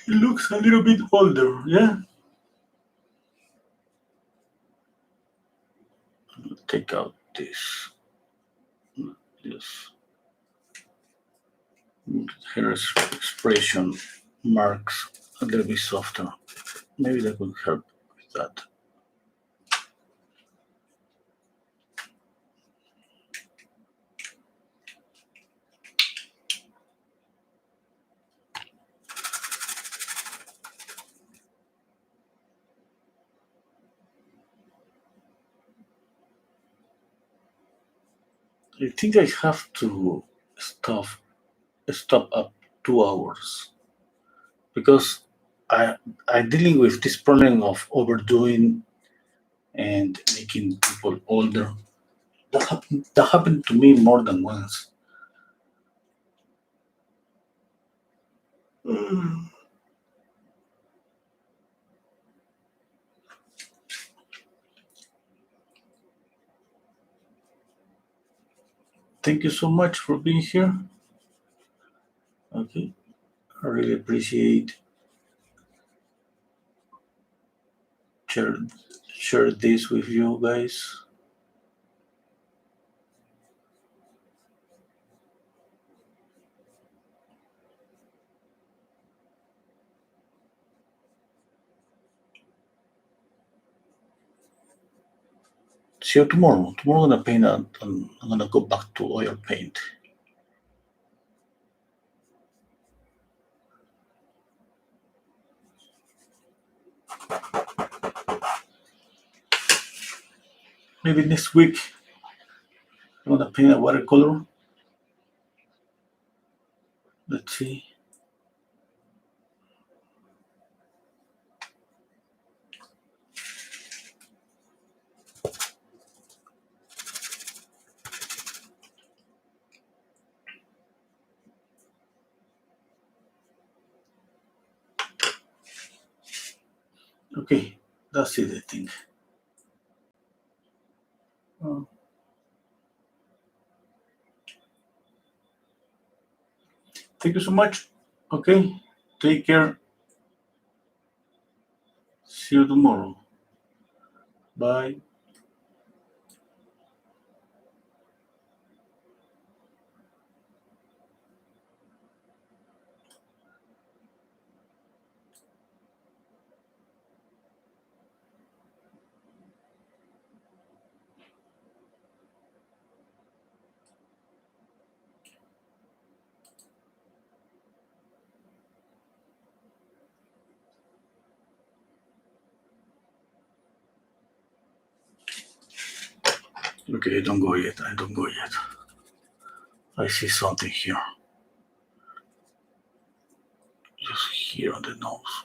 Speaker 1: It looks a little bit older, yeah? Take out this hair expression marks a little bit softer. Maybe that would help with that. I think I have to stop stop up 2 hours because I I'm dealing with this problem of overdoing and making people older. That happened to me more than once. Mm. Thank you so much for being here. Okay, I really appreciate share share this with you guys. See you tomorrow. Tomorrow I'm gonna paint. I'm gonna go back to oil paint. Maybe next week I'm gonna paint a watercolor. Let's see. Okay, that's it. I think. Uh, Thank you so much. Okay, take care. See you tomorrow. Bye. Okay, don't go yet. I don't go yet. I see something here. Just here on the nose.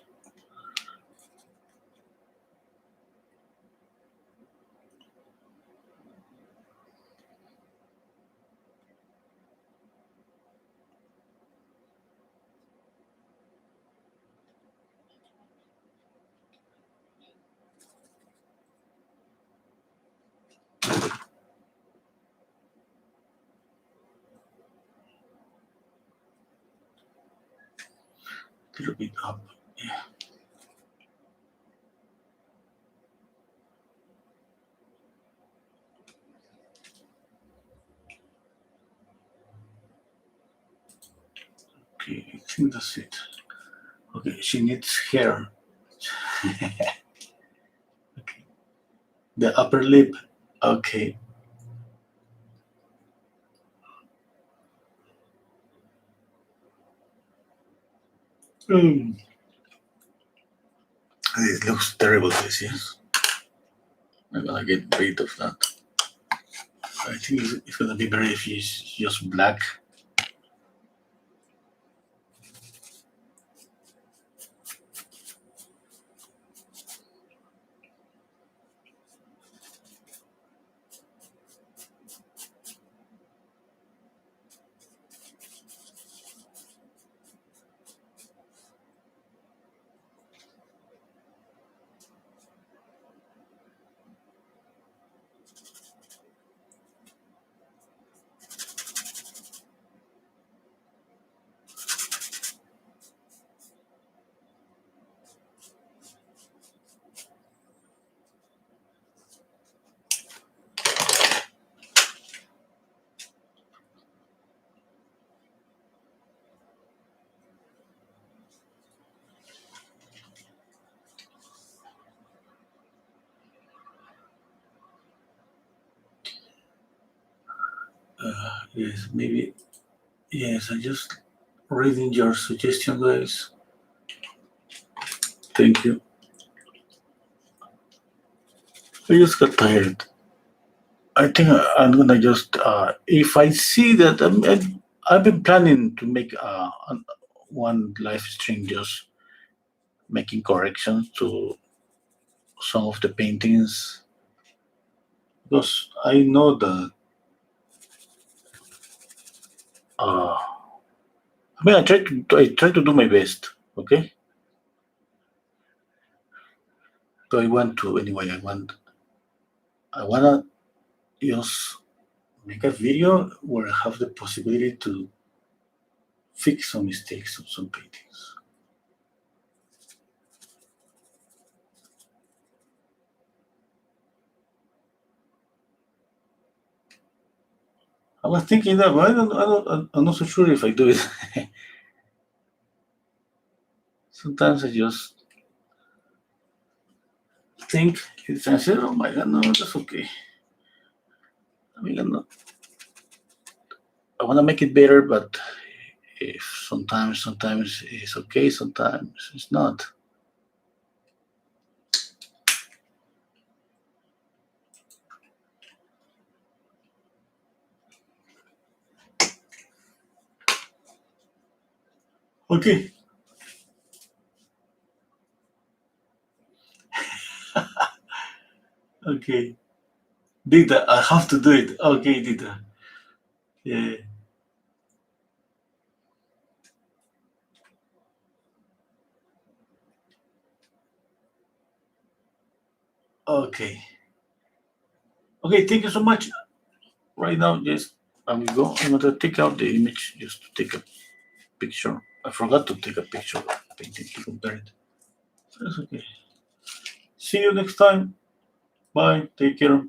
Speaker 1: little bit up. Yeah. Okay, I think that's it. Okay, she needs hair. Okay. The upper lip. Okay. Mm. It looks terrible, this, yes. I'm gonna get rid of that. I think it's gonna be better if it's just black. Yes, maybe. Yes, I just reading your suggestion, guys. Thank you. I just got tired. I think I'm gonna just if I see that I've been planning to make one live stream just making corrections to some of the paintings because I know that uh, I mean I try to do my best. Okay, so I want to anyway. I wanna just make a video where I have the possibility to fix some mistakes on some paintings. I was thinking that, but I'm not so sure if I do it. Sometimes I just think it's I said, oh my god, no, that's okay. I mean, I want to make it better, but if sometimes it's okay, sometimes it's not. Okay, okay. Dita, I have to do it. Okay, Dita. Yeah. Okay. Okay, thank you so much. Right now, just I will go. I'm gonna take out the image just to take a picture. I forgot to take a picture of the painting to compare it. That's okay. See you next time. Bye. Take care.